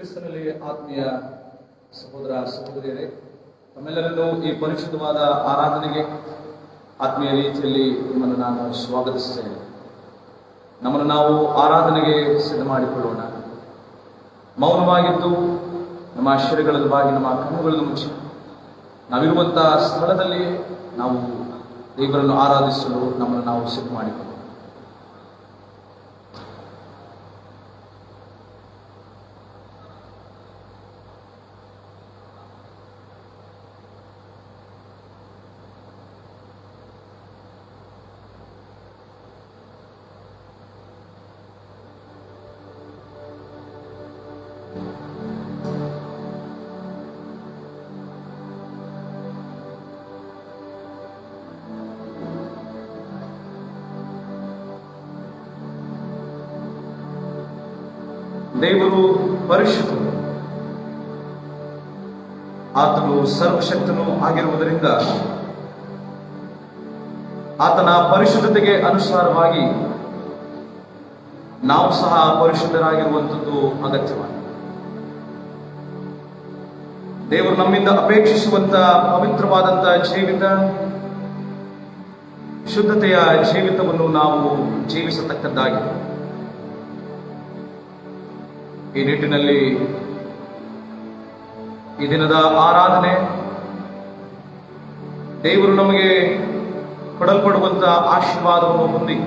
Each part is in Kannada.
ಕ್ರಿಸ್ತನಲ್ಲಿ ಆತ್ಮೀಯ ಸಹೋದರ ಸಹೋದರಿಯರೇ, ತಮ್ಮೆಲ್ಲರನ್ನೂ ಈ ಪರಿಶುದ್ಧವಾದ ಆರಾಧನೆಗೆ ಆತ್ಮೀಯ ರೀತಿಯಲ್ಲಿ ನಿಮ್ಮನ್ನು ನಾನು ಸ್ವಾಗತಿಸುತ್ತೇನೆ. ನಮ್ಮನ್ನು ನಾವು ಆರಾಧನೆಗೆ ಸಿದ್ಧ ಮಾಡಿಕೊಳ್ಳೋಣ. ಮೌನವಾಗಿದ್ದು ನಮ್ಮ ಶಿರಗಳನ್ನು ಬಾಗಿ ನಮ್ಮ ಕಣ್ಣುಗಳನ್ನು ಮುಚ್ಚಿ ನಾವಿರುವಂತಹ ಸ್ಥಳದಲ್ಲಿ ನಾವು ದೇವರನ್ನು ಆರಾಧಿಸಲು ನಮ್ಮನ್ನು ನಾವು ಸಿದ್ಧ ಮಾಡಿಕೊಳ್ಳೋಣ. ದೇವರು ಪರಿಶುದ್ಧನು, ಆತನು ಸರ್ವಶಕ್ತನು ಆಗಿರುವುದರಿಂದ ಆತನ ಪರಿಶುದ್ಧತೆಗೆ ಅನುಸಾರವಾಗಿ ನಾವು ಸಹ ಪರಿಶುದ್ಧರಾಗಿರುವಂಥದ್ದು ಅಗತ್ಯವಾಗಿದೆ. ದೇವರು ನಮ್ಮಿಂದ ಅಪೇಕ್ಷಿಸುವಂತ ಪವಿತ್ರವಾದಂತಹ ಜೀವಿತ, ಶುದ್ಧತೆಯ ಜೀವಿತವನ್ನು ನಾವು ಜೀವಿಸತಕ್ಕದ್ದಾಗಿದೆ. ಈ ನಿಟ್ಟಿನಲ್ಲಿ ಈ ದಿನದ ಆರಾಧನೆ ದೇವರು ನಮಗೆ ಕೊಡಲ್ಪಡುವಂತಹ ಆಶೀರ್ವಾದವನ್ನು ಹೊಂದಿ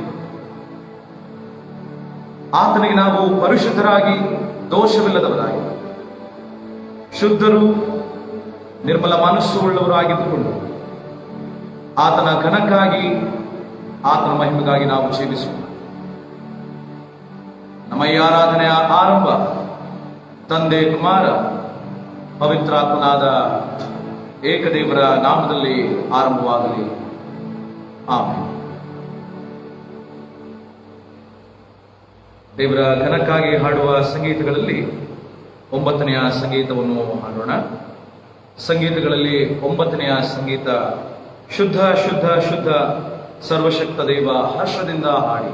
ಆತನಿಗೆ ನಾವು ಪರಿಶುದ್ಧರಾಗಿ ದೋಷವಿಲ್ಲದವರಾಗಿ ಶುದ್ಧರು ನಿರ್ಮಲ ಮನಸ್ಸು ಉಳ್ಳವರು ಆಗಿದ್ದುಕೊಂಡು ಆತನ ಘನಕ್ಕಾಗಿ ಆತನ ಮಹಿಮೆಗಾಗಿ ನಾವು ಜೀವಿಸೋಣ. ನಮ್ಮ ಈ ಆರಾಧನೆಯ ಆರಂಭ ತಂದೆ, ಕುಮಾರ, ಪವಿತ್ರಾತ್ಮನಾದ ಏಕದೇವರ ನಾಮದಲ್ಲಿ ಆರಂಭವಾಗಲಿ. ಆಮೆನ್. ದೇವರ ಘನಕ್ಕಾಗಿ ಹಾಡುವ ಸಂಗೀತಗಳಲ್ಲಿ 9ನೆಯ ಸಂಗೀತವನ್ನು ಹಾಡೋಣ. ಸಂಗೀತಗಳಲ್ಲಿ 9ನೆಯ ಸಂಗೀತ ಶುದ್ಧ ಶುದ್ಧ ಶುದ್ಧ ಸರ್ವಶಕ್ತ ದೇವ, ಹರ್ಷದಿಂದ ಹಾಡಿ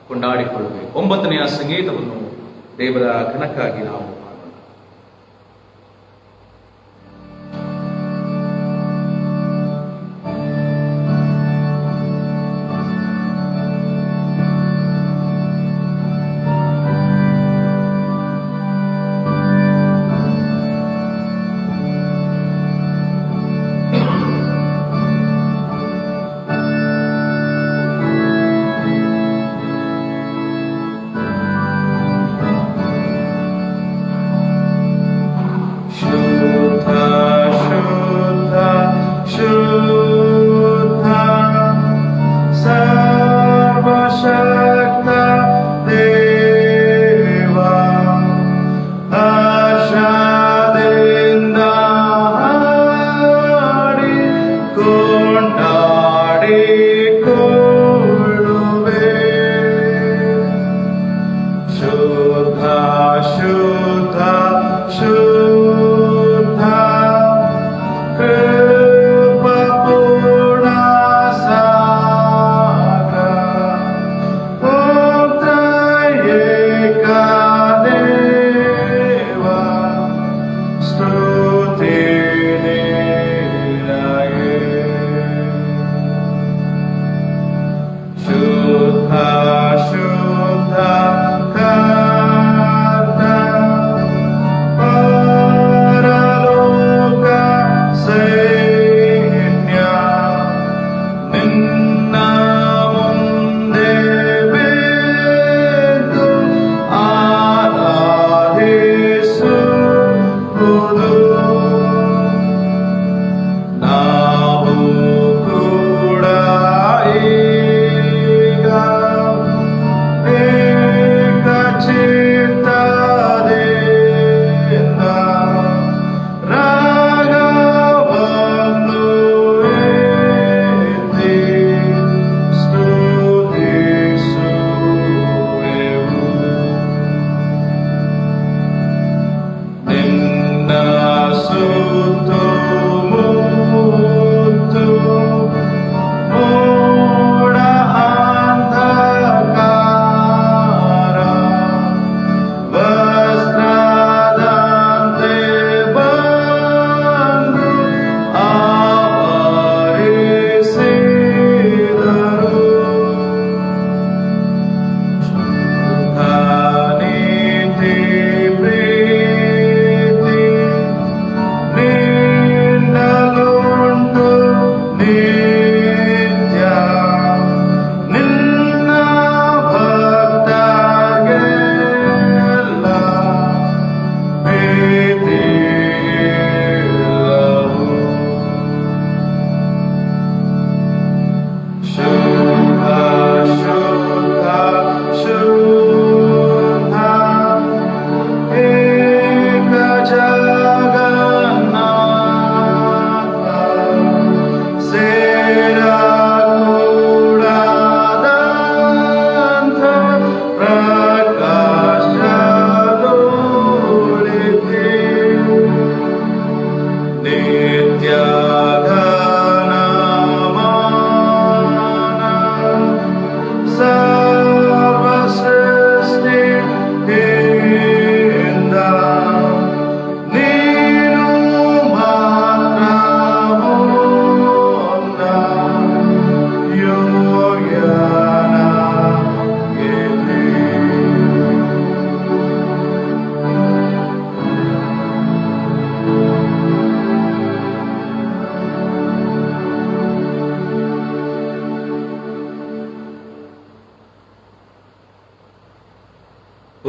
ಕೊಂಡಾಡಿಕೊಳ್ಳುವೆ. 9ನೆಯ ಸಂಗೀತವನ್ನು ದೇವರ ಘನಕ್ಕಾಗಿ ನಾವು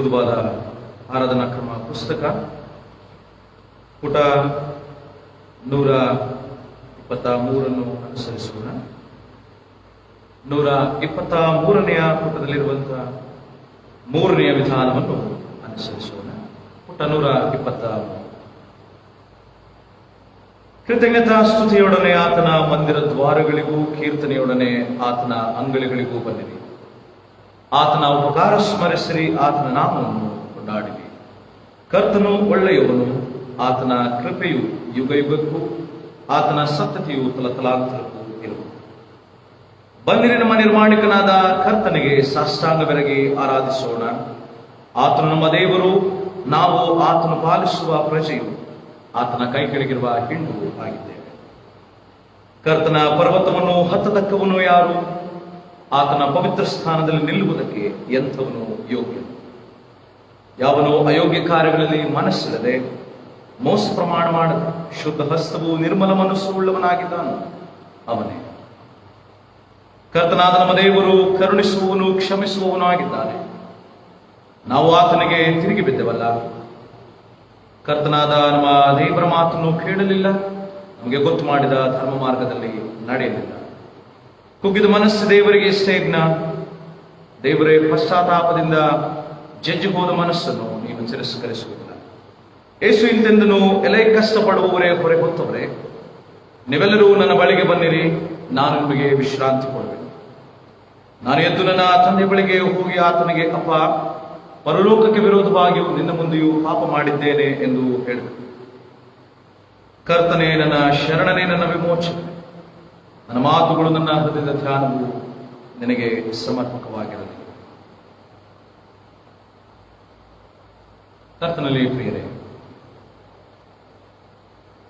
ಓದುವಾದ ಆರಾಧನಾ ಕ್ರಮ ಪುಸ್ತಕ ಪುಟ 123 ಅನುಸರಿಸೋಣ. 123ನೆಯ ಪುಟದಲ್ಲಿರುವಂತಹ 3ನೆಯ ವಿಧಾನವನ್ನು ಅನುಸರಿಸೋಣ. ಪುಟ 123. ಕೃತಜ್ಞತಾ ಸ್ತುತಿಯೊಡನೆ ಆತನ ಮಂದಿರ ದ್ವಾರಗಳಿಗೂ ಕೀರ್ತನೆಯೊಡನೆ ಆತನ ಅಂಗಲಿಗಳಿಗೂ ಬನ್ನಿರಿ. ಆತನ ಉಪಕಾರ ಸ್ಮರಿಸಿರಿ, ಆತನ ನಾಮವನ್ನು ಕೊಂಡಾಡಿರಿ. ಕರ್ತನು ಒಳ್ಳೆಯವನು, ಆತನ ಕೃಪೆಯು ಯುಗ ಯುಗಕ್ಕೂ, ಆತನ ಸತ್ತತೆಯು ತಲತಲಾಂತರಕ್ಕೂ ಇರುವುದು. ಬನ್ನಿರಿ, ನಮ್ಮ ನಿರ್ಮಾಣಿಕನಾದ ಕರ್ತನಿಗೆ ಸಾಷ್ಟಾಂಗವೆರಗಿ ಆರಾಧಿಸೋಣ. ಆತನು ನಮ್ಮ ದೇವರು, ನಾವು ಆತನು ಪಾಲಿಸುವ ಪ್ರಜೆಯು, ಆತನ ಕೈ ಕೆಳಗಿರುವ ಹಿಂಡು ಆಗಿದ್ದೇವೆ. ಕರ್ತನ ಪರ್ವತವನ್ನು ಹತ್ತತಕ್ಕವನು ಯಾರು? ಆತನ ಪವಿತ್ರ ಸ್ಥಾನದಲ್ಲಿ ನಿಲ್ಲುವುದಕ್ಕೆ ಎಂಥವನು ಯೋಗ್ಯನು? ಯಾವನು ಅಯೋಗ್ಯ ಕಾರ್ಯಗಳಲ್ಲಿ ಮನಸ್ಸಿಲ್ಲದೆ, ಮೋಸ ಪ್ರಮಾಣ ಮಾಡದೆ, ಶುದ್ಧ ಹಸ್ತವು ನಿರ್ಮಲ ಮನಸ್ಸು ಉಳ್ಳವನಾಗಿದ್ದಾನು, ಅವನೇ. ಕರ್ತನಾದ ನಮ್ಮ ದೇವರು ಕರುಣಿಸುವವನು, ಕ್ಷಮಿಸುವವನು ಆಗಿದ್ದಾನೆ. ನಾವು ಆತನಿಗೆ ತಿರುಗಿ ಬಿದ್ದೆವಲ್ಲ. ಕರ್ತನಾದ ನಮ್ಮ ದೇವರ ಮಾತನ್ನು ಕೇಳಲಿಲ್ಲ, ನಮಗೆ ಗೊತ್ತು ಮಾಡಿದ ಧರ್ಮ ಮಾರ್ಗದಲ್ಲಿ ನಡೆಯಲಿಲ್ಲ. ಕುಗ್ಗಿದ ಮನಸ್ಸು ದೇವರಿಗೆ ಇಷ್ಟೇ ಜ್ಞಾನ. ದೇವರೇ, ಪಶ್ಚಾತ್ತಾಪದಿಂದ ಜಜ್ಜಿ ಹೋದ ಮನಸ್ಸನ್ನು ನೀನು ತಿರಸ್ಕರಿಸುವುದಿಲ್ಲ. ಏಸು ಇಂತೆಂದನು, ಎಲೆ ಕಷ್ಟಪಡುವವರೇ, ಹೊರೆ ಹೊತ್ತವರೇ, ನೀವೆಲ್ಲರೂ ನನ್ನ ಬಳಿಗೆ ಬನ್ನಿರಿ, ನಾನು ನಿಮಗೆ ವಿಶ್ರಾಂತಿ ಕೊಡುವೆನು. ನಾನು ಎದ್ದು ನನ್ನ ತಂದೆ ಬಳಿಗೆ ಹೋಗಿ ಆತನಿಗೆ, ಅಪ್ಪ, ಪರಲೋಕಕ್ಕೆ ವಿರೋಧವಾಗಿಯೂ ನಿನ್ನ ಮುಂದೆಯೂ ಪಾಪ ಮಾಡಿದ್ದೇನೆ ಎಂದು ಹೇಳಬೇಕು. ಕರ್ತನೇ ನನ್ನ ಶರಣನೇ, ನನ್ನ ವಿಮೋಚನೆ. ನನ್ನ ಮಾತುಗಳು, ನನ್ನ ಹೃದಯದ ಧ್ಯಾನವು ನಿನಗೆ ಸಮರ್ಪಕವಾಗಿರಲಿ. ಕರ್ತನಲ್ಲಿ ಪ್ರಿಯರೇ,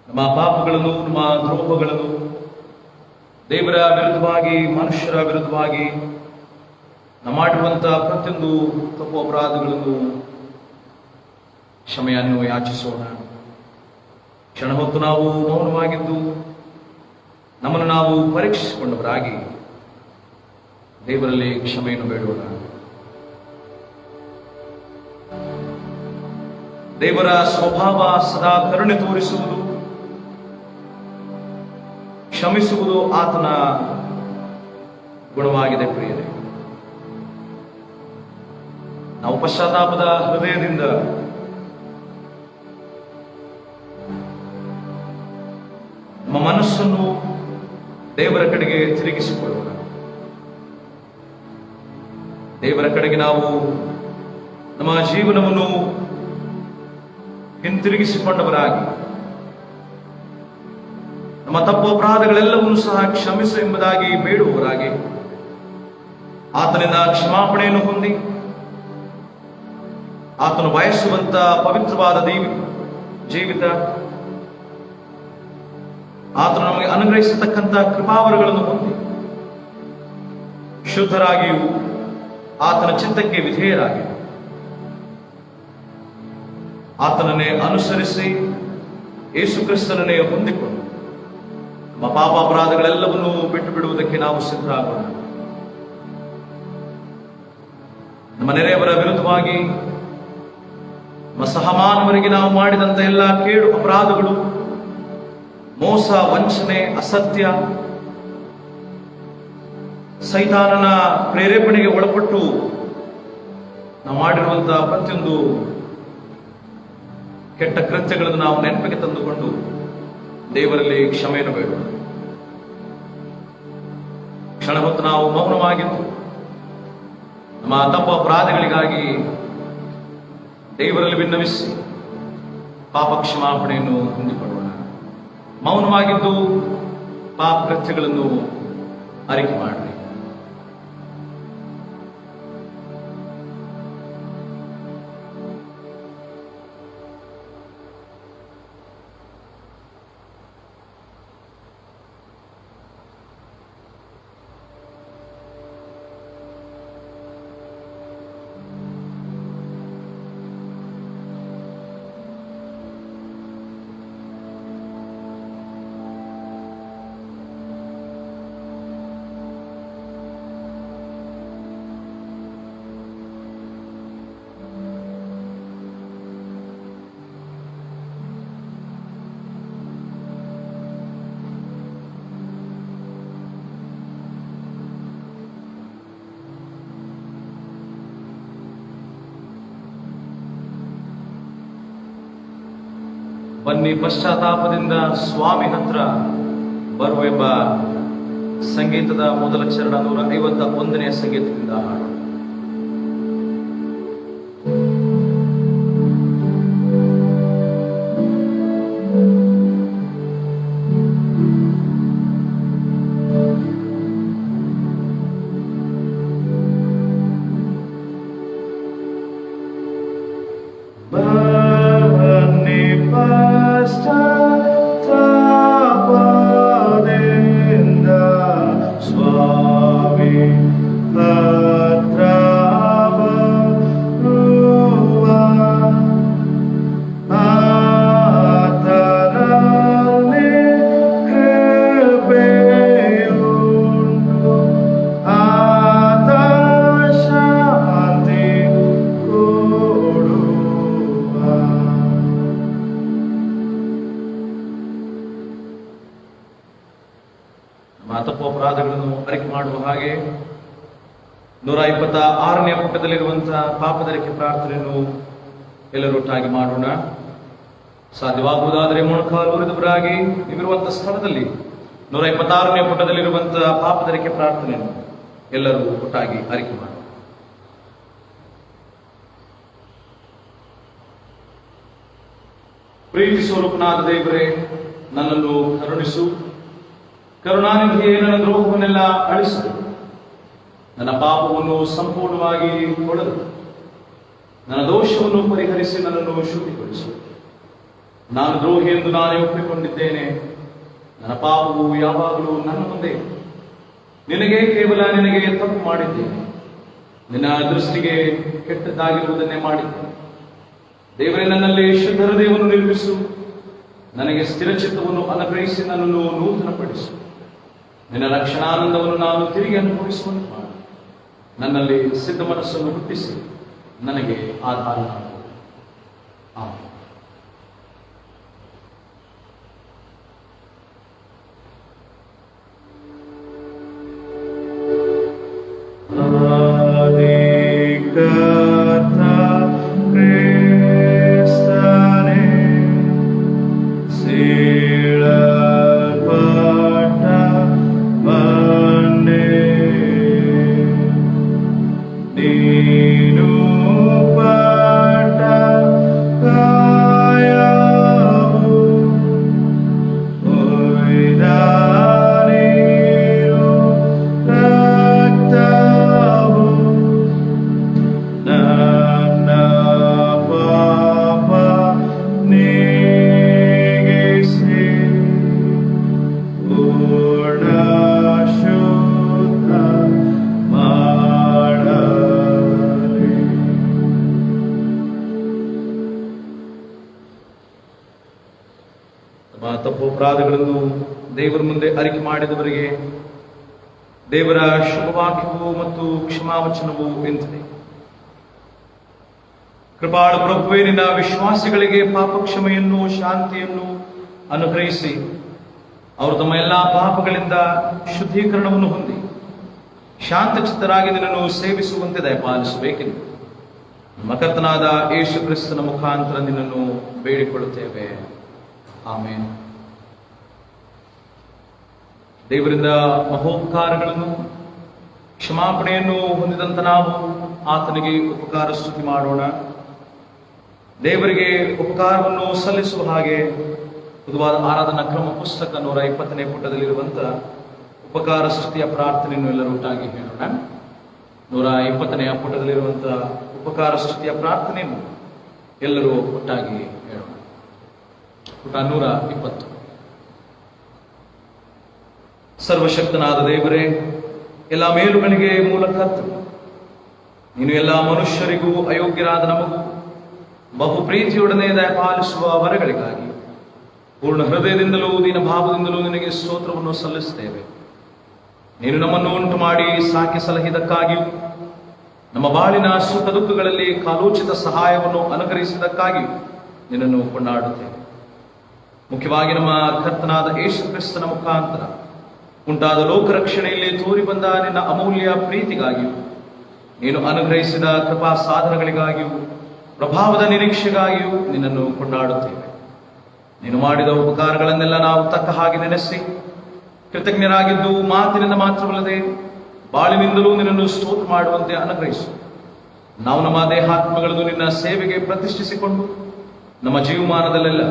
ನಮ್ಮ ಪಾಪಗಳನ್ನು, ನಮ್ಮ ದ್ರೋಹಗಳನ್ನು, ದೇವರ ವಿರುದ್ಧವಾಗಿ, ಮನುಷ್ಯರ ವಿರುದ್ಧವಾಗಿ ನಾವು ಮಾಡಿರುವಂತಹ ಪ್ರತಿಯೊಂದು ತಪ್ಪು ಅಪರಾಧಗಳನ್ನು ಕ್ಷಮೆಯನ್ನು ಯಾಚಿಸೋಣ. ಕ್ಷಣ ಹೊತ್ತು ನಾವು ಮೌನವಾಗಿದ್ದು ನಮ್ಮನ್ನು ನಾವು ಪರೀಕ್ಷಿಸಿಕೊಂಡವರಾಗಿ ದೇವರಲ್ಲಿ ಕ್ಷಮೆಯನ್ನು ಬೇಡೋಣ. ದೇವರ ಸ್ವಭಾವ ಸದಾ ಕರುಣೆ ತೋರಿಸುವುದು, ಕ್ಷಮಿಸುವುದು ಆತನ ಗುಣವಾಗಿದೆ. ಪ್ರಿಯರೇ, ನಾವು ಪಶ್ಚಾತ್ತಾಪದ ಹೃದಯದಿಂದ ನಮ್ಮ ಮನಸ್ಸನ್ನು ದೇವರ ಕಡೆಗೆ ತಿರುಗಿಸಿಕೊಳ್ಳೋಣ. ದೇವರ ಕಡೆಗೆ ನಾವು ನಮ್ಮ ಜೀವನವನ್ನು ಹಿಂತಿರುಗಿಸಿಕೊಂಡವರಾಗಿ, ನಮ್ಮ ತಪ್ಪು ಅಪರಾಧಗಳೆಲ್ಲವನ್ನೂ ಸಹ ಕ್ಷಮಿಸು ಎಂಬುದಾಗಿ ಬೇಡುವವರಾಗಿ, ಆತನಿಂದ ಕ್ಷಮಾಪಣೆಯನ್ನು ಹೊಂದಿ ಆತನು ಬಯಸುವಂತ ಪವಿತ್ರವಾದ ಜೀವಿತ, ಆತನು ನಮಗೆ ಅನುಗ್ರಹಿಸತಕ್ಕಂಥ ಕೃಪಾವರಗಳನ್ನು ಹೊಂದಿ ಶುದ್ಧರಾಗಿಯೂ ಆತನ ಚಿತ್ತಕ್ಕೆ ವಿಧೇಯರಾಗಿ ಆತನನ್ನೇ ಅನುಸರಿಸಿ ಯೇಸು ಕ್ರಿಸ್ತನನ್ನೇ ಹೊಂದಿಕೊಂಡು ನಮ್ಮ ಪಾಪ ಅಪರಾಧಗಳೆಲ್ಲವನ್ನೂ ಬಿಟ್ಟು ಬಿಡುವುದಕ್ಕೆ ನಾವು ಸಿದ್ಧರಾಗೋಣ. ನಮ್ಮ ನೆರೆಯವರ ವಿರುದ್ಧವಾಗಿ, ನಮ್ಮ ಸಹಮಾನವರಿಗೆ ನಾವು ಮಾಡಿದಂತ ಎಲ್ಲ ಕೇಡು ಅಪರಾಧಗಳು, ಮೋಸ, ವಂಚನೆ, ಅಸತ್ಯ, ಸೈತಾನನ ಪ್ರೇರೇಪಣೆಗೆ ಒಳಪಟ್ಟು ನಾವು ಮಾಡಿರುವಂತಹ ಪ್ರತಿಯೊಂದು ಕೆಟ್ಟ ಕೃತ್ಯಗಳನ್ನು ನಾವು ನೆನಪಿಗೆ ತಂದುಕೊಂಡು ದೇವರಲ್ಲಿ ಕ್ಷಮೆಯನ್ನು ಬೇಡೋಣ. ಕ್ಷಣ ಹೊತ್ತು ನಾವು ಮೌನವಾಗಿದ್ದು ನಮ್ಮ ತಪ್ಪು ಅಪರಾಧಗಳಿಗಾಗಿ ದೇವರಲ್ಲಿ ವಿನ್ನವಿಸಿ ಪಾಪ ಕ್ಷಮಾಪಣೆಯನ್ನು ಹೊಂದಿಕೊಳ್ಳೋಣ. ಮೌನವಾಗಿದ್ದು ಪಾಪ ಕೃತ್ಯಗಳನ್ನು ಅರಿಕೆ ಮಾಡಿ. ಬನ್ನಿ ಪಶ್ಚಾತ್ತಾಪದಿಂದ ಸ್ವಾಮಿ ಹತ್ರ ಬರುವೆಂಬ ಸಂಗೀತದ ಮೊದಲ ಚರಣ 151ನೇ ಸಂಗೀತದಿಂದ ಹಾಡು. ತಪ್ಪೋಪರಾಧಗಳನ್ನು ಅರಿಕೆ ಮಾಡುವ ಹಾಗೆ 126ನೇ ಪುಟದಲ್ಲಿರುವಂತಹ ಪಾಪದರಿಕೆ ಪ್ರಾರ್ಥನೆಯನ್ನು ಎಲ್ಲರೊಟ್ಟಾಗಿ ಮಾಡೋಣ. ಸಾಧ್ಯವಾಗುವುದಾದರೆ ಮೊಣಕಾಲೂರಿದವರಾಗಿ ನೀವಿರುವಂತಹ ಸ್ಥಳದಲ್ಲಿ 126ನೇ ಪುಟದಲ್ಲಿರುವಂತಹ ಪಾಪದರಿಕೆ ಪ್ರಾರ್ಥನೆಯನ್ನು ಎಲ್ಲರೂ ಒಟ್ಟಾಗಿ ಅರಿಕೆ ಮಾಡೋಣ. ಪ್ರೀತಿ ಸ್ವರೂಪನಾದ ದೇವರೇ, ನನ್ನನ್ನು ಕರುಣಿಸು. ಕರುಣಾನಿಧಿಯೇ, ನನ್ನ ದ್ರೋಹವನ್ನೆಲ್ಲ ಅಳಿಸು. ನನ್ನ ಪಾಪವನ್ನು ಸಂಪೂರ್ಣವಾಗಿ ತೊಳೆದು ನನ್ನ ದೋಷವನ್ನು ಪರಿಹರಿಸಿ ನನ್ನನ್ನು ಶುದ್ಧಿಗೊಳಿಸು. ನಾನು ದ್ರೋಹಿ ಎಂದು ನಾನೇ ಒಪ್ಪಿಕೊಂಡಿದ್ದೇನೆ. ನನ್ನ ಪಾಪವು ಯಾವಾಗಲೂ ನನ್ನ ಮುಂದೆ. ನಿನಗೆ ತಪ್ಪು ಮಾಡಿದ್ದೇನೆ. ನಿನ್ನ ದೃಷ್ಟಿಗೆ ಕೆಟ್ಟದ್ದಾಗಿರುವುದನ್ನೇ ಮಾಡಿದ್ದೇನೆ. ದೇವರೇ, ನನ್ನಲ್ಲಿ ಶುದ್ಧ ಹೃದಯವನ್ನು ನಿರ್ಮಿಸು. ನನಗೆ ಸ್ಥಿರಚಿತ್ತವನ್ನು ಅನುಗ್ರಹಿಸಿ ನನ್ನನ್ನು ನೂತನಪಡಿಸು. ನಿನ್ನ ರಕ್ಷಣಾನಂದವನ್ನು ನಾನು ತಿರುಗಿ ಅನುಭವಿಸುವಂತೆ ಮಾಡು. ನನ್ನಲ್ಲಿ ಸಿದ್ಧ ಮನಸ್ಸನ್ನು ಹುಟ್ಟಿಸಿ ನನಗೆ ಆಧಾರ ಮಾಡು. ಆಮೆನ್. ತಪ್ಪೋಪರಾಧಗಳನ್ನು ದೇವರ ಮುಂದೆ ಅರಿಕೆ ಮಾಡಿದವರಿಗೆ ದೇವರ ಶುಭವಾಕ್ಯವು ಮತ್ತು ಕ್ಷಮಾವಚನವು ಎಂದಿದೆ. ಕೃಪಾಳು ಪ್ರಭುವೇ, ನಿನ್ನ ವಿಶ್ವಾಸಿಗಳಿಗೆ ಪಾಪ ಕ್ಷಮೆಯನ್ನು ಶಾಂತಿಯನ್ನು ಅನುಗ್ರಹಿಸಿ ಅವರು ತಮ್ಮ ಎಲ್ಲಾ ಪಾಪಗಳಿಂದ ಶುದ್ಧೀಕರಣವನ್ನು ಹೊಂದಿ ಶಾಂತಚಿತ್ತರಾಗಿ ನಿನ್ನನ್ನು ಸೇವಿಸುವಂತೆ ದಯಪಾಲಿಸಬೇಕೆಂದು ನಮ್ಮ ಕರ್ತನಾದ ಯೇಸು ಕ್ರಿಸ್ತನ ಮುಖಾಂತರ ನಿನ್ನನ್ನು ಬೇಡಿಕೊಳ್ಳುತ್ತೇವೆ. ಆಮೇನ್. ದೇವರಿಂದ ಮಹೋಪಕಾರಗಳನ್ನು ಕ್ಷಮಾಪಣೆಯನ್ನು ಹೊಂದಿದಂತ ನಾವು ಆತನಿಗೆ ಉಪಕಾರ ಸ್ತುತಿ ಮಾಡೋಣ. ದೇವರಿಗೆ ಉಪಕಾರವನ್ನು ಸಲ್ಲಿಸುವ ಹಾಗೆ ಬುಧವಾರ ಆರಾಧನಾ ಕ್ರಮ ಪುಸ್ತಕ 120ನೇ ಪುಟದಲ್ಲಿರುವಂತಹ ಉಪಕಾರ ಸ್ತುತಿಯ ಪ್ರಾರ್ಥನೆಯನ್ನು ಎಲ್ಲರೂ ಒಟ್ಟಾಗಿ ಹೇಳೋಣ. 120ನೇ ಪುಟದಲ್ಲಿರುವಂತಹ ಉಪಕಾರ ಸ್ತುತಿಯ ಪ್ರಾರ್ಥನೆಯನ್ನು ಎಲ್ಲರೂ ಒಟ್ಟಾಗಿ ಹೇಳೋಣ. ಪುಟ 120. ಸರ್ವಶಕ್ತನಾದ ದೇವರೇ, ಎಲ್ಲ ಮೇಲುಗಳಿಗೆ ಮೂಲಕತ್ತು ನೀನು ಎಲ್ಲ ಮನುಷ್ಯರಿಗೂ ಅಯೋಗ್ಯರಾದ ನಮಗೂ ಬಹು ಪ್ರೀತಿಯೊಡನೆ ದಯಪಾಲಿಸುವ ವರಗಳಿಗಾಗಿ ಪೂರ್ಣ ಹೃದಯದಿಂದಲೂ ದೀನ ಭಾವದಿಂದಲೂ ನಿನಗೆ ಸ್ತೋತ್ರವನ್ನು ಸಲ್ಲಿಸುತ್ತೇವೆ. ನೀನು ನಮ್ಮನ್ನು ಉಂಟು ಮಾಡಿ ಸಾಕಿ ಸಲಹಿದಕ್ಕಾಗಿಯೂ ನಮ್ಮ ಬಾಳಿನ ಸುಖ ದುಃಖಗಳಲ್ಲಿ ಕಾಲೋಚಿತ ಸಹಾಯವನ್ನು ಅನುಗ್ರಹಿಸಿದ್ದಕ್ಕಾಗಿಯೂ ನಿನ್ನನ್ನು ಕೊಂಡಾಡುತ್ತೇವೆ. ಮುಖ್ಯವಾಗಿ ನಮ್ಮ ಕರ್ತನಾದ ಯೇಸು ಕ್ರಿಸ್ತನ ಮುಖಾಂತರ ಉಂಟಾದ ಲೋಕರಕ್ಷಣೆಯಲ್ಲಿ ತೋರಿ ಬಂದ ನಿನ್ನ ಅಮೂಲ್ಯ ಪ್ರೀತಿಗಾಗಿಯೂ ನೀನು ಅನುಗ್ರಹಿಸಿದ ಕೃಪಾ ಸಾಧನಗಳಿಗಾಗಿಯೂ ಪ್ರಭಾವದ ನಿರೀಕ್ಷೆಗಾಗಿಯೂ ನಿನ್ನನ್ನು ಕೊಂಡಾಡುತ್ತೇವೆ. ನೀನು ಮಾಡಿದ ಉಪಕಾರಗಳನ್ನೆಲ್ಲ ನಾವು ತಕ್ಕ ಹಾಗೆ ನೆನೆಸಿ ಕೃತಜ್ಞರಾಗಿದ್ದು ಮಾತಿನಿಂದ ಮಾತ್ರವಲ್ಲದೆ ಬಾಳಿನಿಂದಲೂ ನಿನ್ನನ್ನು ಸ್ತೋತ್ರ ಮಾಡುವಂತೆ ಅನುಗ್ರಹಿಸು. ನಾವು ನಮ್ಮ ದೇಹಾತ್ಮಗಳನ್ನು ನಿನ್ನ ಸೇವೆಗೆ ಪ್ರತಿಷ್ಠಿಸಿಕೊಂಡು ನಮ್ಮ ಜೀವಮಾನದಲ್ಲೆಲ್ಲ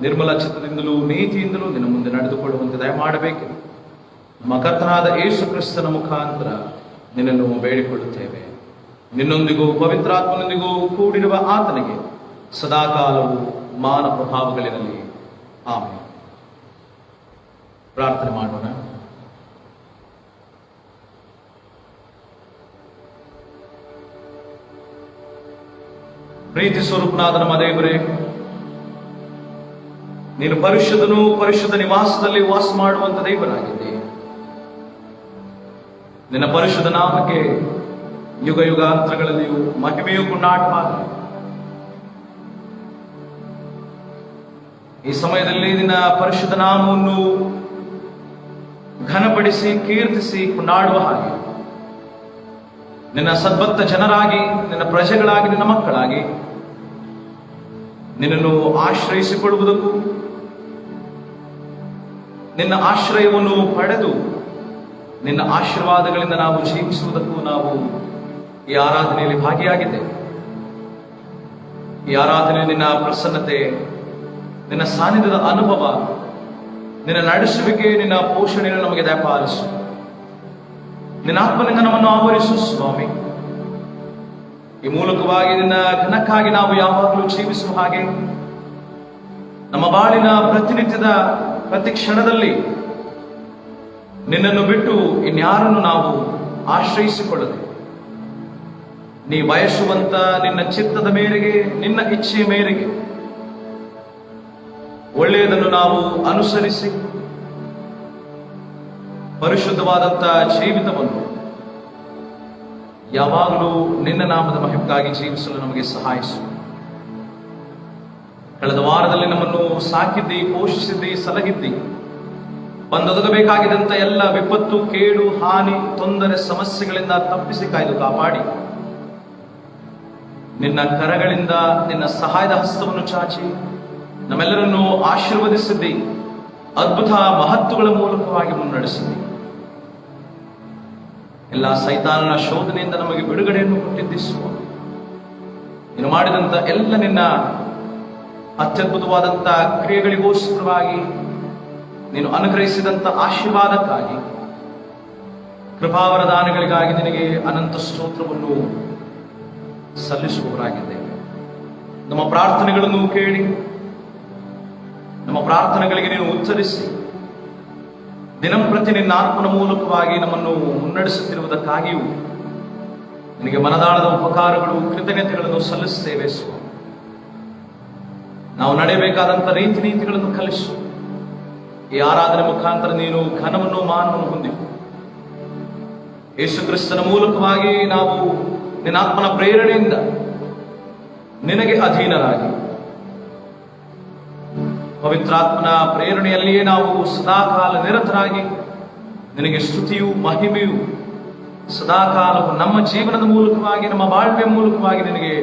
ನಿರ್ಮಲ ಚಿತ್ತದಿಂದಲೂ ನೀತಿಯಿಂದಲೂ ನಿನ್ನ ಮುಂದೆ ನಡೆದುಕೊಳ್ಳುವಂತೆ ದಯ ಮಾಡಬೇಕು. ನಮ್ಮ ಕರ್ತನಾದ ಯೇಸು ಕ್ರಿಸ್ತನ ಮುಖಾಂತರ ನಿನ್ನನ್ನು ಬೇಡಿಕೊಳ್ಳುತ್ತೇವೆ. ನಿನ್ನೊಂದಿಗೂ ಪವಿತ್ರಾತ್ಮನೊಂದಿಗೂ ಕೂಡಿರುವ ಆತನಿಗೆ ಸದಾಕಾಲವು ಮಾನ ಪ್ರಭಾವಗಳಿರಲಿ. ಆಮೆನ್. ಪ್ರಾರ್ಥನೆ ಮಾಡೋಣ. ಪ್ರೀತಿ ಸ್ವರೂಪನಾದ ನಮ್ಮ ದೇವರೇ, ನೀನು ಪರಿಶುದ್ಧನು, ಪರಿಶುದ್ಧ ನಿವಾಸದಲ್ಲಿ ವಾಸ ಮಾಡುವಂತ ದೇವರಾಗಿದ್ದೆ. ನಿನ್ನ ಪರಿಶುದ್ಧ ನಾಮಕ್ಕೆ ಯುಗ ಯುಗಾಂತರಗಳಲ್ಲಿಯೂ ಮಹಿಮೆಯೂ ಕೊಂಡಾಟವಾಗಲಿ. ಈ ಸಮಯದಲ್ಲಿ ನಿನ್ನ ಪರಿಶುದ್ಧ ನಾಮವನ್ನು ಘನಪಡಿಸಿ ಕೀರ್ತಿಸಿ ಕೊಂಡಾಡುವ ಹಾಗೆ ನಿನ್ನ ಸದ್ಭಕ್ತ ಜನರಾಗಿ, ನಿನ್ನ ಪ್ರಜೆಗಳಾಗಿ, ನಿನ್ನ ಮಕ್ಕಳಾಗಿ ನಿನ್ನನ್ನು ಆಶ್ರಯಿಸಿಕೊಳ್ಳುವುದಕ್ಕೂ ನಿನ್ನ ಆಶ್ರಯವನ್ನು ಪಡೆದು ನಿನ್ನ ಆಶೀರ್ವಾದಗಳಿಂದ ನಾವು ಜೀವಿಸುವುದಕ್ಕೂ ನಾವು ಈ ಆರಾಧನೆಯಲ್ಲಿ ಭಾಗಿಯಾಗಿದ್ದೇವೆ. ಈ ಆರಾಧನೆ ನಿನ್ನ ಪ್ರಸನ್ನತೆ, ನಿನ್ನ ಸಾನ್ನಿಧ್ಯದ ಅನುಭವ, ನಿನ್ನ ನಡೆಸುವಿಕೆ, ನಿನ್ನ ಪೋಷಣೆಯನ್ನು ನಮಗೆ ದಯಪಾಲಿಸು. ನಿನ್ನ ಆತ್ಮನಿಂದ ನಮ್ಮನ್ನು ಆವರಿಸು ಸ್ವಾಮಿ. ಈ ಮೂಲಕವಾಗಿ ನಿನ್ನ ಘನಕ್ಕಾಗಿ ನಾವು ಯಾವಾಗಲೂ ಜೀವಿಸುವ ಹಾಗೆ ನಮ್ಮ ಬಾಳಿನ ಪ್ರತಿನಿತ್ಯದ ಪ್ರತಿ ಕ್ಷಣದಲ್ಲಿ ನಿನ್ನನ್ನು ಬಿಟ್ಟು ಇನ್ಯಾರನ್ನು ನಾವು ಆಶ್ರಯಿಸಿಕೊಳ್ಳದೆ ನೀ ಬಯಸುವಂತ ನಿನ್ನ ಚಿತ್ತದ ಮೇರೆಗೆ, ನಿನ್ನ ಇಚ್ಛೆಯ ಮೇರೆಗೆ ಒಳ್ಳೆಯದನ್ನು ನಾವು ಅನುಸರಿಸಿ ಪರಿಶುದ್ಧವಾದಂತಹ ಜೀವಿತವನ್ನು ಯಾವಾಗಲೂ ನಿನ್ನ ನಾಮದ ಮಹಿಮೆಗಾಗಿ ಜೀವಿಸಲು ನಮಗೆ ಸಹಾಯಿಸು. ಕಳೆದ ವಾರದಲ್ಲಿ ನಮ್ಮನ್ನು ಸಾಕಿದ್ದಿ, ಪೋಷಿಸಿದ್ದಿ, ಸಲಹಿದ್ದಿ. ಬಂದೊದಗಬೇಕಾಗಿದ್ದಂಥ ಎಲ್ಲ ವಿಪತ್ತು, ಕೇಡು, ಹಾನಿ, ತೊಂದರೆ, ಸಮಸ್ಯೆಗಳಿಂದ ತಪ್ಪಿಸಿ ಕಾಯ್ದು ಕಾಪಾಡಿ ನಿನ್ನ ಕರಗಳಿಂದ ನಿನ್ನ ಸಹಾಯದ ಹಸ್ತವನ್ನು ಚಾಚಿ ನಮ್ಮೆಲ್ಲರನ್ನು ಆಶೀರ್ವದಿಸಿದ್ದಿ. ಅದ್ಭುತ ಮಹತ್ವಗಳ ಮೂಲಕವಾಗಿ ಮುನ್ನಡೆಸಿದ್ದಿ. ಎಲ್ಲ ಸೈತಾನನ ಶೋಧನೆಯಿಂದ ನಮಗೆ ಬಿಡುಗಡೆಯನ್ನು ಕೊಟ್ಟಿದ್ದಿಸುವ ನೀನು ಮಾಡಿದಂತ ಎಲ್ಲ ನಿನ್ನ ಅತ್ಯದ್ಭುತವಾದಂಥ ಕ್ರಿಯೆಗಳಿಗೋಸ್ಕರವಾಗಿ, ನೀನು ಅನುಗ್ರಹಿಸಿದಂಥ ಆಶೀರ್ವಾದಕ್ಕಾಗಿ, ಕೃಪಾವರದಾನಗಳಿಗಾಗಿ ನಿನಗೆ ಅನಂತ ಸ್ತೋತ್ರವನ್ನು ಸಲ್ಲಿಸುವವರಾಗಿದ್ದೇವೆ. ನಮ್ಮ ಪ್ರಾರ್ಥನೆಗಳನ್ನು ಕೇಳಿ ನಮ್ಮ ಪ್ರಾರ್ಥನೆಗಳಿಗೆ ನೀನು ಉತ್ತರಿಸಿ ದಿನಂಪ್ರತಿ ನಿನ್ನ ಆತ್ಮನ ಮೂಲಕವಾಗಿ ನಮ್ಮನ್ನು ಮುನ್ನಡೆಸುತ್ತಿರುವುದಕ್ಕಾಗಿಯೂ ನಿನಗೆ ಮನದಾಳದ ಉಪಕಾರಗಳು, ಕೃತಜ್ಞತೆಗಳನ್ನು ಸಲ್ಲಿಸುತ್ತೇವೆ ಸ್ವಾಮಿ. ನಾವು ನಡೆಯಬೇಕಾದಂಥ ರೀತಿ ನೀತಿಗಳನ್ನು ಕಲಿಸು. ಈ ಆರಾಧನೆ ಮುಖಾಂತರ ನೀನು ಘನವನ್ನು, ಮಾನವನ್ನು ಹೊಂದಿ ಯೇಸು ಕ್ರಿಸ್ತನ ಮೂಲಕವಾಗಿ ನಾವು ನಿನ್ನ ಆತ್ಮನ ಪ್ರೇರಣೆಯಿಂದ ನಿನಗೆ ಅಧೀನರಾಗಿ ಪವಿತ್ರಾತ್ಮನ ಪ್ರೇರಣೆಯಲ್ಲಿಯೇ ನಾವು ಸದಾಕಾಲ ನಿರತರಾಗಿ ನಿನಗೆ ಸ್ತುತಿಯು, ಮಹಿಮೆಯು ಸದಾಕಾಲವು ನಮ್ಮ ಜೀವನದ ಮೂಲಕವಾಗಿ, ನಮ್ಮ ಬಾಳ್ವೆಯ ಮೂಲಕವಾಗಿ ನಿನಗೆ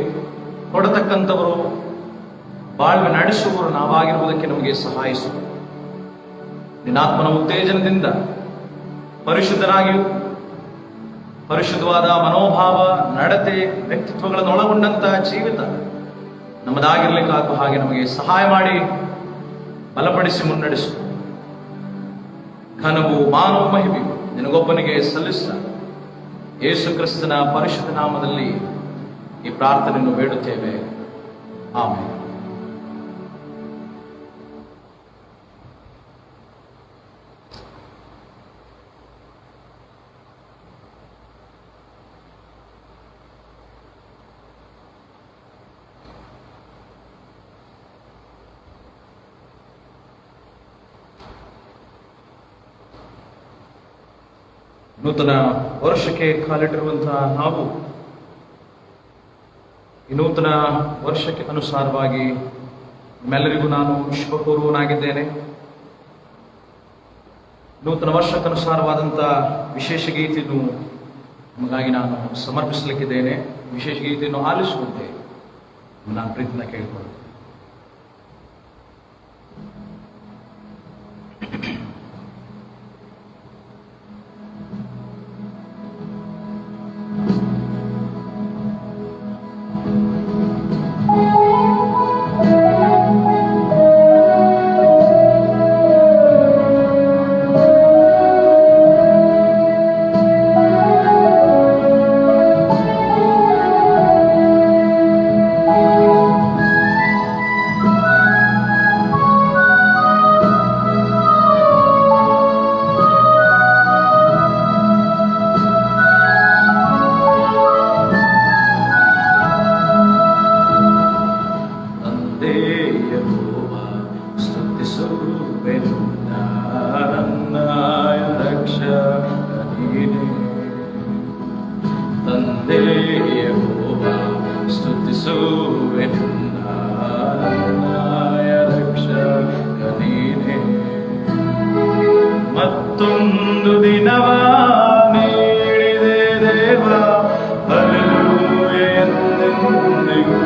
ಕೊಡತಕ್ಕಂಥವರು, ಬಾಳ್ವೆ ನಡೆಸುವವರು ನಾವಾಗಿರುವುದಕ್ಕೆ ನಮಗೆ ಸಹಾಯಿಸು. ನಿನ್ನಾತ್ಮನ ಉತ್ತೇಜನದಿಂದ ಪರಿಶುದ್ಧರಾಗಿಯೂ ಪರಿಶುದ್ಧವಾದ ಮನೋಭಾವ, ನಡತೆ, ವ್ಯಕ್ತಿತ್ವಗಳನ್ನು ಒಳಗೊಂಡಂತಹ ಜೀವಿತ ನಮ್ಮದಾಗಿರ್ಲಿಕ್ಕಾಗುವ ಹಾಗೆ ನಮಗೆ ಸಹಾಯ ಮಾಡಿ ಬಲಪಡಿಸಿ ಮುನ್ನಡೆಸು. ಘನವು, ಮಾನವ ಮಹಿಮೆಯು ನಿನಗೊಬ್ಬನಿಗೆ ಸಲ್ಲಿಸ ಯೇಸು ಕ್ರಿಸ್ತನ ಪರಿಶುದ್ಧ ನಾಮದಲ್ಲಿ ಈ ಪ್ರಾರ್ಥನೆಯನ್ನು ಬೇಡುತ್ತೇವೆ. ಆಮೆನ್. ನೂತನ ವರ್ಷಕ್ಕೆ ಕಾಲಿಟ್ಟಿರುವಂತಹ ನಾವು ಈ ನೂತನ ವರ್ಷಕ್ಕೆ ಅನುಸಾರವಾಗಿ ನಿಮ್ಮೆಲ್ಲರಿಗೂ ನಾನು ಶುಭಕೋರುವನಾಗಿದ್ದೇನೆ. ನೂತನ ವರ್ಷಕ್ಕನುಸಾರವಾದಂಥ ವಿಶೇಷ ಗೀತೆಯನ್ನು ನಿಮಗಾಗಿ ನಾನು ಸಮರ್ಪಿಸಲಿಕ್ಕಿದ್ದೇನೆ. ವಿಶೇಷ ಗೀತೆಯನ್ನು ಆಲಿಸುವಂತೆ ನಾನು ಪ್ರೀತಿಯಿಂದ ಕೇಳಿಕೊಳ್ಳುತ್ತೇನೆ. ತಂದೆ ಯೆಹೋವ ಸ್ತುತಿಸುವೆ ನಿನ್ನ ರಕ್ಷಕ ನೀನೇ. ಮತ್ತೊಂದು ದಿನವ ನೀಡಿದೆ ದೇವ, ಹಲ್ಲೆಲೂಯಾ ಎಂದೆಂದಿಗೂ.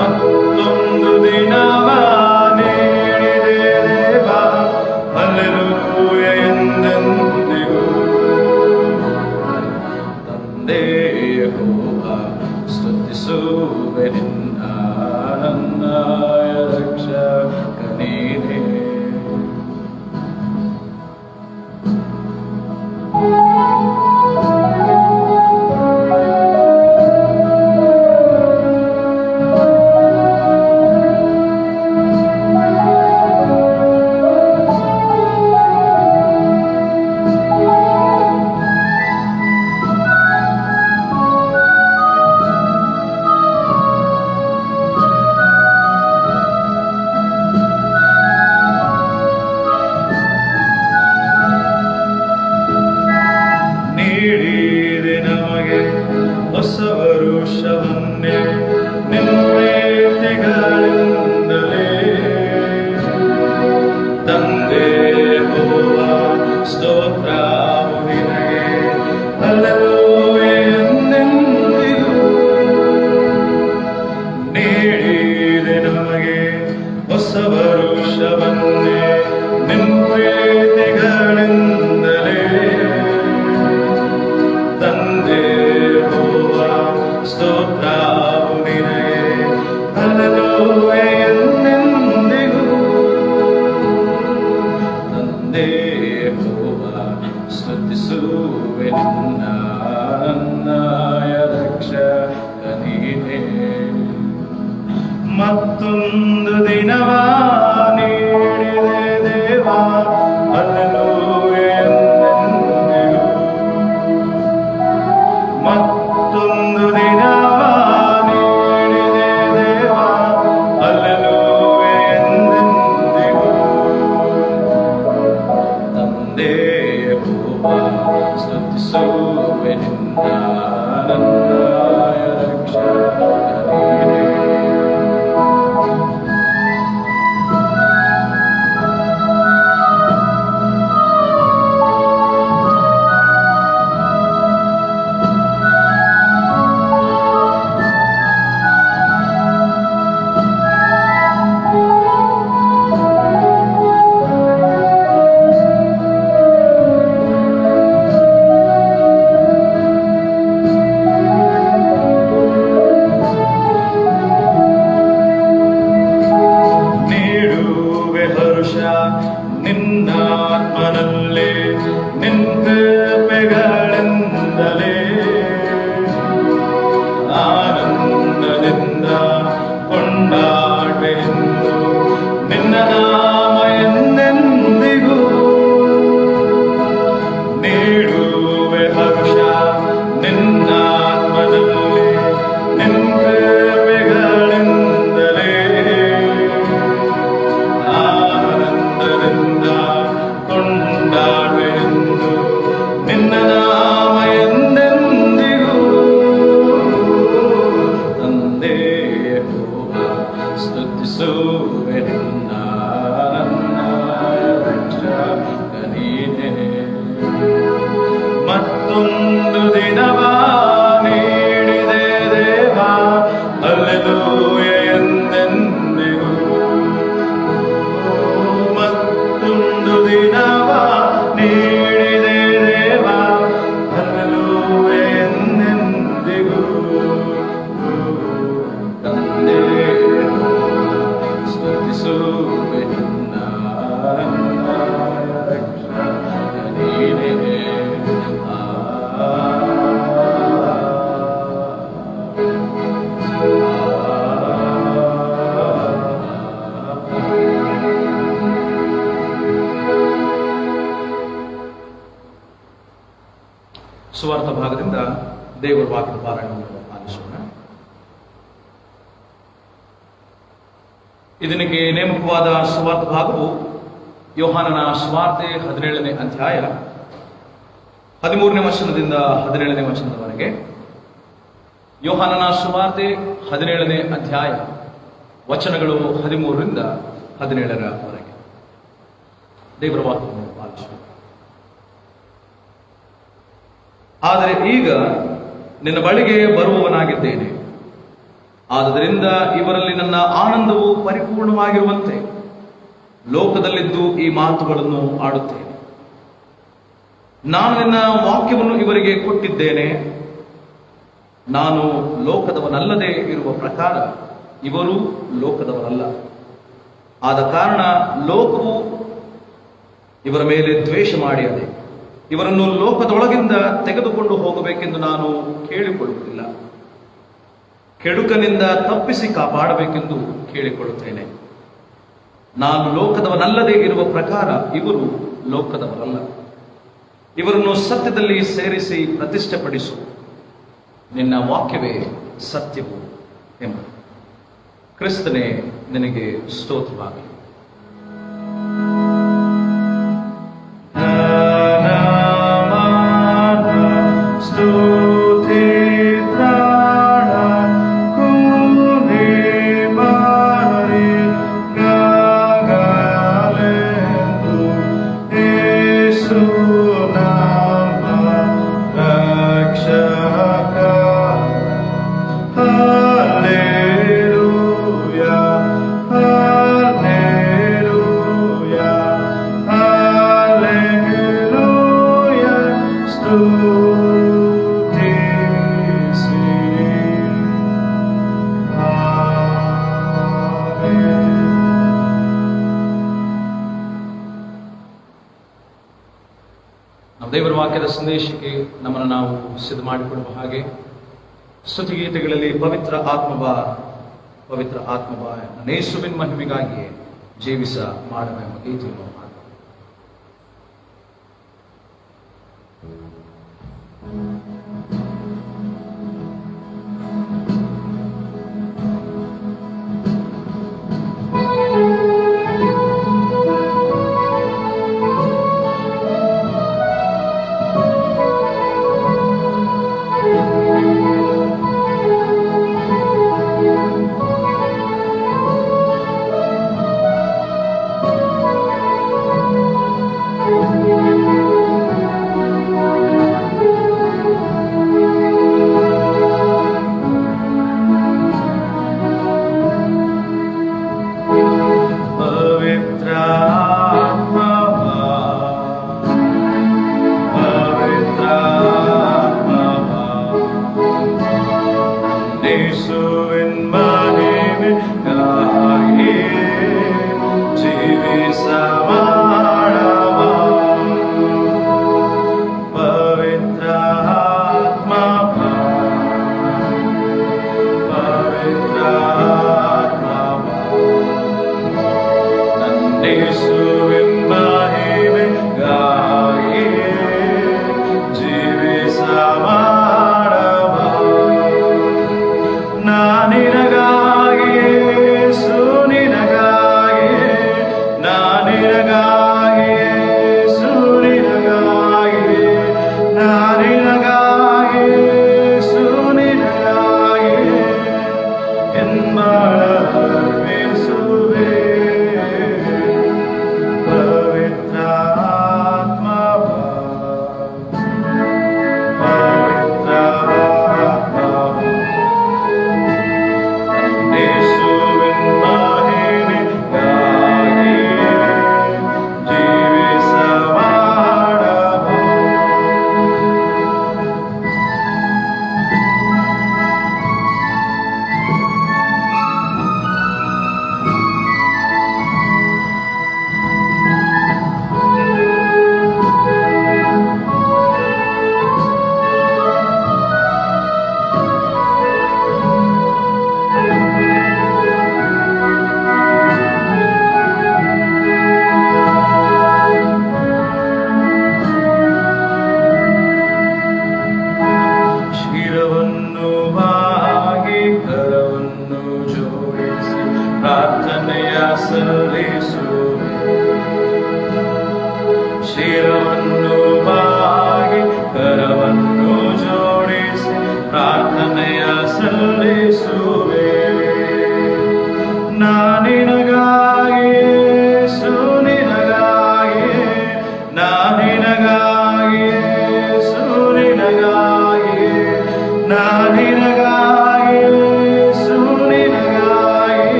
ಮತ್ತೊಂದು ದಿನವ ನೀಡಿದೆ ದೇವ, ಹಲ್ಲೆಲೂಯಾ ಎಂದೆಂದಿಗೂ. ತಂದೆ ಯೆಹೋವ ಸ್ತುತಿಸುವೆ ನಿನ್ನ ರಕ್ಷಕ ನೀನೇ. ನೀಡಿದೆ ನಮಗೆ ಹೊಸ ವರುಷವನ್ನೇ ನಿನ್ನೆತಿಗಳಿಂದಲೇ. ತಂದೆ ಯೆಹೋವ ಸ್ತೋತ್ರವು ನಿನಗೆ, ಹಲ್ಲೆಲೂಯಾ ಎಂದೆಂದಿಗೂ. ನೀಡಿದೆ ನಮಗೆ ಹೊಸ ವರುಷವನ್ನೇ ನಿನ್ನೆತಿಗಳಿಂದಲೇ. ತಂದೆ ಯೆಹೋವ ಸ್ತೋತ್ರವು ನಿನಗೆ, ಹಲ್ಲೆಲೂಯಾ ಎಂದೆಂದಿಗೂ. ತಂದೆ ಯೆಹೋವ ಸ್ತುತಿಸುವೆ ನಿನ್ನ ರಕ್ಷಕ ನೀನೇ. ಮತ್ತೊಂದು ದಿನವ ನೀಡಿದೆ ದೇವ, ಹಲ್ಲೆಲೂಯಾ ಎಂದೆಂದಿಗೂ. ಮತ್ತೊಂದು ದಿನವ ನೀಡಿದೆ ದೇವ, ಹಲ್ಲೆಲೂಯಾ ಎಂದೆಂದಿಗೂ. ತಂದೆ ಯೆಹೋವ ಸ್ತುತಿಸುವೆ ನಿನ್ನ ರಕ್ಷಕ ನೀನೇ. ನಿನ್ನಾತ್ಮನಲ್ಲೇ ನಿನ್ಕೃಪೆಗಳಿಂದಲೇ ಆನಂದದಿಂದ ಕೊಂಡಾಡುವೆನು ನಿನ್ನ ನಾಮ ಎಂದೆಂದಿಗೂ. ನೀಡುವೆ ಹರ್ಷ ನಿನ್ನಾತ್ಮನಲ್ಲೇ ನಿನ್ಕೃಪೆಗಳಿಂದಲೇ ಆನಂದದಿಂದ ಕೊಂಡಾಡುವೆನು ನಿನ್ನ ನಾಮ ಎಂದೆಂದಿಗೂ. ತಂದೆ ಯೆಹೋವ ಸ್ತುತಿಸುವೆ ನಿನ್ನ ರಕ್ಷಕ ನೀನೇ. ಮತ್ತೊಂದು ದಿನವ ನೀಡಿದೆ ದೇವ, ಹಲ್ಲೆಲೂಯಾ ಎಂದೆಂದಿಗೂ. ಮತ್ತೊಂದು ದಿನವ ನೀಡಿದೆ ದೇವ, ಹಲ್ಲೆಲೂಯಾ ಎಂದೆಂದಿಗೂ. ತಂದೆ ಸ್ತುತಿಸುವೆ ನಿನ್ನ ರಕ್ಷಕ ನೀನೇ. ಸುವಾರ್ಥ ಭಾಗದಿಂದ ದೇವರ ವಾಕ್ಯದ ಪಾರಾಯಣವನ್ನು ಆಲಿಸೋಣ. ಇದಕ್ಕೆ ನೇಮಕವಾದ ಸುವಾರ್ಥ ಭಾಗವು ಯೋಹಾನನ ಸುವಾರ್ತೆ 17ನೇ ಅಧ್ಯಾಯ 13ನೇ ವಚನದಿಂದ 17ನೇ ವಚನದವರೆಗೆ. ಯೋಹಾನನ ಸುವಾರ್ತೆ 17ನೇ ಅಧ್ಯಾಯ ವಚನಗಳು 13ರಿಂದ 17ರವರೆಗೆ. ದೇವರ ವಾಕ್ಯವನ್ನು ಪಾಲಿಸೋಣ. ಆದರೆ ಈಗ ನಿನ್ನ ಬಳಿಗೆ ಬರುವವನಾಗಿದ್ದೇನೆ, ಆದುದರಿಂದ ಇವರಲ್ಲಿ ನನ್ನ ಆನಂದವು ಪರಿಪೂರ್ಣವಾಗಿರುವಂತೆ ಲೋಕದಲ್ಲಿದ್ದು ಈ ಮಾತುಗಳನ್ನು ಆಡುತ್ತೇನೆ. ನಾನು ನಿನ್ನ ವಾಕ್ಯವನ್ನು ಇವರಿಗೆ ಕೊಟ್ಟಿದ್ದೇನೆ. ನಾನು ಲೋಕದವನಲ್ಲದೆ ಇರುವ ಪ್ರಕಾರ ಇವರು ಲೋಕದವರಲ್ಲ. ಆದ ಕಾರಣ ಲೋಕವು ಇವರ ಮೇಲೆ ದ್ವೇಷ ಮಾಡಿದೆ. ಇವರನ್ನು ಲೋಕದೊಳಗಿಂದ ತೆಗೆದುಕೊಂಡು ಹೋಗಬೇಕೆಂದು ನಾನು ಕೇಳಿಕೊಳ್ಳುವುದಿಲ್ಲ, ಕೆಡುಕನಿಂದ ತಪ್ಪಿಸಿ ಕಾಪಾಡಬೇಕೆಂದು ಕೇಳಿಕೊಳ್ಳುತ್ತೇನೆ. ನಾನು ಲೋಕದವನಲ್ಲದೆ ಇರುವ ಪ್ರಕಾರ ಇವರು ಲೋಕದವರಲ್ಲ. ಇವರನ್ನು ಸತ್ಯದಲ್ಲಿ ಸೇರಿಸಿ ಪ್ರತಿಷ್ಠೆಪಡಿಸು. ನಿನ್ನ ವಾಕ್ಯವೇ ಸತ್ಯವು ಎಂಬುದು. ಕ್ರಿಸ್ತನೇ, ನಿನಗೆ ಸ್ತೋತ್ರವಾಗಲಿ. ದೇವರ ವಾಕ್ಯದ ಸಂದೇಶಕ್ಕೆ ನಮ್ಮನ್ನು ನಾವು ಸಿದ್ಧ ಮಾಡಿಕೊಳ್ಳುವ ಹಾಗೆ ಸ್ತುತಿಗೀತೆಗಳಲ್ಲಿ ಪವಿತ್ರ ಆತ್ಮಬಾ ಯೇಸುವಿನ ಮಹಿಮೆಗಾಗಿ ಜೀವಿಸ ಮಾಡುವ ಎಂಬ ಗೀತೆಯನ್ನು ಹಾಡು.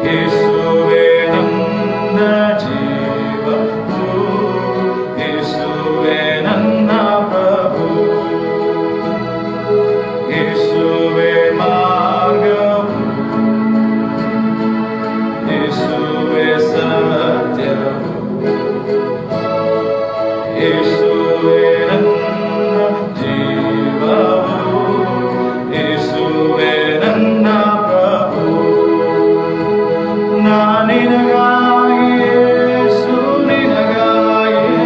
ಯೇಸುವೇ ನನ್ನ ಜೀವವು, ಯೇಸುವೇ ನನ್ನ ಪ್ರಭು, ಯೇಸುವೇ ಮಾರ್ಗವು, ಯೇಸುವೇ ಸತ್ಯವು, ಯೇಸುವೇ ನನ್ನ ಜೀವವು, ಯೇಸುವೇ ನನ್ನ ಪ್ರಭು. ನಾನಿನಗಾಗಿ ಯೇಸು ನಿನಗಾಗಿ,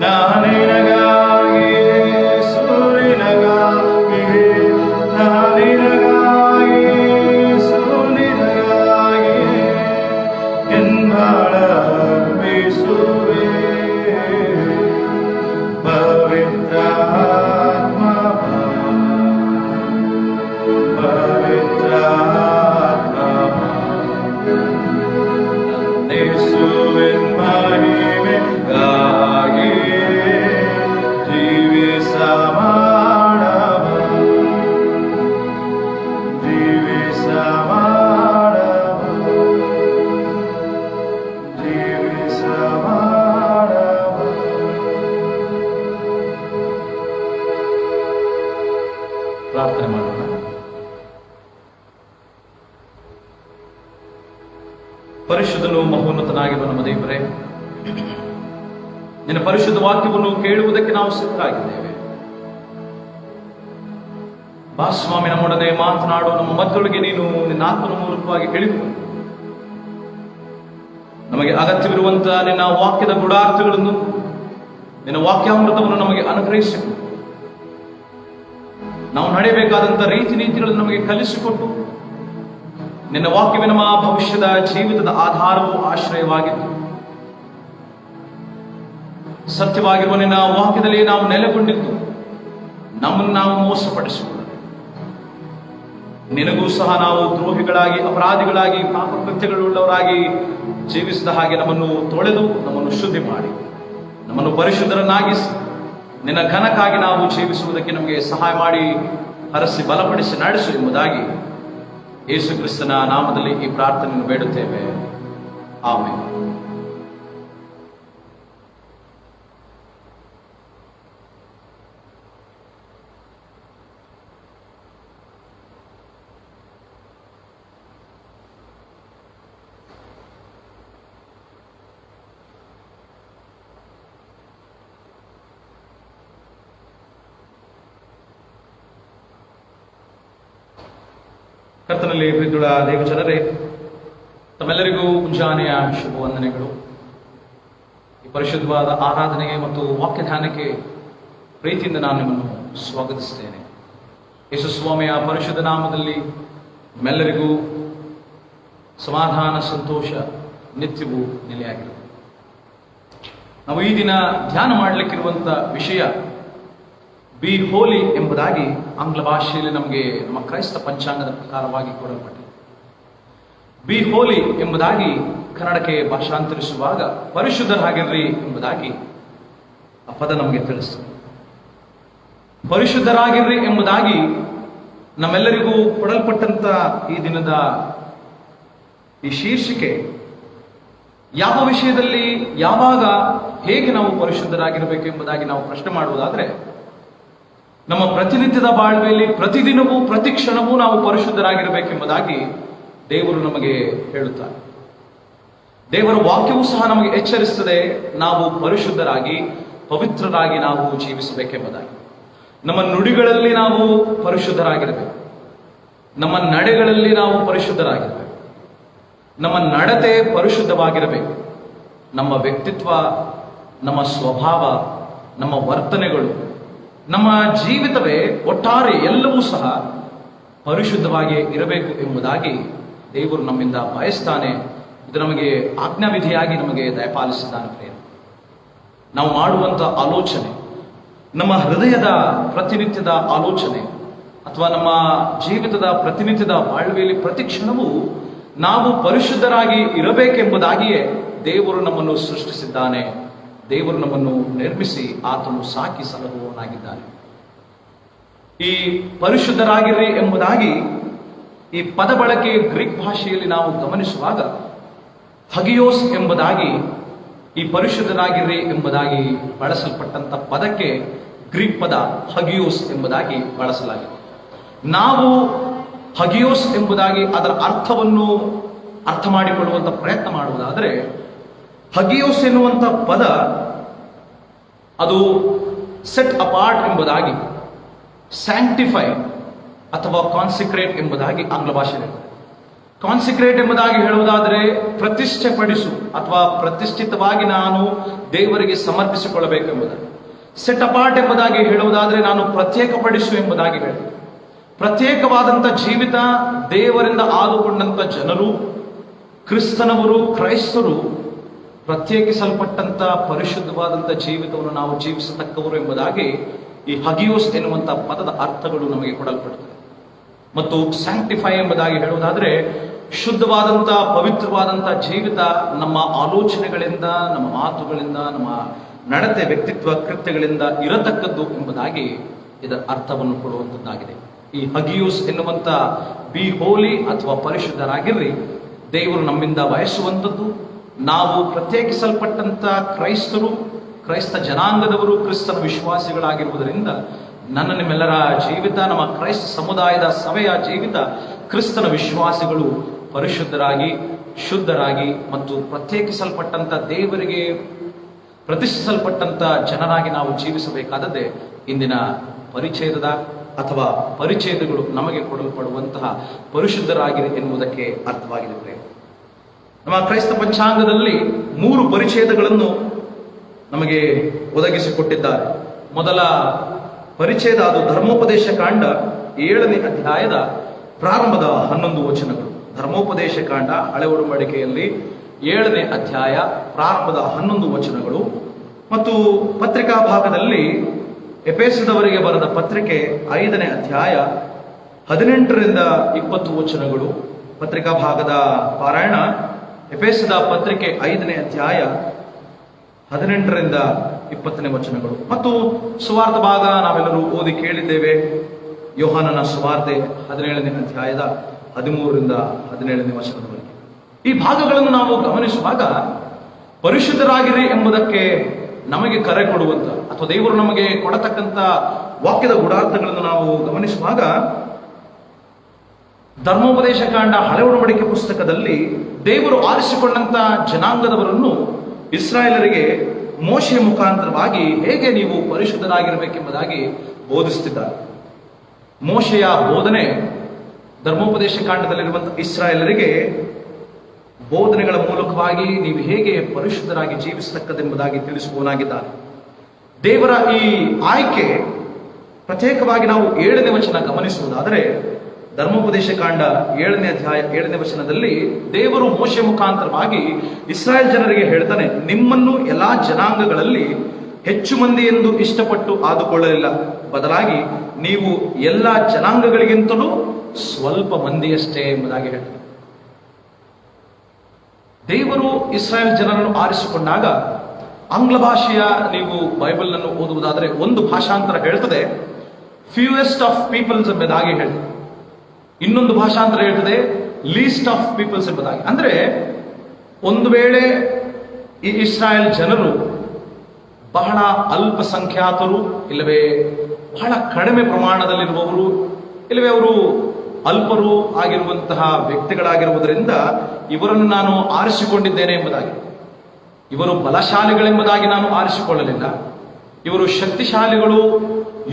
ನಾನಿನಗಾಗಿ ಯೇಸು ನಿನಗಾಗಿ, ನಾನಿನಗಾಗಿ ಯೇಸು ನಿನಗಾಗಿ ಎನ್ನಾಳ ಅರ್ಪಿಸುವೆ. ಪವಿತ್ರ ಆತ್ಮ, ಪವಿತ್ರ ಯೇಸುವಿನ ಮಹಿಮೆಗಾಗಿ ಜೀವಿಸ ಮಾಡವ, ಜೀವಿಸ ಮಾಡವ, ಜೀವಿಸ ಮಾಡವ. ಪ್ರಾರ್ಥನೆ ಮಾಡೋಣ. ಪರಿಶುದ್ಧನು ಮಹೋನ್ನತನಾಗಿರುವ ನಮ್ಮ ದೇವರೇ, ನಿನ್ನ ಪರಿಶುದ್ಧ ವಾಕ್ಯವನ್ನು ಕೇಳುವುದಕ್ಕೆ ನಾವು ಸಿದ್ಧರಾಗಿದ್ದೇವೆ. ಬಾ ಸ್ವಾಮಿ, ನಮ್ಮೊಡನೆ ಮಾತನಾಡು. ನಮ್ಮ ಮಕ್ಕಳಿಗೆ ನೀನು ನಿನ್ನ ಆತ್ಮನ ಮೂಲಕವಾಗಿ ಹೇಳಿರು. ನಮಗೆ ಅಗತ್ಯವಿರುವಂತಹ ನಿನ್ನ ವಾಕ್ಯದ ಗೂಢಾರ್ಥಗಳನ್ನು, ನಿನ್ನ ವಾಕ್ಯಾಮೃತವನ್ನು ನಮಗೆ ಅನುಗ್ರಹಿಸಿಕೊಡು. ನಾವು ನಡೆಯಬೇಕಾದಂತಹ ರೀತಿ ನೀತಿಗಳನ್ನು ನಮಗೆ ಕಲಿಸಿಕೊಟ್ಟು, ನಿನ್ನ ವಾಕ್ಯವೇ ನಮ್ಮ ಭವಿಷ್ಯದ ಜೀವಿತದ ಆಧಾರವೂ ಆಶ್ರಯವಾಗಿದ್ದು, ಸತ್ಯವಾಗಿರುವ ನಿನ್ನ ವಾಕ್ಯದಲ್ಲಿ ನಾವು ನೆಲೆಗೊಂಡಿದ್ದು ನಮ್ಮನ್ನು ನಾವು ಮೋಸಪಡಿಸಿಕೊಳ್ಳ, ನಿನಗೂ ಸಹ ನಾವು ದ್ರೋಹಿಗಳಾಗಿ, ಅಪರಾಧಿಗಳಾಗಿ, ಪಾಪಕೃತ್ಯಗಳುಳ್ಳವರಾಗಿ ಜೀವಿಸಿದ ಹಾಗೆ ನಮ್ಮನ್ನು ತೊಳೆದು, ನಮ್ಮನ್ನು ಶುದ್ಧಿ ಮಾಡಿ, ನಮ್ಮನ್ನು ಪರಿಶುದ್ಧರನ್ನಾಗಿಸಿ, ನಿನ್ನ ಘನಕ್ಕಾಗಿ ನಾವು ಜೀವಿಸುವುದಕ್ಕೆ ನಮಗೆ ಸಹಾಯ ಮಾಡಿ, ಹರಸಿ ಬಲಪಡಿಸಿ ನಡೆಸು ಎಂಬುದಾಗಿ ಯೇಸು ಕ್ರಿಸ್ತನ ನಾಮದಲ್ಲಿ ಈ ಪ್ರಾರ್ಥನೆಯನ್ನು ಬೇಡುತ್ತೇವೆ. ಆಮೆನ್. ಕರ್ತನಲ್ಲಿ ಪ್ರೀತಿಯುಳ್ಳ ದೇವಜನರೇ, ತಮ್ಮೆಲ್ಲರಿಗೂ ಮುಂಜಾನೆಯ ಶುಭ ವಂದನೆಗಳು. ಈ ಪರಿಶುದ್ಧವಾದ ಆರಾಧನೆಗೆ ಮತ್ತು ವಾಕ್ಯ ಧ್ಯಾನಕ್ಕೆ ಪ್ರೀತಿಯಿಂದ ನಾನು ನಿಮ್ಮನ್ನು ಸ್ವಾಗತಿಸುತ್ತೇನೆ. ಯೇಸು ಸ್ವಾಮಿಯ ಪರಿಶುದ್ಧ ನಾಮದಲ್ಲಿ ನಮ್ಮೆಲ್ಲರಿಗೂ ಸಮಾಧಾನ, ಸಂತೋಷ ನಿತ್ಯವೂ ನೆಲೆಯಾಗಿರುತ್ತೆ. ನಾವು ಈ ದಿನ ಧ್ಯಾನ ಮಾಡಲಿಕ್ಕಿರುವಂಥ ವಿಷಯ ಬಿ ಹೋಲಿ ಎಂಬುದಾಗಿ ಆಂಗ್ಲ ಭಾಷೆಯಲ್ಲಿ ನಮಗೆ ನಮ್ಮ ಕ್ರೈಸ್ತ ಪಂಚಾಂಗದ ಪ್ರಕಾರವಾಗಿ ಕೊಡಲ್ಪಟ್ಟಿದೆ. ಬಿ ಹೋಲಿ ಎಂಬುದಾಗಿ ಕನ್ನಡಕ್ಕೆ ಭಾಷಾಂತರಿಸುವಾಗ ಪರಿಶುದ್ಧರಾಗಿರ್ರಿ ಎಂಬುದಾಗಿ ಆ ಪದ ನಮಗೆ ತಿಳಿಸ್ತದೆ. ಪರಿಶುದ್ಧರಾಗಿರ್ರಿ ಎಂಬುದಾಗಿ ನಮ್ಮೆಲ್ಲರಿಗೂ ಕೊಡಲ್ಪಟ್ಟಂತ ಈ ದಿನದ ಈ ಶೀರ್ಷಿಕೆ ಯಾವ ವಿಷಯದಲ್ಲಿ, ಯಾವಾಗ, ಹೇಗೆ ನಾವು ಪರಿಶುದ್ಧರಾಗಿರಬೇಕು ಎಂಬುದಾಗಿ ನಾವು ಪ್ರಶ್ನೆ ಮಾಡುವುದಾದ್ರೆ, ನಮ್ಮ ಪ್ರತಿನಿತ್ಯದ ಬಾಳ್ವೆಯಲ್ಲಿ ಪ್ರತಿದಿನವೂ ಪ್ರತಿ ಕ್ಷಣವೂ ನಾವು ಪರಿಶುದ್ಧರಾಗಿರಬೇಕೆಂಬುದಾಗಿ ದೇವರು ನಮಗೆ ಹೇಳುತ್ತಾರೆ. ದೇವರ ವಾಕ್ಯವೂ ಸಹ ನಮಗೆ ಎಚ್ಚರಿಸುತ್ತದೆ, ನಾವು ಪರಿಶುದ್ಧರಾಗಿ ಪವಿತ್ರರಾಗಿ ನಾವು ಜೀವಿಸಬೇಕೆಂಬುದಾಗಿ. ನಮ್ಮ ನುಡಿಗಳಲ್ಲಿ ನಾವು ಪರಿಶುದ್ಧರಾಗಿರಬೇಕು, ನಮ್ಮ ನಡೆಗಳಲ್ಲಿ ನಾವು ಪರಿಶುದ್ಧರಾಗಿರಬೇಕು, ನಮ್ಮ ನಡತೆ ಪರಿಶುದ್ಧವಾಗಿರಬೇಕು, ನಮ್ಮ ವ್ಯಕ್ತಿತ್ವ, ನಮ್ಮ ಸ್ವಭಾವ, ನಮ್ಮ ವರ್ತನೆಗಳು, ನಮ್ಮ ಜೀವಿತವೇ ಒಟ್ಟಾರೆ ಎಲ್ಲವೂ ಸಹ ಪರಿಶುದ್ಧವಾಗಿ ಇರಬೇಕು ಎಂಬುದಾಗಿ ದೇವರು ನಮ್ಮಿಂದ ಬಯಸ್ತಾನೆ. ಇದು ನಮಗೆ ಆಜ್ಞಾವಿಧಿಯಾಗಿ ನಮಗೆ ದಯಪಾಲಿಸಿದ್ದಾನೆ. ಪ್ರಿಯ, ನಾವು ಮಾಡುವಂಥ ಆಲೋಚನೆ, ನಮ್ಮ ಹೃದಯದ ಪ್ರತಿನಿತ್ಯದ ಆಲೋಚನೆ ಅಥವಾ ನಮ್ಮ ಜೀವಿತದ ಪ್ರತಿನಿತ್ಯದ ಬಾಳ್ವೆಯಲ್ಲಿ ಪ್ರತಿ ಕ್ಷಣವೂ ನಾವು ಪರಿಶುದ್ಧರಾಗಿ ಇರಬೇಕೆಂಬುದಾಗಿಯೇ ದೇವರು ನಮ್ಮನ್ನು ಸೃಷ್ಟಿಸಿದ್ದಾನೆ. ದೇವರು ನಮ್ಮನ್ನು ನಿರ್ಮಿಸಿ ಆತನು ಸಾಕಿ ಸಲಹುವವನಾಗಿದ್ದಾನೆ. ಈ ಪರಿಶುದ್ಧರಾಗಿರ್ರಿ ಎಂಬುದಾಗಿ ಈ ಪದ ಬಳಕೆ ಗ್ರೀಕ್ ಭಾಷೆಯಲ್ಲಿ ನಾವು ಗಮನಿಸುವಾಗ ಹಗಿಯೋಸ್ ಎಂಬುದಾಗಿ, ಈ ಪರಿಶುದ್ಧರಾಗಿರ್ರಿ ಎಂಬುದಾಗಿ ಬಳಸಲ್ಪಟ್ಟಂತ ಪದಕ್ಕೆ ಗ್ರೀಕ್ ಪದ ಹಗಿಯೋಸ್ ಎಂಬುದಾಗಿ ಬಳಸಲಾಗಿದೆ. ನಾವು ಹಗಿಯೋಸ್ ಎಂಬುದಾಗಿ ಅದರ ಅರ್ಥವನ್ನು ಅರ್ಥ ಮಾಡಿಕೊಳ್ಳುವಂತ ಪ್ರಯತ್ನ ಮಾಡುವುದಾದರೆ, ಹಗಿಯೋಸ್ ಎನ್ನುವಂತ ಪದ ಅದು ಸೆಟ್ ಅಪಾರ್ಟ್ ಎಂಬುದಾಗಿ, ಸ್ಯಾಂಕ್ಟಿಫೈ ಅಥವಾ ಕಾನ್ಸಿಕ್ರೇಟ್ ಎಂಬುದಾಗಿ ಆಂಗ್ಲ ಭಾಷೆಯಲ್ಲಿ. ಕಾನ್ಸಿಕ್ರೇಟ್ ಎಂಬುದಾಗಿ ಹೇಳುವುದಾದರೆ ಪ್ರತಿಷ್ಠೆಪಡಿಸು ಅಥವಾ ಪ್ರತಿಷ್ಠಿತವಾಗಿ ನಾನು ದೇವರಿಗೆ ಸಮರ್ಪಿಸಿಕೊಳ್ಳಬೇಕೆಂಬುದಾಗಿ. ಸೆಟ್ ಅಪಾರ್ಟ್ ಎಂಬುದಾಗಿ ಹೇಳುವುದಾದರೆ ನಾನು ಪ್ರತ್ಯೇಕಪಡಿಸು ಎಂಬುದಾಗಿ ಹೇಳಿದೆ. ಪ್ರತ್ಯೇಕವಾದಂಥ ಜೀವಿತ, ದೇವರಿಂದ ಆದುಕೊಂಡಂತ ಜನರು, ಕ್ರಿಸ್ತನವರು, ಕ್ರೈಸ್ತರು ಪ್ರತ್ಯೇಕಿಸಲ್ಪಟ್ಟಂತ ಪರಿಶುದ್ಧವಾದಂಥ ಜೀವಿತವನ್ನು ನಾವು ಜೀವಿಸತಕ್ಕವರು ಎಂಬುದಾಗಿ ಈ ಹಗಿಯೋಸ್ ಎನ್ನುವಂಥ ಪದದ ಅರ್ಥಗಳು ನಮಗೆ ಕೊಡಲ್ಪಡುತ್ತವೆ. ಮತ್ತು ಸ್ಯಾಂಕ್ಟಿಫೈ ಎಂಬುದಾಗಿ ಹೇಳುವುದಾದರೆ ಶುದ್ಧವಾದಂಥ ಪವಿತ್ರವಾದಂಥ ಜೀವಿತ ನಮ್ಮ ಆಲೋಚನೆಗಳಿಂದ, ನಮ್ಮ ಮಾತುಗಳಿಂದ, ನಮ್ಮ ನಡತೆ, ವ್ಯಕ್ತಿತ್ವ, ಕೃತ್ಯಗಳಿಂದ ಇರತಕ್ಕದ್ದು ಎಂಬುದಾಗಿ ಇದರ ಅರ್ಥವನ್ನು ಕೊಡುವಂಥದ್ದಾಗಿದೆ. ಈ ಹಗಿಯೋಸ್ ಎನ್ನುವಂಥ ಬಿ ಹೋಲಿ ಅಥವಾ ಪರಿಶುದ್ಧರಾಗಿರ್ರಿ, ದೇವರು ನಮ್ಮಿಂದ ಬಯಸುವಂಥದ್ದು. ನಾವು ಪ್ರತ್ಯೇಕಿಸಲ್ಪಟ್ಟಂತ ಕ್ರೈಸ್ತರು, ಕ್ರೈಸ್ತ ಜನಾಂಗದವರು, ಕ್ರಿಸ್ತನ ವಿಶ್ವಾಸಿಗಳಾಗಿರುವುದರಿಂದ ನನ್ನ ನಿಮ್ಮೆಲ್ಲರ ಜೀವಿತ, ನಮ್ಮ ಕ್ರೈಸ್ತ ಸಮುದಾಯದ ಸಭೆಯ ಜೀವಿತ, ಕ್ರಿಸ್ತನ ವಿಶ್ವಾಸಿಗಳು ಪರಿಶುದ್ಧರಾಗಿ, ಶುದ್ಧರಾಗಿ ಮತ್ತು ಪ್ರತ್ಯೇಕಿಸಲ್ಪಟ್ಟಂತ ದೇವರಿಗೆ ಪ್ರತಿಷ್ಠಿಸಲ್ಪಟ್ಟಂತ ಜನರಾಗಿ ನಾವು ಜೀವಿಸಬೇಕಾದದ್ದೇ ಇಂದಿನ ಪರಿಚ್ಛೇದದ ಅಥವಾ ಪರಿಚ್ಛೇದಗಳು ನಮಗೆ ಕೊಡಲ್ಪಡುವಂತಹ ಪರಿಶುದ್ಧರಾಗಿರಿ ಎನ್ನುವುದಕ್ಕೆ ಅರ್ಥವಾಗಿದೆ. ನಮ್ಮ ಕ್ರೈಸ್ತ ಪಂಚಾಂಗದಲ್ಲಿ 3 ಪರಿಚ್ಛೇದಗಳನ್ನು ನಮಗೆ ಒದಗಿಸಿಕೊಟ್ಟಿದ್ದಾರೆ. ಮೊದಲ ಪರಿಚ್ಛೇದ ಅದು ಧರ್ಮೋಪದೇಶ ಕಾಂಡ 7ನೇ ಅಧ್ಯಾಯದ ಪ್ರಾರಂಭದ 11 ವಚನಗಳು. ಧರ್ಮೋಪದೇಶ ಕಾಂಡ ಹಳೆ ಒಡಂಬಡಿಕೆಯಲ್ಲಿ 7ನೇ ಅಧ್ಯಾಯ ಪ್ರಾರಂಭದ 11 ವಚನಗಳು. ಮತ್ತು ಪತ್ರಿಕಾ ಭಾಗದಲ್ಲಿ ಎಫೆಸದವರಿಗೆ ಬರೆದ ಪತ್ರಿಕೆ 5ನೇ ಅಧ್ಯಾಯ 18ರಿಂದ 20 ವಚನಗಳು. ಪತ್ರಿಕಾ ಭಾಗದ ಪಾರಾಯಣ ಎಫೆಸದ ಪತ್ರಿಕೆ 5ನೇ ಅಧ್ಯಾಯ 18ರಿಂದ 20ನೇ ವಚನಗಳು. ಮತ್ತು ಸುವಾರ್ಥ ಭಾಗ ನಾವೆಲ್ಲರೂ ಓದಿ ಕೇಳಿದ್ದೇವೆ. ಯೋಹಾನನ ಸುವಾರ್ತೆ 17ನೇ ಅಧ್ಯಾಯದ 13ರಿಂದ 17ನೇ ವಚನದವರೆಗೆ. ಈ ಭಾಗಗಳನ್ನು ನಾವು ಗಮನಿಸುವಾಗ ಪರಿಶುದ್ಧರಾಗಿರಿ ಎಂಬುದಕ್ಕೆ ನಮಗೆ ಕರೆ ಕೊಡುವಂತ ಅಥವಾ ದೇವರು ನಮಗೆ ಕೊಡತಕ್ಕಂತ ವಾಕ್ಯದ ಗೂಢಾರ್ಥಗಳನ್ನು ನಾವು ಗಮನಿಸುವಾಗ, ಧರ್ಮೋಪದೇಶ ಕಾಂಡ ಹಳೆ ಒಡಂಬಡಿಕೆ ಪುಸ್ತಕದಲ್ಲಿ ದೇವರು ಆರಿಸಿಕೊಂಡಂತ ಜನಾಂಗದವರನ್ನು ಇಸ್ರಾಯೇಲರಿಗೆ ಮೋಶೆಯ ಮುಖಾಂತರವಾಗಿ ಹೇಗೆ ನೀವು ಪರಿಶುದ್ಧರಾಗಿರಬೇಕೆಂಬುದಾಗಿ ಬೋಧಿಸುತ್ತಿದ್ದಾರೆ. ಮೋಶೆಯ ಬೋಧನೆ ಧರ್ಮೋಪದೇಶ ಕಾಂಡದಲ್ಲಿರುವಂತಹ ಇಸ್ರಾಯೇಲರಿಗೆ ಬೋಧನೆಗಳ ಮೂಲಕವಾಗಿ ನೀವು ಹೇಗೆ ಪರಿಶುದ್ಧರಾಗಿ ಜೀವಿಸತಕ್ಕದೆಂಬುದಾಗಿ ತಿಳಿಸುವವನಾಗಿದ್ದಾನೆ. ದೇವರ ಈ ಆಯ್ಕೆ ಪ್ರತ್ಯೇಕವಾಗಿ ನಾವು 7ನೇ ವಚನ ಗಮನಿಸುವುದಾದರೆ, ಧರ್ಮೋಪದೇಶ ಕಾಂಡ 7ನೇ ಅಧ್ಯಾಯ 7ನೇ ವಚನದಲ್ಲಿ ದೇವರು ಮೋಶೆ ಮುಖಾಂತರವಾಗಿ ಇಸ್ರಾಯೇಲ್ ಜನರಿಗೆ ಹೇಳ್ತಾನೆ, ನಿಮ್ಮನ್ನು ಎಲ್ಲಾ ಜನಾಂಗಗಳಲ್ಲಿ ಹೆಚ್ಚು ಮಂದಿ ಎಂದು ಇಷ್ಟಪಟ್ಟು ಆದುಕೊಳ್ಳಲಿಲ್ಲ, ಬದಲಾಗಿ ನೀವು ಎಲ್ಲಾ ಜನಾಂಗಗಳಿಗಿಂತಲೂ ಸ್ವಲ್ಪ ಮಂದಿಯಷ್ಟೇ ಎಂಬುದಾಗಿ ಹೇಳ್ತಾರೆ. ದೇವರು ಇಸ್ರಾಯೇಲ್ ಜನರನ್ನು ಆರಿಸಿಕೊಂಡಾಗ ಆಂಗ್ಲ ಭಾಷೆಯ ನೀವು ಬೈಬಲ್ ಅನ್ನು ಓದುವುದಾದರೆ ಒಂದು ಭಾಷಾಂತರ ಹೇಳ್ತದೆ ಫ್ಯೂಯೆಸ್ಟ್ ಆಫ್ ಪೀಪಲ್ಸ್ ಎಂಬುದಾಗಿ ಹೇಳ್ತದೆ, ಇನ್ನೊಂದು ಭಾಷಾಂತರ ಹೇಳ್ತದೆ ಲೀಸ್ಟ್ ಆಫ್ ಪೀಪಲ್ಸ್ ಎಂಬುದಾಗಿ. ಅಂದ್ರೆ ಒಂದು ವೇಳೆ ಈ ಇಸ್ರಾಯೇಲ್ ಜನರು ಬಹಳ ಅಲ್ಪಸಂಖ್ಯಾತರು, ಇಲ್ಲವೇ ಬಹಳ ಕಡಿಮೆ ಪ್ರಮಾಣದಲ್ಲಿರುವವರು, ಇಲ್ಲವೇ ಅವರು ಅಲ್ಪರು ಆಗಿರುವಂತಹ ವ್ಯಕ್ತಿಗಳಾಗಿರುವುದರಿಂದ ಇವರನ್ನು ನಾನು ಆರಿಸಿಕೊಂಡಿದ್ದೇನೆ ಎಂಬುದಾಗಿ. ಇವರು ಬಲಶಾಲಿಗಳೆಂಬುದಾಗಿ ನಾನು ಆರಿಸಿಕೊಳ್ಳಲಿಲ್ಲ, ಇವರು ಶಕ್ತಿಶಾಲಿಗಳು,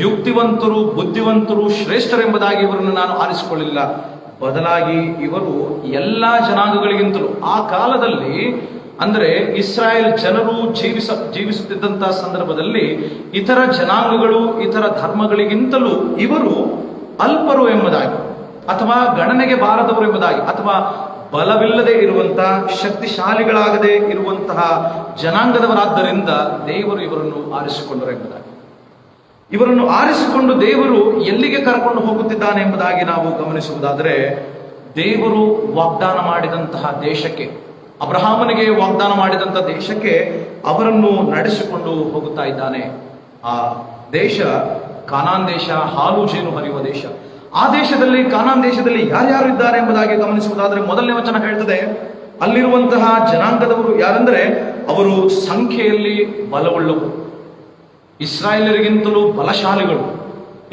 ಯುಕ್ತಿವಂತರು, ಬುದ್ಧಿವಂತರು, ಶ್ರೇಷ್ಠರೆಂಬುದಾಗಿ ಇವರನ್ನು ನಾನು ಆರಿಸಿಕೊಳ್ಳಲಿಲ್ಲ, ಬದಲಾಗಿ ಇವರು ಎಲ್ಲಾ ಜನಾಂಗಗಳಿಗಿಂತಲೂ ಆ ಕಾಲದಲ್ಲಿ, ಅಂದರೆ ಇಸ್ರಾಯೇಲ್ ಜನರು ಜೀವಿಸುತ್ತಿದ್ದಂತಹ ಸಂದರ್ಭದಲ್ಲಿ ಇತರ ಜನಾಂಗಗಳು, ಇತರ ಧರ್ಮಗಳಿಗಿಂತಲೂ ಇವರು ಅಲ್ಪರು ಎಂಬುದಾಗಿ, ಅಥವಾ ಗಣನೆಗೆ ಬಾರದವರು ಎಂಬುದಾಗಿ, ಅಥವಾ ಬಲವಿಲ್ಲದೆ ಇರುವಂತಹ, ಶಕ್ತಿಶಾಲಿಗಳಾಗದೆ ಇರುವಂತಹ ಜನಾಂಗದವರಾದ್ದರಿಂದ ದೇವರು ಇವರನ್ನು ಆರಿಸಿಕೊಂಡರು ಎಂಬುದಾಗಿ. ಇವರನ್ನು ಆರಿಸಿಕೊಂಡು ದೇವರು ಎಲ್ಲಿಗೆ ಕರ್ಕೊಂಡು ಹೋಗುತ್ತಿದ್ದಾನೆ ಎಂಬುದಾಗಿ ನಾವು ಗಮನಿಸುವುದಾದರೆ, ದೇವರು ವಾಗ್ದಾನ ಮಾಡಿದಂತಹ ದೇಶಕ್ಕೆ, ಅಬ್ರಹಾಮನಿಗೆ ವಾಗ್ದಾನ ಮಾಡಿದಂತಹ ದೇಶಕ್ಕೆ ಅವರನ್ನು ನಡೆಸಿಕೊಂಡು ಹೋಗುತ್ತಾ ಇದ್ದಾನೆ. ಆ ದೇಶ ಕಾನಾನ್ ದೇಶ, ಹಾಲು ಜೇನು ಹರಿಯುವ ದೇಶ. ಆ ದೇಶದಲ್ಲಿ, ಕಾನಾನ್ ದೇಶದಲ್ಲಿ ಯಾರ್ಯಾರು ಇದ್ದಾರೆ ಎಂಬುದಾಗಿ ಗಮನಿಸುವುದಾದರೆ ಮೊದಲನೇ ವಚನ ಹೇಳ್ತದೆ, ಅಲ್ಲಿರುವಂತಹ ಜನಾಂಗದವರು ಯಾರೆಂದರೆ ಅವರು ಸಂಖ್ಯೆಯಲ್ಲಿ ಬಲವುಳ್ಳವರು, ಇಸ್ರಾಯೇಲರಿಗಿಂತಲೂ ಬಲಶಾಲಿಗಳು,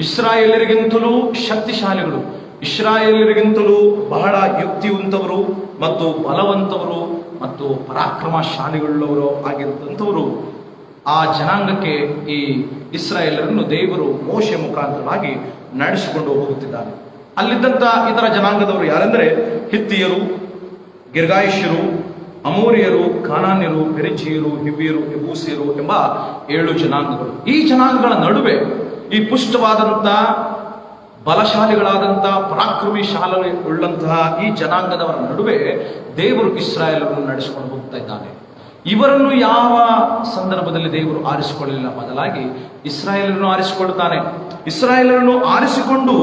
ಇಸ್ರಾಯೇಲರಿಗಿಂತಲೂ ಶಕ್ತಿಶಾಲಿಗಳು, ಇಸ್ರಾಯೇಲರಿಗಿಂತಲೂ ಬಹಳ ಯುಕ್ತಿವಂತವರು ಮತ್ತು ಬಲವಂತವರು ಮತ್ತು ಪರಾಕ್ರಮಶಾಲಿಗಳುಳ್ಳವರು ಆಗಿರುವಂಥವರು. ಆ ಜನಾಂಗಕ್ಕೆ ಈ ಇಸ್ರಾಯೇಲರನ್ನು ದೇವರು ಮೋಶೆ ಮುಖಾಂತರವಾಗಿ ನಡೆಸಿಕೊಂಡು ಹೋಗುತ್ತಿದ್ದಾನೆ. ಅಲ್ಲಿದ್ದಂಥ ಇತರ ಜನಾಂಗದವರು ಯಾರೆಂದರೆ ಹಿತ್ತಿಯರು, ಗಿರ್ಗಾಯಿಷ್ಯರು, ಅಮೋರಿಯರು, ಕಾನಾನ್ಯರು, ಪೆರಿಜೀಯರು, ಹಿವ್ವಿಯರು, ಯಬೂಸಿಯರು ಎಂಬ 7 ಜನಾಂಗಗಳು. ಈ ಜನಾಂಗಗಳ ನಡುವೆ ಈ ಪುಷ್ಟವಾದಂಥ ಬಲಶಾಲಿಗಳಾದಂಥ ಪರಾಕ್ರಮಿಶಾಲಿ ಉಳ್ಳಂತಹ ಈ ಜನಾಂಗದವರ ನಡುವೆ ದೇವರು ಇಸ್ರಾಯೇಲರನ್ನು ನಡೆಸಿಕೊಂಡು ಹೋಗ್ತಾ ಇದ್ದಾನೆ. ಇವರನ್ನು ಯಾವ ಸಂದರ್ಭದಲ್ಲಿ ದೇವರು ಆರಿಸಿಕೊಳ್ಳಲಿಲ್ಲ, ಬದಲಾಗಿ ಇಸ್ರಾಯೇಲರನ್ನು ಆರಿಸಿಕೊಳ್ಳುತ್ತಾನೆ. ಇಸ್ರಾಯೇಲರನ್ನು ಆರಿಸಿಕೊಂಡು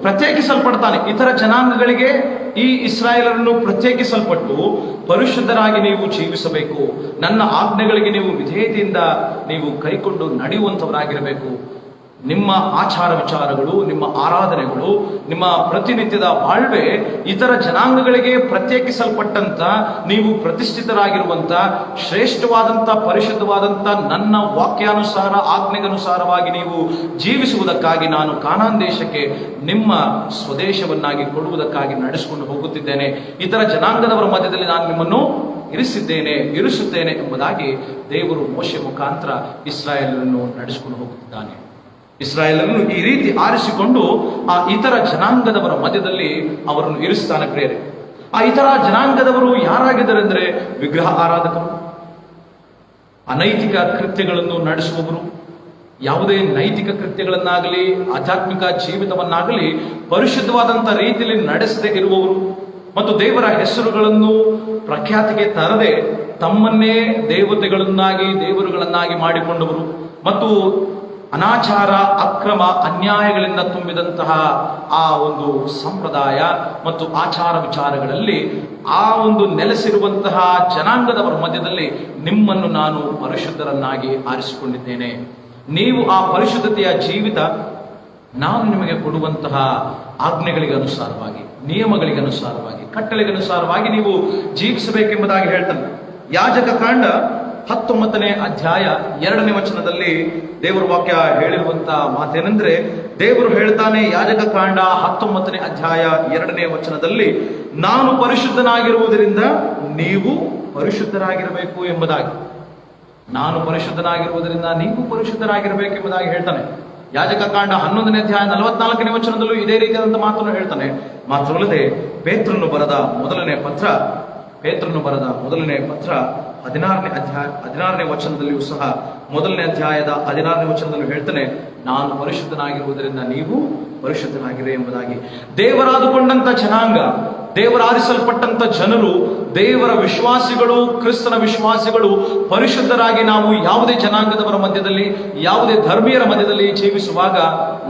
ಪ್ರತ್ಯೇಕಿಸಲ್ಪಡ್ತಾನೆ. ಇತರ ಜನಾಂಗಗಳಿಗೆ ಈ ಇಸ್ರಾಯೇಲರನ್ನು ಪ್ರತ್ಯೇಕಿಸಲ್ಪಟ್ಟು ಪರಿಶುದ್ಧರಾಗಿ ನೀವು ಜೀವಿಸಬೇಕು, ನನ್ನ ಆಜ್ಞೆಗಳಿಗೆ ನೀವು ವಿಧೇಯತೆಯಿಂದ ನೀವು ಕೈಕೊಂಡು ನಡೆಯುವಂಥವರಾಗಿರಬೇಕು. ನಿಮ್ಮ ಆಚಾರ ವಿಚಾರಗಳು, ನಿಮ್ಮ ಆರಾಧನೆಗಳು, ನಿಮ್ಮ ಪ್ರತಿನಿತ್ಯದ ಬಾಳ್ವೆ ಇತರ ಜನಾಂಗಗಳಿಗೆ ಪ್ರತ್ಯೇಕಿಸಲ್ಪಟ್ಟಂತ, ನೀವು ಪ್ರತಿಷ್ಠಿತರಾಗಿರುವಂತ ಶ್ರೇಷ್ಠವಾದಂಥ ಪರಿಶುದ್ಧವಾದಂಥ ನನ್ನ ವಾಕ್ಯಾನುಸಾರ ಆಜ್ಞೆಗನುಸಾರವಾಗಿ ನೀವು ಜೀವಿಸುವುದಕ್ಕಾಗಿ ನಾನು ಕಾನಾನ್ ದೇಶಕ್ಕೆ ನಿಮ್ಮ ಸ್ವದೇಶವನ್ನಾಗಿ ಕೊಡುವುದಕ್ಕಾಗಿ ನಡೆಸಿಕೊಂಡು ಹೋಗುತ್ತಿದ್ದೇನೆ. ಇತರ ಜನಾಂಗದವರ ಮಧ್ಯದಲ್ಲಿ ನಾನು ನಿಮ್ಮನ್ನು ಇರಿಸುತ್ತೇನೆ ಎಂಬುದಾಗಿ ದೇವರು ಮೋಶೆ ಮುಖಾಂತರ ಇಸ್ರಾಯೇಲರನ್ನು ನಡೆಸಿಕೊಂಡು ಹೋಗುತ್ತಿದ್ದಾನೆ. ಇಸ್ರಾಯೇಲರನ್ನು ಈ ರೀತಿ ಆರಿಸಿಕೊಂಡು ಆ ಇತರ ಜನಾಂಗದವರ ಮಧ್ಯದಲ್ಲಿ ಅವರನ್ನು ಇರಿಸ್ತಾನೆ. ಪ್ರಿಯರೇ, ಆ ಇತರ ಜನಾಂಗದವರು ಯಾರಾಗಿದ್ದಾರೆ ಅಂದರೆ ವಿಗ್ರಹ ಆರಾಧಕರು, ಅನೈತಿಕ ಕೃತ್ಯಗಳನ್ನು ನಡೆಸುವವರು, ಯಾವುದೇ ನೈತಿಕ ಕೃತ್ಯಗಳನ್ನಾಗಲಿ ಆಧ್ಯಾತ್ಮಿಕ ಜೀವಿತವನ್ನಾಗಲಿ ಪರಿಶುದ್ಧವಾದಂಥ ರೀತಿಯಲ್ಲಿ ನಡೆಸದೇ ಇರುವವರು ಮತ್ತು ದೇವರ ಹೆಸರುಗಳನ್ನು ಪ್ರಖ್ಯಾತಿಗೆ ತರದೆ ತಮ್ಮನ್ನೇ ದೇವರುಗಳನ್ನಾಗಿ ಮಾಡಿಕೊಂಡವರು ಮತ್ತು ಅನಾಚಾರ, ಅಕ್ರಮ, ಅನ್ಯಾಯಗಳಿಂದ ತುಂಬಿದಂತಹ ಆ ಒಂದು ಸಂಪ್ರದಾಯ ಮತ್ತು ಆಚಾರ ವಿಚಾರಗಳಲ್ಲಿ ಆ ಒಂದು ನೆಲೆಸಿರುವಂತಹ ಜನಾಂಗದವರ ಮಧ್ಯದಲ್ಲಿ ನಿಮ್ಮನ್ನು ನಾನು ಪರಿಶುದ್ಧರನ್ನಾಗಿ ಆರಿಸಿಕೊಂಡಿದ್ದೇನೆ. ನೀವು ಆ ಪರಿಶುದ್ಧತೆಯ ಜೀವಿತ ನಾನು ನಿಮಗೆ ಕೊಡುವಂತಹ ಆಜ್ಞೆಗಳಿಗೆ ಅನುಸಾರವಾಗಿ, ನಿಯಮಗಳಿಗೆ ಅನುಸಾರವಾಗಿ, ಕಟ್ಟಳೆಗೆ ಅನುಸಾರವಾಗಿ ನೀವು ಜೀವಿಸಬೇಕೆಂಬುದಾಗಿ ಹೇಳ್ತಾನೆ. ಯಾಜಕ ಕಾಂಡ 19ನೇ ಅಧ್ಯಾಯ 2ನೇ ವಚನದಲ್ಲಿ ದೇವರ ವಾಕ್ಯ ಹೇಳಿರುವಂತಹ ಮಾತೇನೆಂದ್ರೆ, ದೇವರು ಹೇಳ್ತಾನೆ ಯಾಜಕ ಕಾಂಡ 19ನೇ ಅಧ್ಯಾಯ 2ನೇ ವಚನದಲ್ಲಿ, ನಾನು ಪರಿಶುದ್ಧನಾಗಿರುವುದರಿಂದ ನೀವು ಪರಿಶುದ್ಧರಾಗಿರಬೇಕು ಎಂಬುದಾಗಿ. ನಾನು ಪರಿಶುದ್ಧನಾಗಿರುವುದರಿಂದ ನೀವು ಪರಿಶುದ್ಧರಾಗಿರಬೇಕು ಎಂಬುದಾಗಿ ಹೇಳ್ತಾನೆ. ಯಾಜಕ ಕಾಂಡ 11ನೇ ಅಧ್ಯಾಯ 44ನೇ ವಚನದಲ್ಲೂ ಇದೇ ರೀತಿಯಾದಂಥ ಮಾತನ್ನು ಹೇಳ್ತಾನೆ. ಮಾತ್ರವಲ್ಲದೆ ಪೇತ್ರನು ಬರೆದ ಮೊದಲನೇ ಪತ್ರ 16ನೇ ವಚನದಲ್ಲಿಯೂ ಸಹ, ಮೊದಲನೇ ಅಧ್ಯಾಯದ 16ನೇ ವಚನದಲ್ಲೂ ಹೇಳ್ತಾನೆ, ನಾನು ಪರಿಶುದ್ಧನಾಗಿರುವುದರಿಂದ ನೀವು ಪರಿಶುದ್ಧನಾಗಿರಿ ಎಂಬುದಾಗಿ. ದೇವರಾದುಕೊಂಡಂತ ಜನಾಂಗ, ದೇವರಾರಿಸಲ್ಪಟ್ಟಂತ ಜನರು, ದೇವರ ವಿಶ್ವಾಸಿಗಳು, ಕ್ರಿಸ್ತನ ವಿಶ್ವಾಸಿಗಳು ಪರಿಶುದ್ಧರಾಗಿ ನಾವು ಯಾವುದೇ ಜನಾಂಗದವರ ಮಧ್ಯದಲ್ಲಿ, ಯಾವುದೇ ಧರ್ಮೀಯರ ಮಧ್ಯದಲ್ಲಿ ಜೀವಿಸುವಾಗ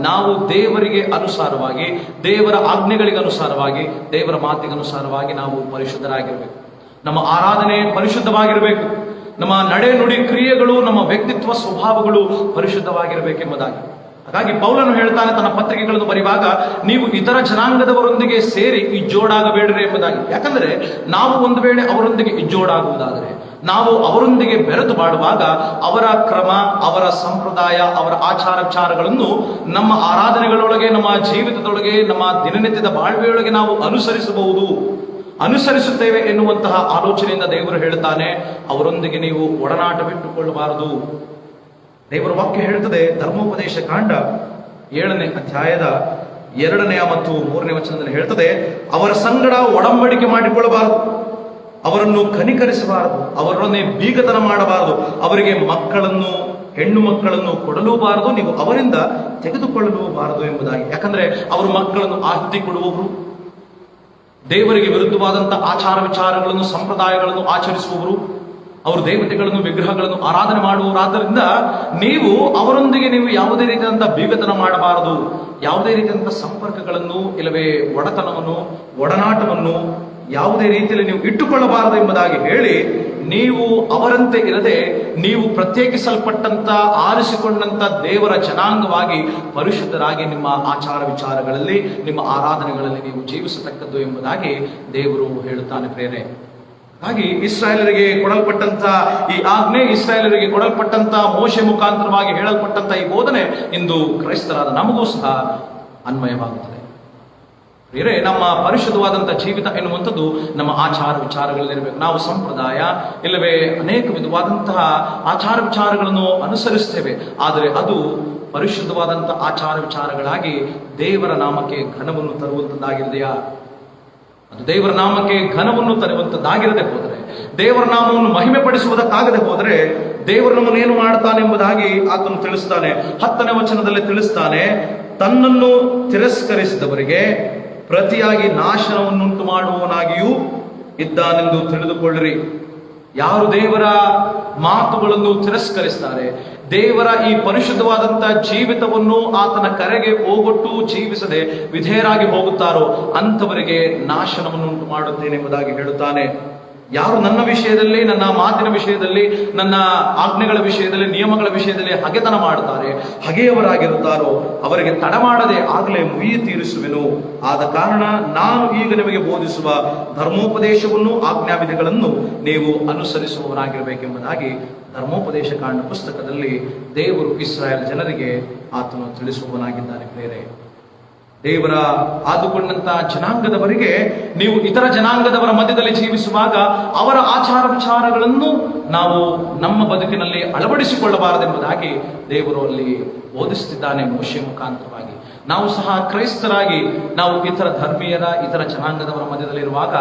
ನಾವು ದೇವರಿಗೆ ಅನುಸಾರವಾಗಿ, ದೇವರ ಆಜ್ಞೆಗಳಿಗೆ ಅನುಸಾರವಾಗಿ, ದೇವರ ಮಾತಿಗೆ ಅನುಸಾರವಾಗಿ ನಾವು ಪರಿಶುದ್ಧರಾಗಿರಬೇಕು. ನಮ್ಮ ಆರಾಧನೆ ಪರಿಶುದ್ಧವಾಗಿರಬೇಕು. ನಮ್ಮ ನಡೆ ನುಡಿ ಕ್ರಿಯೆಗಳು, ನಮ್ಮ ವ್ಯಕ್ತಿತ್ವ ಸ್ವಭಾವಗಳು ಪರಿಶುದ್ಧವಾಗಿರಬೇಕೆಂಬುದಾಗಿ. ಹಾಗಾಗಿ ಪೌಲನು ಹೇಳ್ತಾನೆ ತನ್ನ ಪತ್ರಿಕೆಗಳನ್ನು ಬರೆಯುವಾಗ, ನೀವು ಇತರ ಜನಾಂಗದವರೊಂದಿಗೆ ಸೇರಿ ಇಜ್ಜೋಡಾಗಬೇಡ್ರಿ ಎಂಬುದಾಗಿ. ಯಾಕಂದ್ರೆ ನಾವು ಒಂದು ವೇಳೆ ಅವರೊಂದಿಗೆ ಇಜ್ಜೋಡಾಗುವುದಾದರೆ, ನಾವು ಅವರೊಂದಿಗೆ ಬೆರೆತು ಬಾಳುವಾಗ ಅವರ ಕ್ರಮ, ಅವರ ಸಂಪ್ರದಾಯ, ಅವರ ಆಚಾರ ವಿಚಾರಗಳನ್ನು ನಮ್ಮ ಆರಾಧನೆಗಳೊಳಗೆ, ನಮ್ಮ ಜೀವಿತದೊಳಗೆ, ನಮ್ಮ ದಿನನಿತ್ಯದ ಬಾಳ್ವೆಯೊಳಗೆ ನಾವು ಅನುಸರಿಸುತ್ತೇವೆ ಎನ್ನುವಂತಹ ಆಲೋಚನೆಯಿಂದ ದೇವರು ಹೇಳ್ತಾನೆ, ಅವರೊಂದಿಗೆ ನೀವು ಒಡನಾಟವಿಟ್ಟುಕೊಳ್ಳಬಾರದು. ದೇವರ ವಾಕ್ಯ ಹೇಳ್ತದೆ, ಧರ್ಮೋಪದೇಶ ಕಾಂಡ 7ನೇ ಅಧ್ಯಾಯದ 2ನೇ ಮತ್ತು 3ನೇ ವಚನದಲ್ಲಿ ಹೇಳ್ತದೆ, ಅವರ ಸಂಗಡ ಒಡಂಬಡಿಕೆ ಮಾಡಿಕೊಳ್ಳಬಾರದು, ಅವರನ್ನು ಕನಿಕರಿಸಬಾರದು, ಅವರನ್ನೇ ಬೀಗತನ ಮಾಡಬಾರದು, ಅವರಿಗೆ ಹೆಣ್ಣು ಮಕ್ಕಳನ್ನು ಕೊಡಲೂಬಾರದು, ನೀವು ಅವರಿಂದ ತೆಗೆದುಕೊಳ್ಳಲೂಬಾರದು ಎಂಬುದಾಗಿ. ಯಾಕಂದ್ರೆ ಅವರು ಮಕ್ಕಳನ್ನು ಆಹುತಿ ಕೊಡುವವರು, ದೇವರಿಗೆ ವಿರುದ್ಧವಾದಂಥ ಆಚಾರ ವಿಚಾರಗಳನ್ನು, ಸಂಪ್ರದಾಯಗಳನ್ನು ಆಚರಿಸುವವರು, ಅವರು ದೇವತೆಗಳನ್ನು, ವಿಗ್ರಹಗಳನ್ನು ಆರಾಧನೆ ಮಾಡುವವರಾದ್ದರಿಂದ ನೀವು ಅವರೊಂದಿಗೆ ಯಾವುದೇ ರೀತಿಯಾದಂಥ ಬೀಗತನ ಮಾಡಬಾರದು, ಯಾವುದೇ ರೀತಿಯಾದಂಥ ಸಂಪರ್ಕಗಳನ್ನು, ಇಲ್ಲವೇ ಒಡತನವನ್ನು, ಒಡನಾಟವನ್ನು ಯಾವುದೇ ರೀತಿಯಲ್ಲಿ ನೀವು ಇಟ್ಟುಕೊಳ್ಳಬಾರದು ಎಂಬುದಾಗಿ ಹೇಳಿ, ನೀವು ಅವರಂತೆ ಇರದೆ ನೀವು ಪ್ರತ್ಯೇಕಿಸಲ್ಪಟ್ಟಂತ ಆರಿಸಿಕೊಂಡಂತ ದೇವರ ಜನಾಂಗವಾಗಿ ಪರಿಶುದ್ಧರಾಗಿ ನಿಮ್ಮ ಆಚಾರ ವಿಚಾರಗಳಲ್ಲಿ, ನಿಮ್ಮ ಆರಾಧನೆಗಳಲ್ಲಿ ನೀವು ಜೀವಿಸತಕ್ಕದ್ದು ಎಂಬುದಾಗಿ ದೇವರು ಹೇಳುತ್ತಾನೆ ಪ್ರೇರೆ. ಹಾಗಾಗಿ ಇಸ್ರಾಯೇಲರಿಗೆ ಕೊಡಲ್ಪಟ್ಟಂತ ಈ ಆಜ್ಞೆ, ಇಸ್ರಾಯೇಲರಿಗೆ ಕೊಡಲ್ಪಟ್ಟಂತ ಮೋಶೆ ಮುಖಾಂತರವಾಗಿ ಹೇಳಲ್ಪಟ್ಟಂತ ಈ ಬೋಧನೆ ಇಂದು ಕ್ರೈಸ್ತರಾದ ನಮಗೂ ಸಹ ಅನ್ವಯವಾಗುತ್ತದೆ. ಬೇರೆ ನಮ್ಮ ಪರಿಶುದ್ಧವಾದಂಥ ಜೀವಿತ ಎನ್ನುವಂಥದ್ದು ನಮ್ಮ ಆಚಾರ ವಿಚಾರಗಳಲ್ಲಿರಬೇಕು. ನಾವು ಸಂಪ್ರದಾಯ ಇಲ್ಲವೇ ಅನೇಕ ವಿಧವಾದಂತಹ ಆಚಾರ ವಿಚಾರಗಳನ್ನು ಅನುಸರಿಸ್ತೇವೆ, ಆದರೆ ಅದು ಪರಿಶುದ್ಧವಾದಂಥ ಆಚಾರ ವಿಚಾರಗಳಾಗಿ ದೇವರ ನಾಮಕ್ಕೆ ಘನವನ್ನು ತರುವಂಥದ್ದಾಗಿದೆಯಾ? ಅದು ದೇವರ ನಾಮಕ್ಕೆ ಘನವನ್ನು ತರುವಂಥದ್ದಾಗಿರದೆ ಹೋದರೆ, ದೇವರ ನಾಮವನ್ನು ಮಹಿಮೆ ಪಡಿಸುವುದಕ್ಕಾಗದೆ ಹೋದರೆ, ದೇವರು ನಮ್ಮನ್ನೇನು ಮಾಡ್ತಾನೆ ಎಂಬುದಾಗಿ ಆತನು ತಿಳಿಸ್ತಾನೆ. 10ನೇ ವಚನದಲ್ಲಿ ತಿಳಿಸ್ತಾನೆ, ತನ್ನನ್ನು ತಿರಸ್ಕರಿಸಿದವರಿಗೆ ಪ್ರತಿಯಾಗಿ ನಾಶನವನ್ನುಂಟು ಮಾಡುವವನಾಗಿಯೂ ಇದ್ದಾನೆಂದು ತಿಳಿದುಕೊಳ್ಳಿರಿ. ಯಾರು ದೇವರ ಮಾತುಗಳನ್ನು ತಿರಸ್ಕರಿಸ್ತಾರೆ, ದೇವರ ಈ ಪರಿಶುದ್ಧವಾದಂತಹ ಜೀವಿತವನ್ನು ಆತನ ಕರೆಗೆ ಹೋಗೊಟ್ಟು ಜೀವಿಸದೆ ವಿಧೇಯರಾಗಿ ಹೋಗುತ್ತಾರೋ ಅಂಥವರಿಗೆ ನಾಶನವನ್ನುಂಟು ಮಾಡುತ್ತೇನೆ ಎಂಬುದಾಗಿ ಹೇಳುತ್ತಾನೆ. ಯಾರು ನನ್ನ ವಿಷಯದಲ್ಲಿ, ನನ್ನ ಮಾತಿನ ವಿಷಯದಲ್ಲಿ, ನನ್ನ ಆಜ್ಞೆಗಳ ವಿಷಯದಲ್ಲಿ, ನಿಯಮಗಳ ವಿಷಯದಲ್ಲಿ ಹಗೆತನ ಮಾಡುತ್ತಾರೆ, ಹಗೆಯವರಾಗಿರುತ್ತಾರೋ ಅವರಿಗೆ ತಡ ಮಾಡದೆ ಆಗಲೇ ಮುಯ್ಯಿ ತೀರಿಸುವೆನು. ಆದ ಕಾರಣ ನಾನು ಈಗ ನಿಮಗೆ ಬೋಧಿಸುವ ಧರ್ಮೋಪದೇಶವನ್ನು, ಆಜ್ಞಾವಿಧಿಗಳನ್ನು ನೀವು ಅನುಸರಿಸುವವರಾಗಿರಬೇಕೆಂಬುದಾಗಿ ಧರ್ಮೋಪದೇಶ ಕಾಂಡ ಪುಸ್ತಕದಲ್ಲಿ ದೇವರು ಇಸ್ರಾಯೇಲ್ ಜನರಿಗೆ ಆತನು ತಿಳಿಸುವವನಾಗಿದ್ದಾನೆ ಪ್ರೇರೆ. ದೇವರ ಆದುಕೊಂಡಂತಹ ಜನಾಂಗದವರಿಗೆ ನೀವು ಇತರ ಜನಾಂಗದವರ ಮಧ್ಯದಲ್ಲಿ ಜೀವಿಸುವಾಗ ಅವರ ಆಚಾರ ವಿಚಾರಗಳನ್ನು ನಾವು ನಮ್ಮ ಬದುಕಿನಲ್ಲಿ ಅಳವಡಿಸಿಕೊಳ್ಳಬಾರದೆಂಬುದಾಗಿ ದೇವರು ಅಲ್ಲಿ ಬೋಧಿಸುತ್ತಿದ್ದಾನೆ ಮೋಶೆ ಮುಖಾಂತರವಾಗಿ. ನಾವು ಸಹ ಕ್ರೈಸ್ತರಾಗಿ ನಾವು ಇತರ ಧರ್ಮೀಯರ, ಇತರ ಜನಾಂಗದವರ ಮಧ್ಯದಲ್ಲಿರುವಾಗ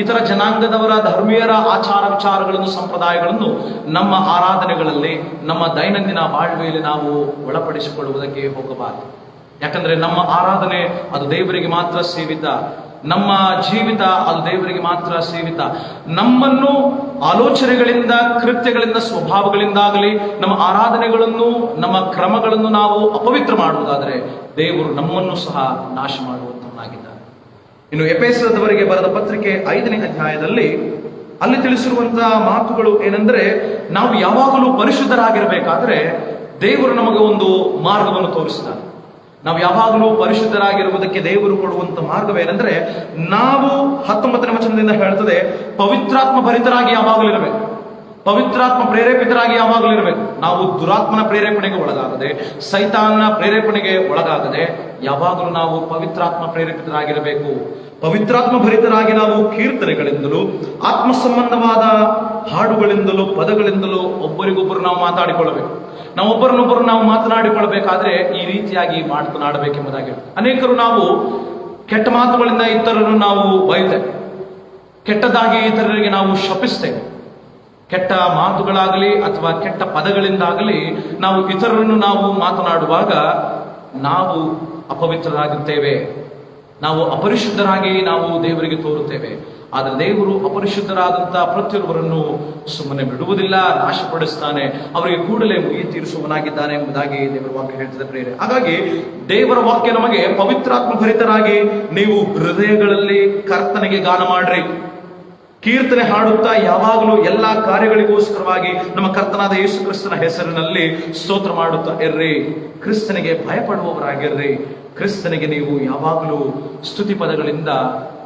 ಇತರ ಜನಾಂಗದವರ ಧರ್ಮೀಯರ ಆಚಾರ ವಿಚಾರಗಳನ್ನು, ಸಂಪ್ರದಾಯಗಳನ್ನು ನಮ್ಮ ಆರಾಧನೆಗಳಲ್ಲಿ, ನಮ್ಮ ದೈನಂದಿನ ಬಾಳ್ವೆಯಲ್ಲಿ ನಾವು ಒಳಪಡಿಸಿಕೊಳ್ಳುವುದಕ್ಕೆ ಹೋಗಬಾರದು. ಯಾಕಂದ್ರೆ ನಮ್ಮ ಆರಾಧನೆ ಅದು ದೇವರಿಗೆ ಮಾತ್ರ ಸೀಮಿತ, ನಮ್ಮ ಜೀವಿತ ಅದು ದೇವರಿಗೆ ಮಾತ್ರ ಸೀಮಿತ. ನಮ್ಮನ್ನು ಆಲೋಚನೆಗಳಿಂದ, ಕೃತ್ಯಗಳಿಂದ, ಸ್ವಭಾವಗಳಿಂದಾಗಲಿ ನಮ್ಮ ಆರಾಧನೆಗಳನ್ನು, ನಮ್ಮ ಕ್ರಮಗಳನ್ನು ನಾವು ಅಪವಿತ್ರ ಮಾಡುವುದಾದರೆ ದೇವರು ನಮ್ಮನ್ನು ಸಹ ನಾಶ ಮಾಡುವಂತವನಾಗಿದ್ದಾನೆ. ಇನ್ನು ಎಫೆಸದವರಿಗೆ ಬರೆದ ಪತ್ರಿಕೆ 5ನೇ ಅಧ್ಯಾಯದಲ್ಲಿ ಅಲ್ಲಿ ತಿಳಿಸಿರುವಂತಹ ಮಾತುಗಳು ಏನೆಂದರೆ, ನಾವು ಯಾವಾಗಲೂ ಪರಿಶುದ್ಧರಾಗಿರಬೇಕಾದ್ರೆ ದೇವರು ನಮಗೆ ಒಂದು ಮಾರ್ಗವನ್ನು ತೋರಿಸಿದ್ದಾನೆ. ನಾವು ಯಾವಾಗಲೂ ಪರಿಶುದ್ಧರಾಗಿರುವುದಕ್ಕೆ ದೇವರು ಕೊಡುವಂತ ಮಾರ್ಗವೇನೆಂದ್ರೆ, ನಾವು 19ನೇ ವಚನದಿಂದ ಹೇಳ್ತದೆ, ಪವಿತ್ರಾತ್ಮ ಭರಿತರಾಗಿ ಯಾವಾಗಲಿರಬೇಕು, ಪವಿತ್ರಾತ್ಮ ಪ್ರೇರೇಪಿತರಾಗಿ ಯಾವಾಗಲಿರಬೇಕು. ನಾವು ದುರಾತ್ಮನ ಪ್ರೇರೇಪಣೆಗೆ ಒಳಗಾಗದೆ, ಸೈತಾನನ ಪ್ರೇರೇಪಣೆಗೆ ಒಳಗಾಗದೆ ಯಾವಾಗಲೂ ನಾವು ಪವಿತ್ರಾತ್ಮ ಪ್ರೇರೇಪಿತರಾಗಿರಬೇಕು. ಪವಿತ್ರಾತ್ಮ ಭರಿತರಾಗಿ ನಾವು ಕೀರ್ತನೆಗಳಿಂದಲೂ, ಆತ್ಮ ಸಂಬಂಧವಾದ ಹಾಡುಗಳಿಂದಲೂ, ಪದಗಳಿಂದಲೂ ಒಬ್ಬರಿಗೊಬ್ಬರು ನಾವು ಮಾತಾಡಿಕೊಳ್ಳಬೇಕು. ನಾವು ಒಬ್ಬರನ್ನೊಬ್ಬರು ನಾವು ಮಾತನಾಡಿಕೊಳ್ಳಬೇಕಾದ್ರೆ ಈ ರೀತಿಯಾಗಿ ಮಾತನಾಡಬೇಕೆಂಬುದಾಗಿ. ಅನೇಕರು ನಾವು ಕೆಟ್ಟ ಮಾತುಗಳಿಂದ ಇತರರನ್ನು ನಾವು ಬೈತೇವೆ, ಕೆಟ್ಟದಾಗಿ ಇತರರಿಗೆ ನಾವು ಶಪಿಸ್ತೇವೆ. ಕೆಟ್ಟ ಮಾತುಗಳಾಗಲಿ ಅಥವಾ ಕೆಟ್ಟ ಪದಗಳಿಂದಾಗಲಿ ನಾವು ಇತರರನ್ನು ನಾವು ಮಾತನಾಡುವಾಗ ನಾವು ಅಪವಿತ್ರರಾಗುತ್ತೇವೆ, ನಾವು ಅಪರಿಶುದ್ಧರಾಗಿ ನಾವು ದೇವರಿಗೆ ತೋರುತ್ತೇವೆ. ಆದರೆ ದೇವರು ಅಪರಿಶುದ್ಧರಾದಂತಹ ಪ್ರತಿಯೊಬ್ಬರನ್ನು ಸುಮ್ಮನೆ ಬಿಡುವುದಿಲ್ಲ, ನಾಶಪಡಿಸ್ತಾನೆ, ಅವರಿಗೆ ಕೂಡಲೇ ಮುಗಿ ತೀರಿಸುವವನಾಗಿದ್ದಾನೆ ಎಂಬುದಾಗಿ ದೇವರ ವಾಕ್ಯ ಹೇಳ್ತದೆ ಪ್ರೇರೆ. ಹಾಗಾಗಿ ದೇವರ ವಾಕ್ಯ ನಮಗೆ ಪವಿತ್ರಾತ್ಮ ಭರಿತರಾಗಿ ನೀವು ಹೃದಯಗಳಲ್ಲಿ ಕರ್ತನಿಗೆ ಗಾನ ಮಾಡ್ರಿ, ಕೀರ್ತನೆ ಹಾಡುತ್ತಾ ಯಾವಾಗಲೂ ಎಲ್ಲಾ ಕಾರ್ಯಗಳಿಗೋಸ್ಕರವಾಗಿ ನಮ್ಮ ಕರ್ತನಾದ ಯೇಸು ಕ್ರಿಸ್ತನ ಹೆಸರಿನಲ್ಲಿ ಸ್ತೋತ್ರ ಮಾಡುತ್ತಾ ಇರ್ರಿ. ಕ್ರಿಸ್ತನಿಗೆ ಭಯಪಡುವವರಾಗಿರ್ರಿ. ಕ್ರಿಸ್ತನಿಗೆ ನೀವು ಯಾವಾಗಲೂ ಸ್ತುತಿ ಪದಗಳಿಂದ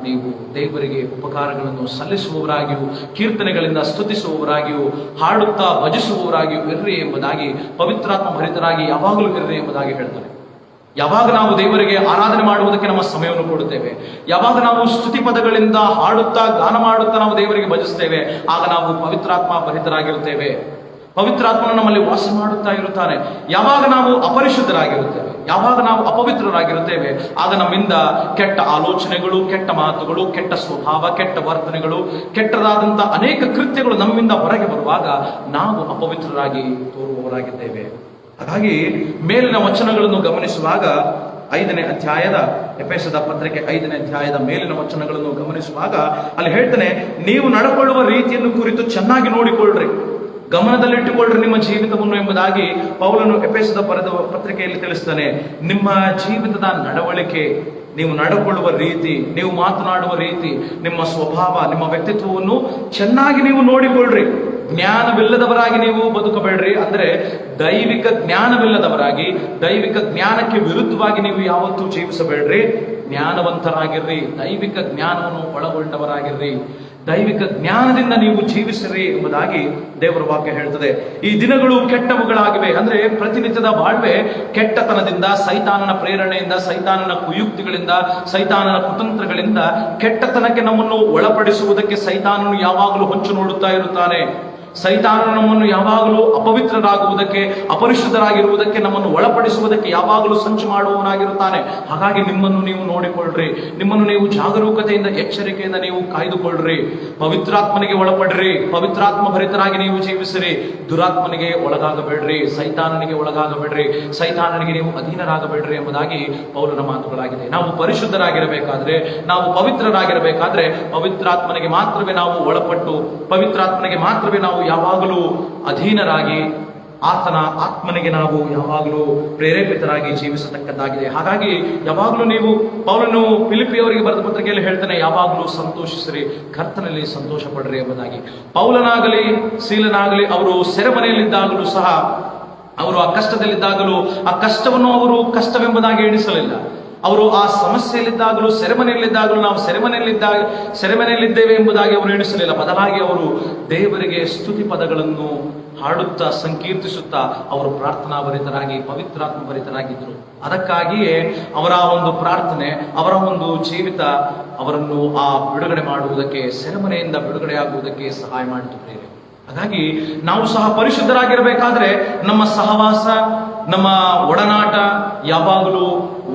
ನೀವು ದೇವರಿಗೆ ಉಪಕಾರಗಳನ್ನು ಸಲ್ಲಿಸುವವರಾಗಿಯೂ, ಕೀರ್ತನೆಗಳಿಂದ ಸ್ತುತಿಸುವವರಾಗಿಯೂ, ಹಾಡುತ್ತಾ ಭಜಿಸುವವರಾಗಿಯೂ ಇರ್ರಿ ಎಂಬುದಾಗಿ, ಪವಿತ್ರಾತ್ಮ ಭರಿತರಾಗಿ ಯಾವಾಗಲೂ ಇರ್ರಿ ಎಂಬುದಾಗಿ ಹೇಳ್ತಾರೆ. ಯಾವಾಗ ನಾವು ದೇವರಿಗೆ ಆರಾಧನೆ ಮಾಡುವುದಕ್ಕೆ ನಮ್ಮ ಸಮಯವನ್ನು ಕೊಡುತ್ತೇವೆ, ಯಾವಾಗ ನಾವು ಸ್ತುತಿ ಪದಗಳಿಂದ ಹಾಡುತ್ತಾ ಗಾನ ಮಾಡುತ್ತಾ ನಾವು ದೇವರಿಗೆ ಭಜಿಸ್ತೇವೆ, ಆಗ ನಾವು ಪವಿತ್ರಾತ್ಮ ಭರಿತರಾಗಿರುತ್ತೇವೆ. ಪವಿತ್ರಾತ್ಮನು ನಮ್ಮಲ್ಲಿ ವಾಸ ಮಾಡುತ್ತಾ ಇರುತ್ತಾನೆ. ಯಾವಾಗ ನಾವು ಅಪರಿಶುದ್ಧರಾಗಿರುತ್ತೇವೆ, ಯಾವಾಗ ನಾವು ಅಪವಿತ್ರರಾಗಿರುತ್ತೇವೆ, ಆಗ ನಮ್ಮಿಂದ ಕೆಟ್ಟ ಆಲೋಚನೆಗಳು, ಕೆಟ್ಟ ಮಾತುಗಳು, ಕೆಟ್ಟ ಸ್ವಭಾವ, ಕೆಟ್ಟ ವರ್ತನೆಗಳು, ಕೆಟ್ಟದಾದಂಥ ಅನೇಕ ಕೃತ್ಯಗಳು ನಮ್ಮಿಂದ ಹೊರಗೆ ಬರುವಾಗ ನಾವು ಅಪವಿತ್ರರಾಗಿ ತೋರುವವರಾಗಿದ್ದೇವೆ. ಹಾಗಾಗಿ ಮೇಲಿನ ವಚನಗಳನ್ನು ಗಮನಿಸುವಾಗ 5ನೇ ಅಧ್ಯಾಯದ, ಎಫೆಸದ ಪತ್ರಿಕೆ 5ನೇ ಅಧ್ಯಾಯದ ಮೇಲಿನ ವಚನಗಳನ್ನು ಗಮನಿಸುವಾಗ ಅಲ್ಲಿ ಹೇಳ್ತಾನೆ, ನೀವು ನಡ್ಕೊಳ್ಳುವ ರೀತಿಯನ್ನು ಕುರಿತು ಚೆನ್ನಾಗಿ ನೋಡಿಕೊಳ್ಳ್ರಿ, ಗಮನದಲ್ಲಿಟ್ಟುಕೊಳ್ಳ್ರಿ ನಿಮ್ಮ ಜೀವಿತವನ್ನು ಎಂಬುದಾಗಿ ಪೌಲನು ಎಫೆಸದ ಬರೆದ ಪತ್ರಿಕೆಯಲ್ಲಿ ತಿಳಿಸ್ತಾನೆ. ನಿಮ್ಮ ಜೀವಿತದ ನಡವಳಿಕೆ, ನೀವು ನಡ್ಕೊಳ್ಳುವ ರೀತಿ, ನೀವು ಮಾತನಾಡುವ ರೀತಿ, ನಿಮ್ಮ ಸ್ವಭಾವ, ನಿಮ್ಮ ವ್ಯಕ್ತಿತ್ವವನ್ನು ಚೆನ್ನಾಗಿ ನೀವು ನೋಡಿಕೊಳ್ಳ್ರಿ. ಜ್ಞಾನವಿಲ್ಲದವರಾಗಿ ನೀವು ಬದುಕಬೇಡ್ರಿ. ಅಂದ್ರೆ ದೈವಿಕ ಜ್ಞಾನವಿಲ್ಲದವರಾಗಿ, ದೈವಿಕ ಜ್ಞಾನಕ್ಕೆ ವಿರುದ್ಧವಾಗಿ ನೀವು ಯಾವತ್ತೂ ಜೀವಿಸಬೇಡ್ರಿ. ಜ್ಞಾನವಂತರಾಗಿರ್ರಿ, ದೈವಿಕ ಜ್ಞಾನವನ್ನು ಒಳಗೊಂಡವರಾಗಿರ್ರಿ, ದೈವಿಕ ಜ್ಞಾನದಿಂದ ನೀವು ಜೀವಿಸಿರಿ ಎಂಬುದಾಗಿ ದೇವರ ವಾಕ್ಯ ಹೇಳ್ತದೆ. ಈ ದಿನಗಳು ಕೆಟ್ಟವುಗಳಾಗಿವೆ. ಅಂದ್ರೆ ಪ್ರತಿನಿತ್ಯದ ಬಾಳ್ವೆ ಕೆಟ್ಟತನದಿಂದ, ಸೈತಾನನ ಪ್ರೇರಣೆಯಿಂದ, ಸೈತಾನನ ಕುಯುಕ್ತಿಗಳಿಂದ, ಸೈತಾನನ ಕುತಂತ್ರಗಳಿಂದ ಕೆಟ್ಟತನಕ್ಕೆ ನಮ್ಮನ್ನು ಒಳಪಡಿಸುವುದಕ್ಕೆ ಸೈತಾನನು ಯಾವಾಗಲೂ ಹೊಂಚು ನೋಡುತ್ತಾ ಇರುತ್ತಾನೆ. ಸೈತಾನನು ನಮ್ಮನ್ನು ಯಾವಾಗಲೂ ಅಪವಿತ್ರರಾಗುವುದಕ್ಕೆ, ಅಪರಿಶುದ್ಧರಾಗಿರುವುದಕ್ಕೆ, ನಮ್ಮನ್ನು ಒಳಪಡಿಸುವುದಕ್ಕೆ ಯಾವಾಗಲೂ ಸಂಚು ಮಾಡುವವನಾಗಿರುತ್ತಾನೆ. ಹಾಗಾಗಿ ನಿಮ್ಮನ್ನು ನೀವು ನೋಡಿಕೊಳ್ಳ್ರಿ, ನಿಮ್ಮನ್ನು ನೀವು ಜಾಗರೂಕತೆಯಿಂದ, ಎಚ್ಚರಿಕೆಯಿಂದ ನೀವು ಕಾಯ್ದುಕೊಳ್ಳ್ರಿ. ಪವಿತ್ರಾತ್ಮನಿಗೆ ಒಳಪಡ್ರಿ, ಪವಿತ್ರಾತ್ಮ ಭರಿತರಾಗಿ ನೀವು ಜೀವಿಸಿರಿ. ದುರಾತ್ಮನಿಗೆ ಒಳಗಾಗಬೇಡ್ರಿ, ಸೈತಾನನಿಗೆ ಒಳಗಾಗಬೇಡ್ರಿ, ಸೈತಾನನಿಗೆ ನೀವು ಅಧೀನರಾಗಬೇಡ್ರಿ ಎಂಬುದಾಗಿ ಪೌಲನ ಮಾತುಗಳಾಗಿದೆ. ನಾವು ಪರಿಶುದ್ಧರಾಗಿರಬೇಕಾದ್ರೆ, ನಾವು ಪವಿತ್ರರಾಗಿರಬೇಕಾದ್ರೆ ಪವಿತ್ರಾತ್ಮನಿಗೆ ಮಾತ್ರವೇ ನಾವು ಒಳಪಟ್ಟು, ಪವಿತ್ರಾತ್ಮನಿಗೆ ಮಾತ್ರವೇ ನಾವು ಯಾವಾಗಲೂ ಅಧೀನರಾಗಿ, ಆತನ ಆತ್ಮನಿಗೆ ನಾವು ಯಾವಾಗಲೂ ಪ್ರೇರೇಪಿತರಾಗಿ ಜೀವಿಸತಕ್ಕದ್ದಾಗಿದೆ. ಹಾಗಾಗಿ ಯಾವಾಗಲೂ ನೀವು, ಪೌಲನು ಫಿಲಿಪ್ಪಿಯವರಿಗೆ ಬರೆದ ಪತ್ರಿಕೆಯಲ್ಲಿ ಹೇಳ್ತಾನೆ, ಯಾವಾಗಲೂ ಸಂತೋಷಿಸಿರಿ, ಕರ್ತನಲ್ಲಿ ಸಂತೋಷ ಪಡ್ರಿ ಎಂಬುದಾಗಿ. ಪೌಲನಾಗಲಿ ಸೀಲನಾಗಲಿ ಅವರು ಸೆರೆಮನೆಯಲ್ಲಿದ್ದಾಗಲೂ ಸಹ, ಅವರು ಆ ಕಷ್ಟದಲ್ಲಿದ್ದಾಗಲೂ ಆ ಕಷ್ಟವನ್ನು ಅವರು ಕಷ್ಟವೆಂಬುದಾಗಿ ಎಣಿಸಲಿಲ್ಲ. ಅವರು ಆ ಸಮಸ್ಯೆಯಲ್ಲಿದ್ದಾಗಲೂ, ಸೆರೆಮನೆಯಲ್ಲಿದ್ದಾಗಲೂ ನಾವು ಸೆರೆಮನೆಯಲ್ಲಿದ್ದೇವೆ ಎಂಬುದಾಗಿ ಅವರು ಎಣಿಸಲಿಲ್ಲ. ಬದಲಾಗಿ ಅವರು ದೇವರಿಗೆ ಸ್ತುತಿ ಪದಗಳನ್ನು ಹಾಡುತ್ತಾ, ಸಂಕೀರ್ತಿಸುತ್ತಾ ಅವರು ಪ್ರಾರ್ಥನಾ ಭರಿತರಾಗಿ, ಪವಿತ್ರಾತ್ಮ ಭರಿತರಾಗಿದ್ದರು. ಅದಕ್ಕಾಗಿಯೇ ಅವರ ಒಂದು ಪ್ರಾರ್ಥನೆ, ಅವರ ಒಂದು ಜೀವಿತ ಅವರನ್ನು ಆ ಬಿಡುಗಡೆ ಮಾಡುವುದಕ್ಕೆ, ಸೆರೆಮನೆಯಿಂದ ಬಿಡುಗಡೆಯಾಗುವುದಕ್ಕೆ ಸಹಾಯ ಮಾಡಿತು ಪ್ರಿಯರೇ. ಹಾಗಾಗಿ ನಾವು ಸಹ ಪರಿಶುದ್ಧರಾಗಿರಬೇಕಾದ್ರೆ ನಮ್ಮ ಸಹವಾಸ, ನಮ್ಮ ಒಡನಾಟ ಯಾವಾಗಲೂ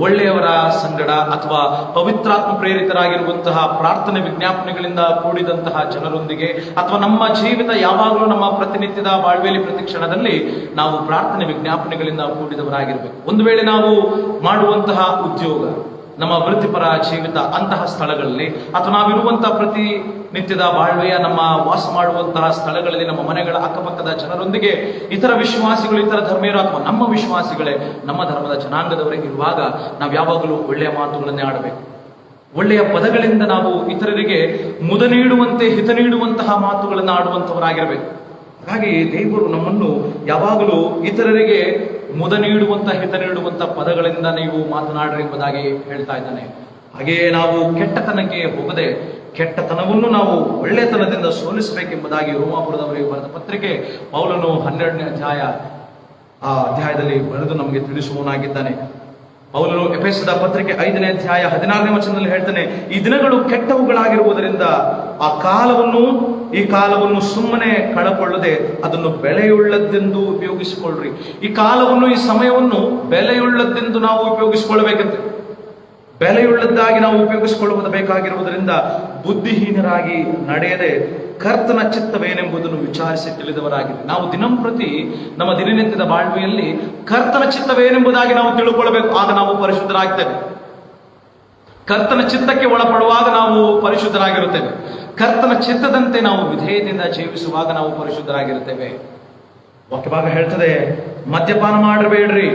ಒಳ್ಳೆಯವರ ಸಂಗಡ ಅಥವಾ ಪವಿತ್ರಾತ್ಮ ಪ್ರೇರಿತರಾಗಿರುವಂತಹ ಪ್ರಾರ್ಥನೆ ವಿಜ್ಞಾಪನೆಗಳಿಂದ ಕೂಡಿದಂತಹ ಜನರೊಂದಿಗೆ, ಅಥವಾ ನಮ್ಮ ಜೀವಿತ ಯಾವಾಗಲೂ ನಮ್ಮ ಪ್ರತಿನಿತ್ಯದ ಬಾಳ್ವೆಯಲ್ಲಿ, ಪ್ರತಿ ಕ್ಷಣದಲ್ಲಿ ನಾವು ಪ್ರಾರ್ಥನೆ ವಿಜ್ಞಾಪನೆಗಳಿಂದ ಕೂಡಿದವರಾಗಿರ್ಬೇಕು. ಒಂದು ವೇಳೆ ನಾವು ಮಾಡುವಂತಹ ಉದ್ಯೋಗ, ನಮ್ಮ ವೃತ್ತಿಪರ ಜೀವಿತ, ಅಂತಹ ಸ್ಥಳಗಳಲ್ಲಿ, ಅಥವಾ ನಾವಿರುವಂತಹ ಪ್ರತಿನಿತ್ಯದ ಬಾಳ್ವೆಯ, ನಮ್ಮ ವಾಸ ಮಾಡುವಂತಹ ಸ್ಥಳಗಳಲ್ಲಿ, ನಮ್ಮ ಮನೆಗಳ ಅಕ್ಕಪಕ್ಕದ ಜನರೊಂದಿಗೆ ಇತರ ವಿಶ್ವಾಸಿಗಳು, ಇತರ ಧರ್ಮೀಯರು ಅಥವಾ ನಮ್ಮ ವಿಶ್ವಾಸಿಗಳೇ, ನಮ್ಮ ಧರ್ಮದ ಜನಾಂಗದವರೇ ಇರುವಾಗ ನಾವು ಯಾವಾಗಲೂ ಒಳ್ಳೆಯ ಮಾತುಗಳನ್ನೇ ಆಡಬೇಕು. ಒಳ್ಳೆಯ ಪದಗಳಿಂದ ನಾವು ಇತರರಿಗೆ ಮುದ ನೀಡುವಂತೆ, ಹಿತ ನೀಡುವಂತಹ ಮಾತುಗಳನ್ನು ಆಡುವಂತವರಾಗಿರಬೇಕು. ಹಾಗಾಗಿ ದೇವರು ನಮ್ಮನ್ನು ಯಾವಾಗಲೂ ಇತರರಿಗೆ ಮುದ ನೀಡುವಂತ, ಹಿತ ನೀಡುವಂತ ಪದಗಳಿಂದ ನೀವು ಮಾತನಾಡ್ರಿ ಎಂಬುದಾಗಿ ಹೇಳ್ತಾ ಇದ್ದಾನೆ. ಹಾಗೆಯೇ ನಾವು ಕೆಟ್ಟತನಕ್ಕೆ ಹೋಗದೆ, ಕೆಟ್ಟತನವನ್ನು ನಾವು ಒಳ್ಳೆತನದಿಂದ ಸೋಲಿಸಬೇಕೆಂಬುದಾಗಿ ರೋಮಾಪುರದವರಿಗೆ ಬರೆದ ಪತ್ರಿಕೆ ಪೌಲನು 12ನೇ ಅಧ್ಯಾಯದಲ್ಲಿ ಬರೆದು ನಮಗೆ ತಿಳಿಸುವವನಾಗಿದ್ದಾನೆ. ಪೌಲನು ಎಫೆಸದ ಪತ್ರಿಕೆ 5ನೇ ಅಧ್ಯಾಯ 14ನೇ ವಚನದಲ್ಲಿ ಹೇಳ್ತಾನೆ, ಈ ದಿನಗಳು ಕೆಟ್ಟವುಗಳಾಗಿರುವುದರಿಂದ ಈ ಕಾಲವನ್ನು ಸುಮ್ಮನೆ ಕಳಕೊಳ್ಳದೆ ಅದನ್ನು ಬೆಲೆಯುಳ್ಳದ್ದೆಂದು ಉಪಯೋಗಿಸಿಕೊಳ್ಳ್ರಿ. ಈ ಕಾಲವನ್ನು, ಈ ಸಮಯವನ್ನು ಬೆಲೆಯುಳ್ಳದ್ದೆಂದು ನಾವು ಉಪಯೋಗಿಸಿಕೊಳ್ಳಬೇಕಂತೆ. ಬೆಲೆಯುಳ್ಳದ್ದಾಗಿ ನಾವು ಉಪಯೋಗಿಸಿಕೊಳ್ಳುವುದು ಬೇಕಾಗಿರುವುದರಿಂದ ಬುದ್ಧಿಹೀನರಾಗಿ ನಡೆಯದೆ ಕರ್ತನ ಚಿತ್ತವೇನೆಂಬುದನ್ನು ವಿಚಾರಿಸಿ ತಿಳಿದವರಾಗಿದೆ. ನಾವು ದಿನಂಪ್ರತಿ ನಮ್ಮ ದಿನನಿತ್ಯದ ಬಾಳ್ವೆಯಲ್ಲಿ ಕರ್ತನ ಚಿತ್ತವೇನೆಂಬುದಾಗಿ ನಾವು ತಿಳ್ಕೊಳ್ಬೇಕು. ಆಗ ನಾವು ಪರಿಶುದ್ಧರಾಗ್ತೇವೆ. ಕರ್ತನ ಚಿತ್ತಕ್ಕೆ ಒಳಪಡುವಾಗ ನಾವು ಪರಿಶುದ್ಧರಾಗಿರುತ್ತೇವೆ. ಕರ್ತನ ಚಿತ್ತದಂತೆ ನಾವು ವಿಧೇಯತೆಯಿಂದ ಜೀವಿಸುವಾಗ ನಾವು ಪರಿಶುದ್ಧರಾಗಿರುತ್ತೇವೆ. ವಾಕ್ಯಭಾಗ ಹೇಳ್ತದೆ, ಮದ್ಯಪಾನ ಮಾಡಬೇಡ್ರಿ,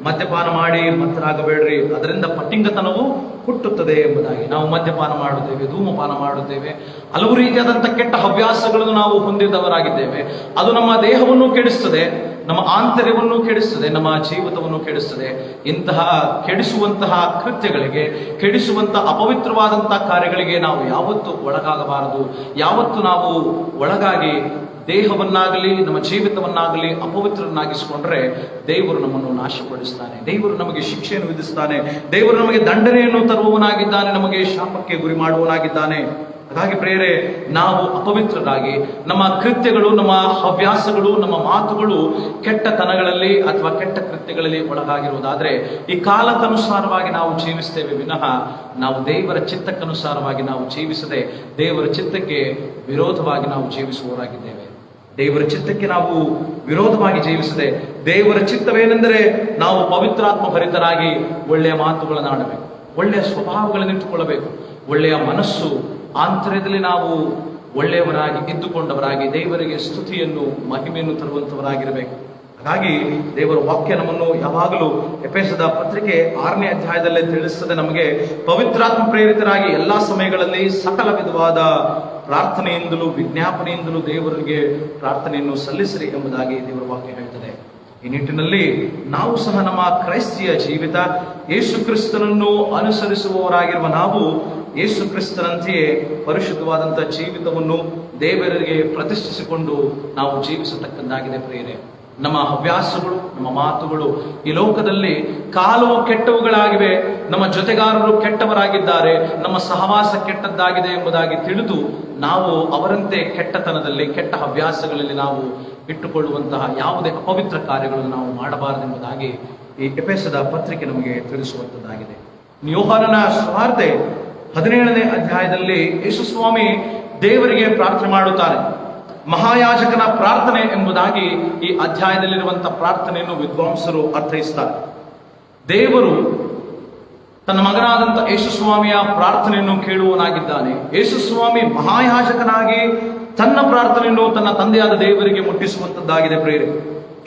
ಮದ್ಯಪಾನ ಮಾಡಿ ಮತ್ತರಾಗಬೇಡ್ರಿ, ಅದರಿಂದ ಪಟ್ಟಿಂಗತನವು ಹುಟ್ಟುತ್ತದೆ ಎಂಬುದಾಗಿ. ನಾವು ಮದ್ಯಪಾನ ಮಾಡುತ್ತೇವೆ, ಧೂಮಪಾನ ಮಾಡುತ್ತೇವೆ, ಹಲವು ರೀತಿಯಾದಂತಹ ಕೆಟ್ಟ ಹವ್ಯಾಸಗಳನ್ನು ನಾವು ಹೊಂದಿದವರಾಗಿದ್ದೇವೆ. ಅದು ನಮ್ಮ ದೇಹವನ್ನು ಕೆಡಿಸ್ತದೆ, ನಮ್ಮ ಆಂತರ್ಯವನ್ನು ಕೆಡಿಸ್ತದೆ, ನಮ್ಮ ಜೀವಿತವನ್ನು ಕೆಡಿಸ್ತದೆ. ಇಂತಹ ಕೆಡಿಸುವಂತಹ ಕೃತ್ಯಗಳಿಗೆ, ಕೆಡಿಸುವಂತಹ ಅಪವಿತ್ರವಾದಂತಹ ಕಾರ್ಯಗಳಿಗೆ ನಾವು ಯಾವತ್ತೂ ಒಳಗಾಗಬಾರದು. ಯಾವತ್ತು ನಾವು ಒಳಗಾಗಿ ದೇಹವನ್ನಾಗಲಿ ನಮ್ಮ ಜೀವಿತವನ್ನಾಗಲಿ ಅಪವಿತ್ರನಾಗಿಸಿಕೊಂಡ್ರೆ ದೇವರು ನಮ್ಮನ್ನು ನಾಶಪಡಿಸ್ತಾನೆ, ದೇವರು ನಮಗೆ ಶಿಕ್ಷೆಯನ್ನು ವಿಧಿಸ್ತಾನೆ, ದೇವರು ನಮಗೆ ದಂಡನೆಯನ್ನು ತರುವವನಾಗಿದ್ದಾನೆ, ನಮಗೆ ಶಾಪಕ್ಕೆ ಗುರಿ ಮಾಡುವವನಾಗಿದ್ದಾನೆ. ಹಾಗಾಗಿ ಪ್ರಿಯರೇ, ನಾವು ಅಪವಿತ್ರರಾಗಿ ನಮ್ಮ ಕೃತ್ಯಗಳು, ನಮ್ಮ ಹವ್ಯಾಸಗಳು, ನಮ್ಮ ಮಾತುಗಳು ಕೆಟ್ಟತನಗಳಲ್ಲಿ ಅಥವಾ ಕೆಟ್ಟ ಕೃತ್ಯಗಳಲ್ಲಿ ಒಳಗಾಗಿರುವುದಾದ್ರೆ ಈ ಕಾಲಕ್ಕನುಸಾರವಾಗಿ ನಾವು ಜೀವಿಸ್ತೇವೆ ವಿನಃ ನಾವು ದೇವರ ಚಿತ್ತಕ್ಕನುಸಾರವಾಗಿ ನಾವು ಜೀವಿಸದೆ ದೇವರ ಚಿತ್ತಕ್ಕೆ ವಿರೋಧವಾಗಿ ನಾವು ಜೀವಿಸುವವರಾಗಿದ್ದೇವೆ. ದೇವರ ಚಿತ್ತಕ್ಕೆ ನಾವು ವಿರೋಧವಾಗಿ ಜೀವಿಸದೆ, ದೇವರ ಚಿತ್ತವೇನೆಂದರೆ ನಾವು ಪವಿತ್ರಾತ್ಮ ಭರಿತರಾಗಿ ಒಳ್ಳೆಯ ಮಾತುಗಳನ್ನು ಆಡಬೇಕು, ಒಳ್ಳೆಯ ಸ್ವಭಾವಗಳನ್ನು ಇಟ್ಟುಕೊಳ್ಳಬೇಕು, ಒಳ್ಳೆಯ ಮನಸ್ಸು, ಆಂತರ್ಯದಲ್ಲಿ ನಾವು ಒಳ್ಳೆಯವರಾಗಿ ಇದ್ದುಕೊಂಡವರಾಗಿ ದೇವರಿಗೆ ಸ್ತುತಿಯನ್ನು, ಮಹಿಮೆಯನ್ನು ತರುವಂತವರಾಗಿರಬೇಕು. ಹಾಗಾಗಿ ದೇವರ ವಾಕ್ಯ ನಮ್ಮನ್ನು ಯಾವಾಗಲೂ ಎಫೆಸದ ಪತ್ರಿಕೆ 6ನೇ ಅಧ್ಯಾಯದಲ್ಲೇ ತಿಳಿಸ್ತದೆ, ನಮಗೆ ಪವಿತ್ರಾತ್ಮ ಪ್ರೇರಿತರಾಗಿ ಎಲ್ಲಾ ಸಮಯಗಳಲ್ಲಿ ಸಕಲ ವಿಧವಾದ ಪ್ರಾರ್ಥನೆಯಿಂದಲೂ ವಿಜ್ಞಾಪನೆಯಿಂದಲೂ ದೇವರಿಗೆ ಪ್ರಾರ್ಥನೆಯನ್ನು ಸಲ್ಲಿಸಿರಿ ಎಂಬುದಾಗಿ ದೇವರ ವಾಕ್ಯ ಹೇಳ್ತದೆ. ಈ ನಿಟ್ಟಿನಲ್ಲಿ ನಾವು ಸಹ ನಮ್ಮ ಕ್ರೈಸ್ತಿಯ ಜೀವಿತ, ಯೇಸು ಕ್ರಿಸ್ತನನ್ನು ಅನುಸರಿಸುವವರಾಗಿರುವ ನಾವು ಯೇಸು ಕ್ರಿಸ್ತನಂತೆಯೇ ಪರಿಶುದ್ಧವಾದಂತಹ ಜೀವಿತವನ್ನು ದೇವರಿಗೆ ಪ್ರತಿಷ್ಠಿಸಿಕೊಂಡು ನಾವು ಜೀವಿಸತಕ್ಕದ್ದಾಗಿದೆ ಪ್ರಿಯರೇ. ನಮ್ಮ ಹವ್ಯಾಸಗಳು, ನಮ್ಮ ಮಾತುಗಳು ಈ ಲೋಕದಲ್ಲಿ ಕಾಲವು ಕೆಟ್ಟವುಗಳಾಗಿವೆ, ನಮ್ಮ ಜೊತೆಗಾರರು ಕೆಟ್ಟವರಾಗಿದ್ದಾರೆ, ನಮ್ಮ ಸಹವಾಸ ಕೆಟ್ಟದ್ದಾಗಿದೆ ಎಂಬುದಾಗಿ ತಿಳಿದು ನಾವು ಅವರಂತೆ ಕೆಟ್ಟತನದಲ್ಲಿ, ಕೆಟ್ಟ ಹವ್ಯಾಸಗಳಲ್ಲಿ ನಾವು ಇಟ್ಟುಕೊಳ್ಳುವಂತಹ ಯಾವುದೇ ಅಪವಿತ್ರ ಕಾರ್ಯಗಳನ್ನು ನಾವು ಮಾಡಬಾರದೆಂಬುದಾಗಿ ಈ ಎಫೆಸದ ಪತ್ರಿಕೆ ನಮಗೆ ತಿಳಿಸುವಂತದ್ದಾಗಿದೆ. ಯೋಹಾನನ ಸುವಾರ್ತೆ 17ನೇ ಅಧ್ಯಾಯದಲ್ಲಿ ಯೇಸು ಸ್ವಾಮಿ ದೇವರಿಗೆ ಪ್ರಾರ್ಥನೆ ಮಾಡುತ್ತಾರೆ. ಮಹಾಯಾಜಕನ ಪ್ರಾರ್ಥನೆ ಎಂಬುದಾಗಿ ಈ ಅಧ್ಯಾಯದಲ್ಲಿರುವಂತಹ ಪ್ರಾರ್ಥನೆಯನ್ನು ವಿದ್ವಾಂಸರು ಅರ್ಥೈಸುತ್ತಾರೆ. ದೇವರು ತನ್ನ ಮಗನಾದಂಥ ಯೇಸು ಸ್ವಾಮಿಯ ಪ್ರಾರ್ಥನೆಯನ್ನು ಕೇಳುವನಾಗಿದ್ದಾನೆ. ಯೇಸು ಸ್ವಾಮಿ ಮಹಾಯಾಜಕನಾಗಿ ತನ್ನ ಪ್ರಾರ್ಥನೆಯನ್ನು ತನ್ನ ತಂದೆಯಾದ ದೇವರಿಗೆ ಮುಟ್ಟಿಸುವಂತದ್ದಾಗಿದೆ ಪ್ರೇರೆ.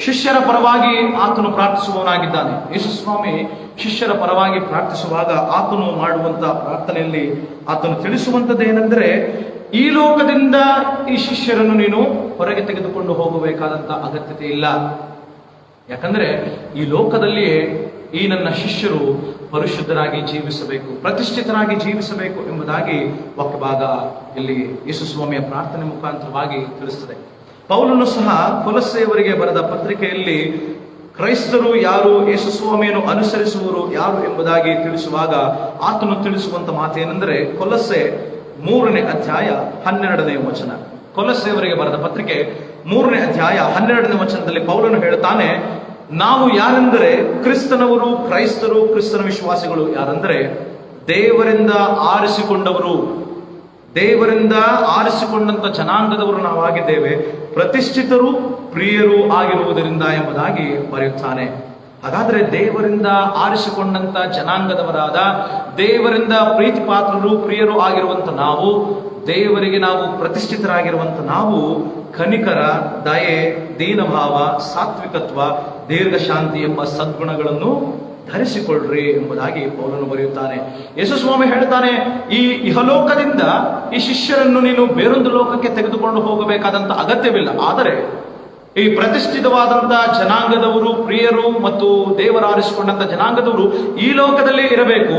ಶಿಷ್ಯರ ಪರವಾಗಿ ಆತನು ಪ್ರಾರ್ಥಿಸುವವನಾಗಿದ್ದಾನೆ. ಯೇಸು ಸ್ವಾಮಿ ಶಿಷ್ಯರ ಪರವಾಗಿ ಪ್ರಾರ್ಥಿಸುವಾಗ ಆತನು ಮಾಡುವಂತಹ ಪ್ರಾರ್ಥನೆಯಲ್ಲಿ ಆತನು ತಿಳಿಸುವಂತದ್ದೇನೆಂದರೆ, ಈ ಲೋಕದಿಂದ ಈ ಶಿಷ್ಯರನ್ನು ನೀನು ಹೊರಗೆ ತೆಗೆದುಕೊಂಡು ಹೋಗಬೇಕಾದಂತ ಅಗತ್ಯತೆ ಇಲ್ಲ. ಯಾಕಂದ್ರೆ ಈ ಲೋಕದಲ್ಲಿಯೇ ಈ ನನ್ನ ಶಿಷ್ಯರು ಪರಿಶುದ್ಧರಾಗಿ ಜೀವಿಸಬೇಕು, ಪ್ರತಿಷ್ಠಿತರಾಗಿ ಜೀವಿಸಬೇಕು ಎಂಬುದಾಗಿ ವಾಕ್ಯ ಭಾಗ ಇಲ್ಲಿ ಯೇಸು ಸ್ವಾಮಿಯ ಪ್ರಾರ್ಥನೆ ಮುಖಾಂತರವಾಗಿ ತಿಳಿಸ್ತದೆ. ಪೌಲನು ಸಹ ಕೊಲಸ್ಸೆಯವರಿಗೆ ಬರೆದ ಪತ್ರಿಕೆಯಲ್ಲಿ ಕ್ರೈಸ್ತರು ಯಾರು, ಯೇಸು ಸ್ವಾಮಿಯನ್ನು ಅನುಸರಿಸುವವರು ಯಾರು ಎಂಬುದಾಗಿ ತಿಳಿಸುವಾಗ ಆತನು ತಿಳಿಸುವಂತ ಮಾತೇನೆಂದರೆ, ಕೊಲಸ್ಸೆ 3ನೇ ಅಧ್ಯಾಯ 12ನೇ ವಚನ. ಕೊಲಸ್ಸೆಯವರಿಗೆ ಬರೆದ ಪತ್ರಿಕೆ 3ನೇ ಅಧ್ಯಾಯ 12ನೇ ವಚನದಲ್ಲಿ ಪೌಲನು ಹೇಳುತ್ತಾನೆ, ನಾವು ಯಾರೆಂದರೆ ಕ್ರಿಸ್ತನವರು, ಕ್ರೈಸ್ತರು, ಕ್ರಿಸ್ತನ ವಿಶ್ವಾಸಿಗಳು ಯಾರೆಂದರೆ ದೇವರಿಂದ ಆರಿಸಿಕೊಂಡವರು, ದೇವರಿಂದ ಆರಿಸಿಕೊಂಡಂತ ಜನಾಂಗದವರು ನಾವಾಗಿದ್ದೇವೆ, ಪ್ರತಿಷ್ಠಿತರು, ಪ್ರಿಯರು ಆಗಿರುವುದರಿಂದ ಎಂಬುದಾಗಿ ಬರೆಯುತ್ತಾನೆ. ಹಾಗಾದ್ರೆ ದೇವರಿಂದ ಆರಿಸಿಕೊಂಡಂತ ಜನಾಂಗದವರಾದ, ದೇವರಿಂದ ಪ್ರೀತಿ ಪಾತ್ರರು, ಪ್ರಿಯರು ಆಗಿರುವಂತ ನಾವು, ದೇವರಿಗೆ ನಾವು ಪ್ರತಿಷ್ಠಿತರಾಗಿರುವಂತ ನಾವು ಕನಿಕರ, ದಯೆ, ದೀನಭಾವ, ಸಾತ್ವಿಕತ್ವ, ದೀರ್ಘಶಾಂತಿ ಎಂಬ ಸದ್ಗುಣಗಳನ್ನು ಧರಿಸಿಕೊಳ್ಳ್ರಿ ಎಂಬುದಾಗಿ ಪೌಲನು ಬರೆಯುತ್ತಾನೆ. ಯೇಸು ಸ್ವಾಮಿ ಹೇಳ್ತಾನೆ, ಈ ಇಹಲೋಕದಿಂದ ಈ ಶಿಷ್ಯರನ್ನು ನೀನು ಬೇರೊಂದು ಲೋಕಕ್ಕೆ ತೆಗೆದುಕೊಂಡು ಹೋಗಬೇಕಾದಂತ ಅಗತ್ಯವಿಲ್ಲ. ಆದರೆ ಈ ಪ್ರತಿಷ್ಠಿತವಾದಂತಹ ಜನಾಂಗದವರು, ಪ್ರಿಯರು ಮತ್ತು ದೇವರಾರಿಸಿಕೊಂಡಂತ ಜನಾಂಗದವರು ಈ ಲೋಕದಲ್ಲೇ ಇರಬೇಕು.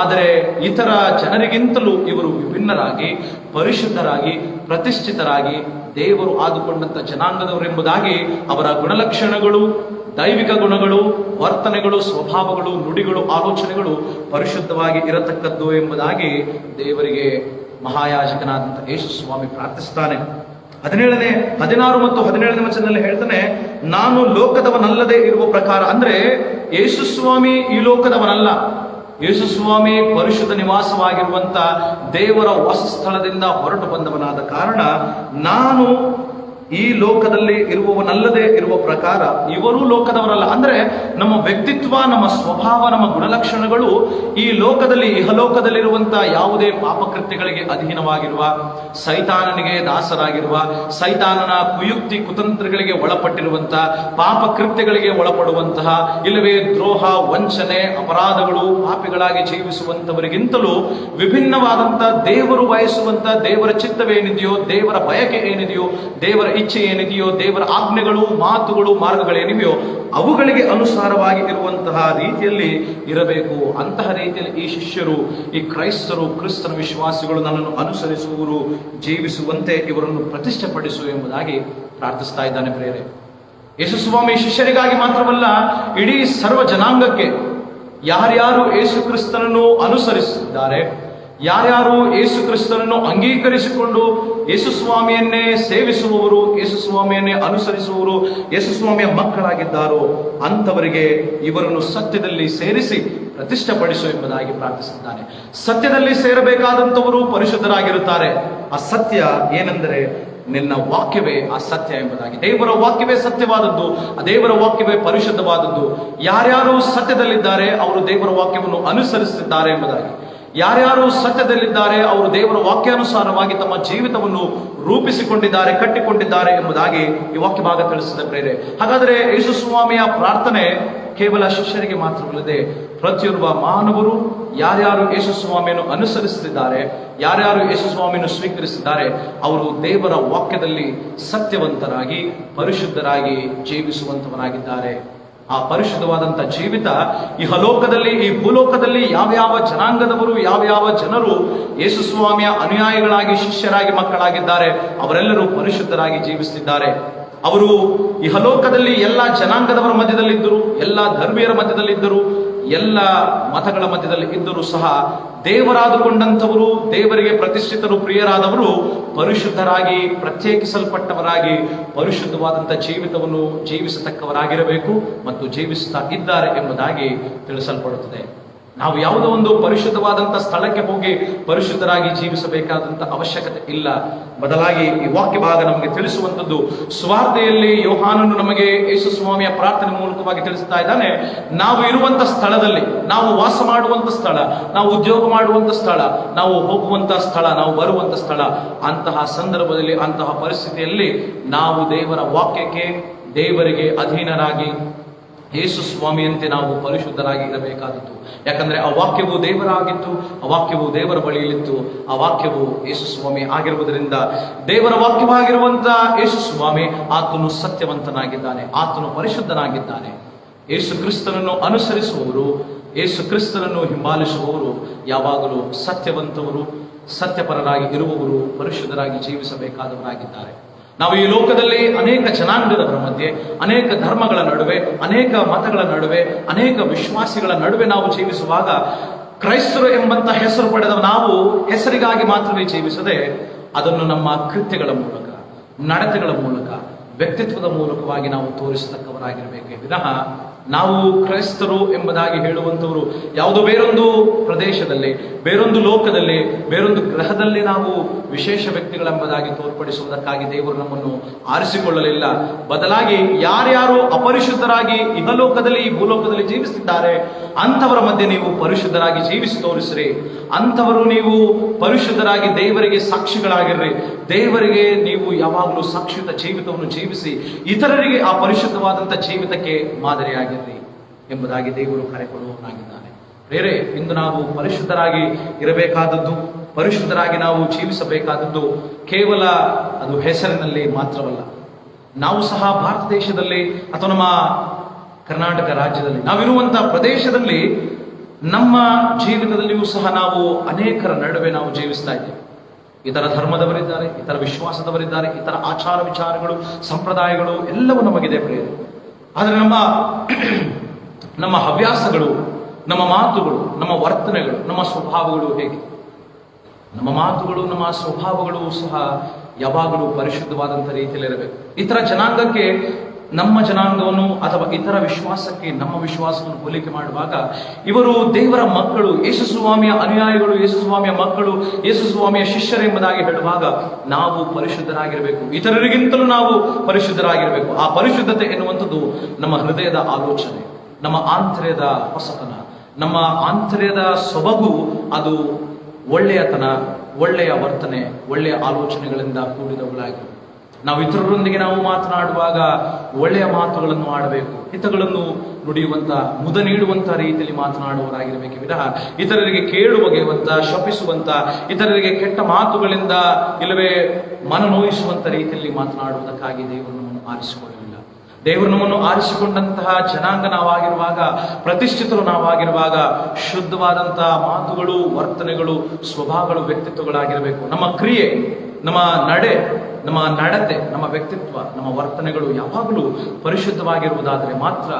ಆದರೆ ಇತರ ಜನರಿಗಿಂತಲೂ ಇವರು ವಿಭಿನ್ನರಾಗಿ, ಪರಿಶುದ್ಧರಾಗಿ, ಪ್ರತಿಷ್ಠಿತರಾಗಿ ದೇವರು ಆದುಕೊಂಡಂತ ಜನಾಂಗದವರು ಎಂಬುದಾಗಿ ಅವರ ಗುಣಲಕ್ಷಣಗಳು, ದೈವಿಕ ಗುಣಗಳು, ವರ್ತನೆಗಳು, ಸ್ವಭಾವಗಳು, ನುಡಿಗಳು, ಆಲೋಚನೆಗಳು ಪರಿಶುದ್ಧವಾಗಿ ಇರತಕ್ಕದ್ದು ಎಂಬುದಾಗಿ ದೇವರಿಗೆ ಮಹಾಯಾಜಕನಾದಂಥ ಯೇಸು ಸ್ವಾಮಿ ಪ್ರಾರ್ಥಿಸ್ತಾನೆ. 16 ಮತ್ತು 17ನೇ ವಚನದಲ್ಲಿ ಹೇಳ್ತಾನೆ, ನಾನು ಲೋಕದವನಲ್ಲದೆ ಇರುವ ಪ್ರಕಾರ, ಅಂದ್ರೆ ಯೇಸು ಸ್ವಾಮಿ ಈ ಲೋಕದವನಲ್ಲ. ಯೇಸು ಸ್ವಾಮಿ ಪರಿಶುದ್ಧ ನಿವಾಸವಾಗಿರುವಂತ ದೇವರ ವಾಸಸ್ಥಳದಿಂದ ಹೊರಟು ಬಂದವನಾದ ಕಾರಣ ನಾನು ಈ ಲೋಕದಲ್ಲಿ ಇರುವವನಲ್ಲದೆ ಇರುವ ಪ್ರಕಾರ ಇವರು ಲೋಕದವರಲ್ಲ. ಅಂದ್ರೆ ನಮ್ಮ ವ್ಯಕ್ತಿತ್ವ, ನಮ್ಮ ಸ್ವಭಾವ, ನಮ್ಮ ಗುಣಲಕ್ಷಣಗಳು ಈ ಲೋಕದಲ್ಲಿ, ಇಹಲೋಕದಲ್ಲಿರುವಂತ ಯಾವುದೇ ಪಾಪಕೃತ್ಯಗಳಿಗೆ ಅಧೀನವಾಗಿರುವ, ಸೈತಾನನಿಗೆ ದಾಸರಾಗಿರುವ, ಸೈತಾನನ ಕುಯುಕ್ತಿ ಕುತಂತ್ರಗಳಿಗೆ ಒಳಪಟ್ಟಿರುವಂತ, ಪಾಪಕೃತ್ಯಗಳಿಗೆ ಒಳಪಡುವಂತಹ, ಇಲ್ಲವೇ ದ್ರೋಹ, ವಂಚನೆ, ಅಪರಾಧಗಳು, ಪಾಪಿಗಳಾಗಿ ಜೀವಿಸುವಂತವರಿಗಿಂತಲೂ ವಿಭಿನ್ನವಾದಂತ, ದೇವರು ಬಯಸುವಂತ ದೇವರ ಚಿತ್ತವೇನಿದೆಯೋ, ದೇವರ ಬಯಕೆ ಏನಿದೆಯೋ, ದೇವರ ಇಚ್ಛೆ ಏನಿದೆಯೋ, ದೇವರ ಆಜ್ಞೆಗಳು, ಮಾತುಗಳು, ಮಾರ್ಗಗಳೇನಿವೆಯೋ ಅವುಗಳಿಗೆ ಅನುಸಾರವಾಗಿ ಇರುವಂತಹ ರೀತಿಯಲ್ಲಿ ಇರಬೇಕು. ಅಂತಹ ರೀತಿಯಲ್ಲಿ ಈ ಶಿಷ್ಯರು, ಈ ಕ್ರೈಸ್ತರು, ಕ್ರಿಸ್ತನ ವಿಶ್ವಾಸಿಗಳು ನನ್ನನ್ನು ಅನುಸರಿಸುವವರು ಜೀವಿಸುವಂತೆ ಇವರನ್ನು ಪ್ರತಿಷ್ಠೆಪಡಿಸು ಎಂಬುದಾಗಿ ಪ್ರಾರ್ಥಿಸ್ತಾ ಇದ್ದಾನೆ ಪ್ರಿಯರೇ. ಯೇಸು ಸ್ವಾಮಿ ಶಿಷ್ಯರಿಗಾಗಿ ಮಾತ್ರವಲ್ಲ, ಇಡೀ ಸರ್ವ ಜನಾಂಗಕ್ಕೆ ಯಾರ್ಯಾರು ಯೇಸು ಕ್ರಿಸ್ತನನ್ನು ಅನುಸರಿಸಿದ್ದಾರೆ, ಯಾರ್ಯಾರು ಯೇಸು ಕ್ರಿಸ್ತನನ್ನು ಅಂಗೀಕರಿಸಿಕೊಂಡು ಯೇಸು ಸ್ವಾಮಿಯನ್ನೇ ಸೇವಿಸುವವರು, ಯೇಸು ಸ್ವಾಮಿಯನ್ನೇ ಅನುಸರಿಸುವವರು, ಯೇಸು ಸ್ವಾಮಿಯ ಮಕ್ಕಳಾಗಿದ್ದಾರೋ ಅಂಥವರಿಗೆ ಇವರನ್ನು ಸತ್ಯದಲ್ಲಿ ಸೇರಿಸಿ ಪ್ರತಿಷ್ಠೆಪಡಿಸು ಎಂಬುದಾಗಿ ಪ್ರಾರ್ಥಿಸಿದ್ದಾನೆ. ಸತ್ಯದಲ್ಲಿ ಸೇರಬೇಕಾದಂಥವರು ಪರಿಶುದ್ಧರಾಗಿರುತ್ತಾರೆ. ಆ ಸತ್ಯ ಏನೆಂದರೆ ನಿನ್ನ ವಾಕ್ಯವೇ ಆ ಸತ್ಯ ಎಂಬುದಾಗಿ. ದೇವರ ವಾಕ್ಯವೇ ಸತ್ಯವಾದದ್ದು, ಆ ದೇವರ ವಾಕ್ಯವೇ ಪರಿಶುದ್ಧವಾದದ್ದು. ಯಾರ್ಯಾರು ಸತ್ಯದಲ್ಲಿದ್ದಾರೆ ಅವರು ದೇವರ ವಾಕ್ಯವನ್ನು ಅನುಸರಿಸುತ್ತಿದ್ದಾರೆ ಎಂಬುದಾಗಿ. ಯಾರ್ಯಾರು ಸತ್ಯದಲ್ಲಿದ್ದಾರೆ ಅವರು ದೇವರ ವಾಕ್ಯಾನುಸಾರವಾಗಿ ತಮ್ಮ ಜೀವಿತವನ್ನು ರೂಪಿಸಿಕೊಂಡಿದ್ದಾರೆ, ಕಟ್ಟಿಕೊಂಡಿದ್ದಾರೆ ಎಂಬುದಾಗಿ ಈ ವಾಕ್ಯ ಭಾಗ ತಿಳಿಸಿದ ಪ್ರೇರೆ. ಹಾಗಾದರೆ ಯೇಸು ಸ್ವಾಮಿಯ ಪ್ರಾರ್ಥನೆ ಕೇವಲ ಶಿಷ್ಯರಿಗೆ ಮಾತ್ರವಲ್ಲದೆ ಪ್ರತಿಯೊಬ್ಬ ಮಾನವರು ಯಾರ್ಯಾರು ಯೇಸು ಸ್ವಾಮಿಯನ್ನು ಅನುಸರಿಸುತ್ತಿದ್ದಾರೆ, ಯಾರ್ಯಾರು ಯೇಸು ಸ್ವಾಮಿಯನ್ನು ಸ್ವೀಕರಿಸಿದ್ದಾರೆ, ಅವರು ದೇವರ ವಾಕ್ಯದಲ್ಲಿ ಸತ್ಯವಂತರಾಗಿ ಪರಿಶುದ್ಧರಾಗಿ ಜೀವಿಸುವಂತವರಾಗಿದ್ದಾರೆ. ಆ ಪರಿಶುದ್ಧವಾದಂಥ ಜೀವಿತ ಇಹಲೋಕದಲ್ಲಿ, ಈ ಭೂಲೋಕದಲ್ಲಿ ಯಾವ್ಯಾವ ಜನಾಂಗದವರು, ಯಾವ್ಯಾವ ಜನರು ಯೇಸು ಸ್ವಾಮಿಯ ಅನುಯಾಯಿಗಳಾಗಿ, ಶಿಷ್ಯರಾಗಿ, ಮಕ್ಕಳಾಗಿದ್ದಾರೆ, ಅವರೆಲ್ಲರೂ ಪರಿಶುದ್ಧರಾಗಿ ಜೀವಿಸುತ್ತಿದ್ದಾರೆ. ಅವರು ಇಹಲೋಕದಲ್ಲಿ ಎಲ್ಲ ಜನಾಂಗದವರ ಮಧ್ಯದಲ್ಲಿದ್ದರು, ಎಲ್ಲ ಧರ್ಮೀಯರ ಮಧ್ಯದಲ್ಲಿದ್ದರು, ಎಲ್ಲ ಮತಗಳ ಮಧ್ಯದಲ್ಲಿ ಇದ್ದರೂ ಸಹ ದೇವರಾದುಕೊಂಡಂಥವರು, ದೇವರಿಗೆ ಪ್ರತಿಷ್ಠಿತರು, ಪ್ರಿಯರಾದವರು ಪರಿಶುದ್ಧರಾಗಿ, ಪ್ರತ್ಯೇಕಿಸಲ್ಪಟ್ಟವರಾಗಿ ಪರಿಶುದ್ಧವಾದಂಥ ಜೀವಿತವನ್ನು ಜೀವಿಸತಕ್ಕವರಾಗಿರಬೇಕು ಮತ್ತು ಜೀವಿಸುತ್ತಾ ಇದ್ದಾರೆ ಎಂಬುದಾಗಿ ತಿಳಿಸಲ್ಪಡುತ್ತದೆ. ನಾವು ಯಾವುದೋ ಒಂದು ಪರಿಶುದ್ಧವಾದಂಥ ಸ್ಥಳಕ್ಕೆ ಹೋಗಿ ಪರಿಶುದ್ಧರಾಗಿ ಜೀವಿಸಬೇಕಾದಂಥ ಅವಶ್ಯಕತೆ ಇಲ್ಲ. ಬದಲಾಗಿ ಈ ವಾಕ್ಯ ಭಾಗ ನಮಗೆ ತಿಳಿಸುವಂಥದ್ದು, ಸುವಾರ್ತೆಯಲ್ಲಿ ಯೋಹಾನನು ನಮಗೆ ಯೇಸು ಸ್ವಾಮಿಯ ಪ್ರಾರ್ಥನೆ ಮೂಲಕವಾಗಿ ತಿಳಿಸ್ತಾ ಇದ್ದಾನೆ. ನಾವು ಇರುವಂಥ ಸ್ಥಳದಲ್ಲಿ, ನಾವು ವಾಸ ಮಾಡುವಂಥ ಸ್ಥಳ, ನಾವು ಉದ್ಯೋಗ ಮಾಡುವಂಥ ಸ್ಥಳ, ನಾವು ಹೋಗುವಂಥ ಸ್ಥಳ, ನಾವು ಬರುವಂಥ ಸ್ಥಳ, ಅಂತಹ ಸಂದರ್ಭದಲ್ಲಿ, ಅಂತಹ ಪರಿಸ್ಥಿತಿಯಲ್ಲಿ ನಾವು ದೇವರ ವಾಕ್ಯಕ್ಕೆ, ದೇವರಿಗೆ ಅಧೀನರಾಗಿ ಯೇಸು ಸ್ವಾಮಿಯಂತೆ ನಾವು ಪರಿಶುದ್ಧರಾಗಿ ಇರಬೇಕಾದದ್ದು. ಯಾಕಂದ್ರೆ ಆ ವಾಕ್ಯವು ದೇವರಾಗಿತ್ತು, ಆ ವಾಕ್ಯವು ದೇವರ ಬಳಿಯಲ್ಲಿತ್ತು, ಆ ವಾಕ್ಯವು ಯೇಸು ಸ್ವಾಮಿ ಆಗಿರುವುದರಿಂದ ದೇವರ ವಾಕ್ಯವಾಗಿರುವಂತ ಯೇಸು ಸ್ವಾಮಿ ಆತನು ಸತ್ಯವಂತನಾಗಿದ್ದಾನೆ, ಆತನು ಪರಿಶುದ್ಧನಾಗಿದ್ದಾನೆ. ಯೇಸು ಕ್ರಿಸ್ತನನ್ನು ಅನುಸರಿಸುವವರು, ಯೇಸು ಕ್ರಿಸ್ತನನ್ನು ಹಿಂಬಾಲಿಸುವವರು ಯಾವಾಗಲೂ ಸತ್ಯವಂತವರು, ಸತ್ಯಪರರಾಗಿ ಇರುವವರು, ಪರಿಶುದ್ಧರಾಗಿ ಜೀವಿಸಬೇಕಾದವರಾಗಿದ್ದಾರೆ. ನಾವು ಈ ಲೋಕದಲ್ಲಿ ಅನೇಕ ಜನಾಂಗದವರ ಮಧ್ಯೆ, ಅನೇಕ ಧರ್ಮಗಳ ನಡುವೆ, ಅನೇಕ ಮತಗಳ ನಡುವೆ, ಅನೇಕ ವಿಶ್ವಾಸಿಗಳ ನಡುವೆ ನಾವು ಜೀವಿಸುವಾಗ ಕ್ರೈಸ್ತರು ಎಂಬಂತ ಹೆಸರು ಪಡೆದ ನಾವು ಹೆಸರಿಗಾಗಿ ಮಾತ್ರವೇ ಜೀವಿಸದೆ ಅದನ್ನು ನಮ್ಮ ಕೃತ್ಯಗಳ ಮೂಲಕ, ನಡತೆಗಳ ಮೂಲಕ, ವ್ಯಕ್ತಿತ್ವದ ಮೂಲಕವಾಗಿ ನಾವು ತೋರಿಸತಕ್ಕವರಾಗಿರಬೇಕೇ ವಿನಃ ನಾವು ಕ್ರೈಸ್ತರು ಎಂಬುದಾಗಿ ಹೇಳುವಂಥವರು ಯಾವುದೋ ಬೇರೊಂದು ಪ್ರದೇಶದಲ್ಲಿ, ಬೇರೊಂದು ಲೋಕದಲ್ಲಿ, ಬೇರೊಂದು ಗ್ರಹದಲ್ಲಿ ನಾವು ವಿಶೇಷ ವ್ಯಕ್ತಿಗಳೆಂಬುದಾಗಿ ತೋರ್ಪಡಿಸುವುದಕ್ಕಾಗಿ ದೇವರು ನಮ್ಮನ್ನು ಆರಿಸಿಕೊಳ್ಳಲಿಲ್ಲ. ಬದಲಾಗಿ ಯಾರ್ಯಾರು ಅಪರಿಶುದ್ಧರಾಗಿ ಇಹಲೋಕದಲ್ಲಿ, ಈ ಭೂಲೋಕದಲ್ಲಿ ಜೀವಿಸುತ್ತಿದ್ದಾರೆ ಅಂಥವರ ಮಧ್ಯೆ ನೀವು ಪರಿಶುದ್ಧರಾಗಿ ಜೀವಿಸಿ ತೋರಿಸ್ರಿ. ಅಂಥವರು ನೀವು ಪರಿಶುದ್ಧರಾಗಿ ದೇವರಿಗೆ ಸಾಕ್ಷಿಗಳಾಗಿರ್ರಿ. ದೇವರಿಗೆ ನೀವು ಯಾವಾಗಲೂ ಸಾಕ್ಷಿಯುತ ಜೀವಿತವನ್ನು ಜೀವಿಸಿ ಇತರರಿಗೆ ಆ ಪರಿಶುದ್ಧವಾದಂಥ ಜೀವಿತಕ್ಕೆ ಮಾದರಿಯಾಗಿರ್ರಿ ಎಂಬುದಾಗಿ ದೇವರು ಕರೆ ಕೊಡುವವನಾಗಿದ್ದಾನೆ. ಬೇರೆ ಇಂದು ನಾವು ಪರಿಶುದ್ಧರಾಗಿ ಇರಬೇಕಾದದ್ದು, ಪರಿಶುದ್ಧರಾಗಿ ನಾವು ಜೀವಿಸಬೇಕಾದದ್ದು ಕೇವಲ ಅದು ಹೆಸರಿನಲ್ಲಿ ಮಾತ್ರವಲ್ಲ. ನಾವು ಸಹ ಭಾರತ ದೇಶದಲ್ಲಿ ಅಥವಾ ನಮ್ಮ ಕರ್ನಾಟಕ ರಾಜ್ಯದಲ್ಲಿ ನಾವಿರುವಂತಹ ಪ್ರದೇಶದಲ್ಲಿ ನಮ್ಮ ಜೀವಿತದಲ್ಲಿಯೂ ಸಹ ನಾವು ಅನೇಕರ ನಡುವೆ ನಾವು ಜೀವಿಸ್ತಾ ಇದ್ದೇವೆ. ಇತರ ಧರ್ಮದವರಿದ್ದಾರೆ, ಇತರ ವಿಶ್ವಾಸದವರಿದ್ದಾರೆ, ಇತರ ಆಚಾರ ವಿಚಾರಗಳು, ಸಂಪ್ರದಾಯಗಳು ಎಲ್ಲವೂ ನಮಗಿದೆ ಪ್ರಿಯರೇ. ಆದರೆ ನಮ್ಮ ಹವ್ಯಾಸಗಳು, ನಮ್ಮ ಮಾತುಗಳು, ನಮ್ಮ ವರ್ತನೆಗಳು, ನಮ್ಮ ಸ್ವಭಾವಗಳು ಹೇಗೆ? ನಮ್ಮ ಮಾತುಗಳು, ನಮ್ಮ ಸ್ವಭಾವಗಳು ಸಹ ಯಾವಾಗಲೂ ಪರಿಶುದ್ಧವಾದಂಥ ರೀತಿಯಲ್ಲಿ ಇರಬೇಕು. ಇತರ ಜನಾಂಗಕ್ಕೆ ನಮ್ಮ ಜನಾಂಗವನ್ನು ಅಥವಾ ಇತರ ವಿಶ್ವಾಸಕ್ಕೆ ನಮ್ಮ ವಿಶ್ವಾಸವನ್ನು ಹೋಲಿಕೆ ಮಾಡುವಾಗ ಇವರು ದೇವರ ಮಕ್ಕಳು, ಯೇಸು ಸ್ವಾಮಿಯ ಅನುಯಾಯಿಗಳು, ಯೇಸು ಸ್ವಾಮಿಯ ಮಕ್ಕಳು, ಯೇಸು ಸ್ವಾಮಿಯ ಶಿಷ್ಯರೆಂಬುದಾಗಿ ಹೇಳುವಾಗ ನಾವು ಪರಿಶುದ್ಧರಾಗಿರಬೇಕು, ಇತರರಿಗಿಂತಲೂ ನಾವು ಪರಿಶುದ್ಧರಾಗಿರಬೇಕು. ಆ ಪರಿಶುದ್ಧತೆ ಎನ್ನುವಂಥದ್ದು ನಮ್ಮ ಹೃದಯದ ಆಲೋಚನೆ, ನಮ್ಮ ಆಂತರ್ಯದ ಹೊಸತನ, ನಮ್ಮ ಆಂತರ್ಯದ ಸೊಬಗು. ಅದು ಒಳ್ಳೆಯತನ, ಒಳ್ಳೆಯ ವರ್ತನೆ, ಒಳ್ಳೆಯ ಆಲೋಚನೆಗಳಿಂದ ಕೂಡಿದವುಗಳಾಗಿರಬೇಕು. ನಾವು ಇತರರೊಂದಿಗೆ ನಾವು ಮಾತನಾಡುವಾಗ ಒಳ್ಳೆಯ ಮಾತುಗಳನ್ನು ಆಡಬೇಕು, ಹಿತಗಳನ್ನು ನುಡಿಯುವಂತ, ಮುದ ನೀಡುವಂತ ರೀತಿಯಲ್ಲಿ ಮಾತನಾಡುವವರಾಗಿರಬೇಕು ವಿನಃ ಇತರರಿಗೆ ಕೇಡು ಬಗೆಯುವಂತ, ಶಪಿಸುವಂತ, ಇತರರಿಗೆ ಕೆಟ್ಟ ಮಾತುಗಳಿಂದ ಇಲ್ಲವೇ ಮನನೋಯಿಸುವಂತ ರೀತಿಯಲ್ಲಿ ಮಾತನಾಡುವುದಕ್ಕಾಗಿ ದೇವರು ನಮ್ಮನ್ನು ಆರಿಸಿಕೊಳ್ಳಲಿಲ್ಲ. ದೇವರು ನಮ್ಮನ್ನು ಆರಿಸಿಕೊಂಡಂತಹ ಜನಾಂಗ ನಾವಾಗಿರುವಾಗ, ಪ್ರತಿಷ್ಠಿತರು ನಾವಾಗಿರುವಾಗ ಶುದ್ಧವಾದಂತಹ ಮಾತುಗಳು, ವರ್ತನೆಗಳು, ಸ್ವಭಾವಗಳು, ವ್ಯಕ್ತಿತ್ವಗಳಾಗಿರಬೇಕು. ನಮ್ಮ ಕ್ರಿಯೆ, ನಮ್ಮ ನಡೆ, ನಮ್ಮ ನಡತೆ, ನಮ್ಮ ವ್ಯಕ್ತಿತ್ವ, ನಮ್ಮ ವರ್ತನೆಗಳು ಯಾವಾಗಲೂ ಪರಿಶುದ್ಧವಾಗಿರುವುದಾದರೆ ಮಾತ್ರ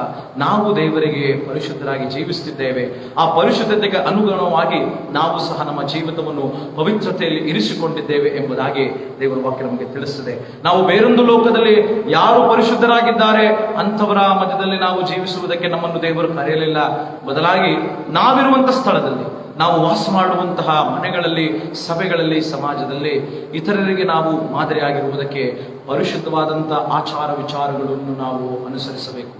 ನಾವು ದೇವರಿಗೆ ಪರಿಶುದ್ಧರಾಗಿ ಜೀವಿಸುತ್ತಿದ್ದೇವೆ. ಆ ಪರಿಶುದ್ಧತೆಗೆ ಅನುಗುಣವಾಗಿ ನಾವು ಸಹ ನಮ್ಮ ಜೀವಿತವನ್ನು ಪವಿತ್ರತೆಯಲ್ಲಿ ಇರಿಸಿಕೊಂಡಿದ್ದೇವೆ ಎಂಬುದಾಗಿ ದೇವರ ವಾಕ್ಯ ನಮಗೆ ತಿಳಿಸುತ್ತದೆ. ನಾವು ಬೇರೊಂದು ಲೋಕದಲ್ಲಿ ಯಾರು ಪರಿಶುದ್ಧರಾಗಿದ್ದಾರೆ ಅಂಥವರ ಮಧ್ಯದಲ್ಲಿ ನಾವು ಜೀವಿಸುವುದಕ್ಕೆ ನಮ್ಮನ್ನು ದೇವರು ಕರೆಯಲಿಲ್ಲ. ಬದಲಾಗಿ ನಾವಿರುವಂಥ ಸ್ಥಳದಲ್ಲಿ, ನಾವು ವಾಸ ಮಾಡುವಂತಹ ಮನೆಗಳಲ್ಲಿ, ಸಭೆಗಳಲ್ಲಿ, ಸಮಾಜದಲ್ಲಿ ಇತರರಿಗೆ ನಾವು ಮಾದರಿಯಾಗಿರುವುದಕ್ಕೆ ಪರಿಶುದ್ಧವಾದಂತಹ ಆಚಾರ ವಿಚಾರಗಳನ್ನು ನಾವು ಅನುಸರಿಸಬೇಕು.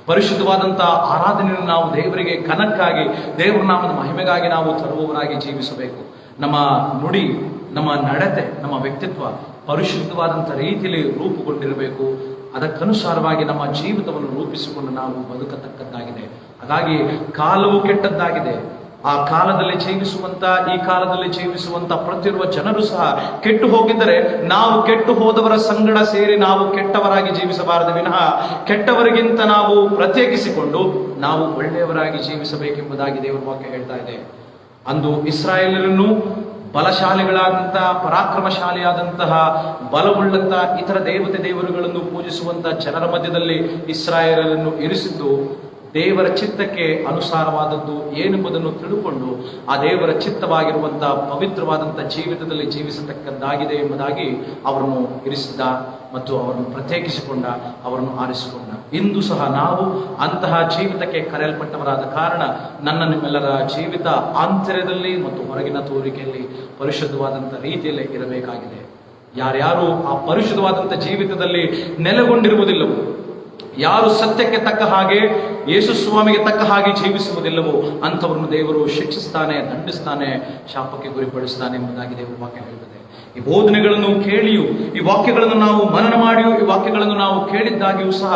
ಪರಿಶುದ್ಧವಾದಂತಹ ಆರಾಧನೆಯನ್ನು ನಾವು ದೇವರಿಗೆ ಘನಕ್ಕಾಗಿ, ದೇವರ ನಾಮದ ಮಹಿಮೆಗಾಗಿ ನಾವು ತರುವವರಾಗಿ ಜೀವಿಸಬೇಕು. ನಮ್ಮ ನುಡಿ, ನಮ್ಮ ನಡತೆ, ನಮ್ಮ ವ್ಯಕ್ತಿತ್ವ ಪರಿಶುದ್ಧವಾದಂಥ ರೀತಿಯಲ್ಲಿ ರೂಪುಗೊಂಡಿರಬೇಕು. ಅದಕ್ಕನುಸಾರವಾಗಿ ನಮ್ಮ ಜೀವಿತವನ್ನು ರೂಪಿಸಿಕೊಂಡು ನಾವು ಬದುಕತಕ್ಕದ್ದಾಗಿದೆ. ಹಾಗಾಗಿ ಕಾಲವು ಕೆಟ್ಟದ್ದಾಗಿದೆ. ಆ ಕಾಲದಲ್ಲಿ ಜೀವಿಸುವಂತ, ಈ ಕಾಲದಲ್ಲಿ ಜೀವಿಸುವಂತ ಪ್ರತಿಯೊಬ್ಬ ಜನರು ಸಹ ಕೆಟ್ಟು ಹೋಗಿದ್ದರೆ ನಾವು ಕೆಟ್ಟು ಹೋದವರ ಸಂಗಡ ಸೇರಿ ನಾವು ಕೆಟ್ಟವರಾಗಿ ಜೀವಿಸಬಾರದು ವಿನಃ ಕೆಟ್ಟವರಿಗಿಂತ ನಾವು ಪ್ರತ್ಯೇಕಿಸಿಕೊಂಡು ನಾವು ಒಳ್ಳೆಯವರಾಗಿ ಜೀವಿಸಬೇಕೆಂಬುದಾಗಿ ದೇವರ ವಾಕ್ಯ ಹೇಳ್ತಾ ಇದೆ. ಅಂದು ಇಸ್ರಾಯೇಲರನ್ನು ಬಲಶಾಲಿಗಳಾದಂತಹ, ಪರಾಕ್ರಮಶಾಲಿಯಾದಂತಹ, ಬಲವುಳ್ಳಂತಹ ಇತರ ದೇವರುಗಳನ್ನು ಪೂಜಿಸುವಂತಹ ಜನರ ಮಧ್ಯದಲ್ಲಿ ಇಸ್ರಾಯೇಲರನ್ನು ಇರಿಸಿದ್ದು ದೇವರ ಚಿತ್ತಕ್ಕೆ ಅನುಸಾರವಾದದ್ದು ಏನೆಂಬುದನ್ನು ತಿಳುಕೊಂಡು ಆ ದೇವರ ಚಿತ್ತವಾಗಿರುವಂತಹ ಪವಿತ್ರವಾದಂತಹ ಜೀವಿತದಲ್ಲಿ ಜೀವಿಸತಕ್ಕದ್ದಾಗಿದೆ ಎಂಬುದಾಗಿ ಅವರನ್ನು ಇರಿಸಿದ್ದ ಮತ್ತು ಅವರನ್ನು ಪ್ರತ್ಯೇಕಿಸಿಕೊಂಡ, ಅವರನ್ನು ಆರಿಸಿಕೊಂಡ. ಇಂದು ಸಹ ನಾವು ಅಂತಹ ಜೀವಿತಕ್ಕೆ ಕರೆಯಲ್ಪಟ್ಟವರಾದ ಕಾರಣ ನನ್ನ ನಿಮ್ಮೆಲ್ಲರ ಜೀವಿತ ಆಂತರ್ಯದಲ್ಲಿ ಮತ್ತು ಹೊರಗಿನ ತೋರಿಕೆಯಲ್ಲಿ ಪರಿಶುದ್ಧವಾದಂಥ ರೀತಿಯಲ್ಲೇ ಇರಬೇಕಾಗಿದೆ. ಯಾರ್ಯಾರು ಆ ಪರಿಶುದ್ಧವಾದಂಥ ಜೀವಿತದಲ್ಲಿ ನೆಲೆಗೊಂಡಿರುವುದಿಲ್ಲವೋ, ಯಾರು ಸತ್ಯಕ್ಕೆ ತಕ್ಕ ಹಾಗೆ, ಯೇಸು ಸ್ವಾಮಿಗೆ ತಕ್ಕ ಹಾಗೆ ಜೀವಿಸುವುದಿಲ್ಲವೋ ಅಂಥವ್ರನ್ನು ದೇವರು ಶಿಕ್ಷಿಸ್ತಾನೆ, ದಂಡಿಸ್ತಾನೆ, ಶಾಪಕ್ಕೆ ಗುರಿಪಡಿಸ್ತಾನೆ ಎಂಬುದಾಗಿ ದೇವರ ವಾಕ್ಯ ಹೇಳುತ್ತದೆ. ಈ ಬೋಧನೆಗಳನ್ನು ಕೇಳಿಯೂ, ಈ ವಾಕ್ಯಗಳನ್ನು ನಾವು ಮನನ ಮಾಡಿಯೂ, ಈ ವಾಕ್ಯಗಳನ್ನು ನಾವು ಕೇಳಿದ್ದಾಗಿಯೂ ಸಹ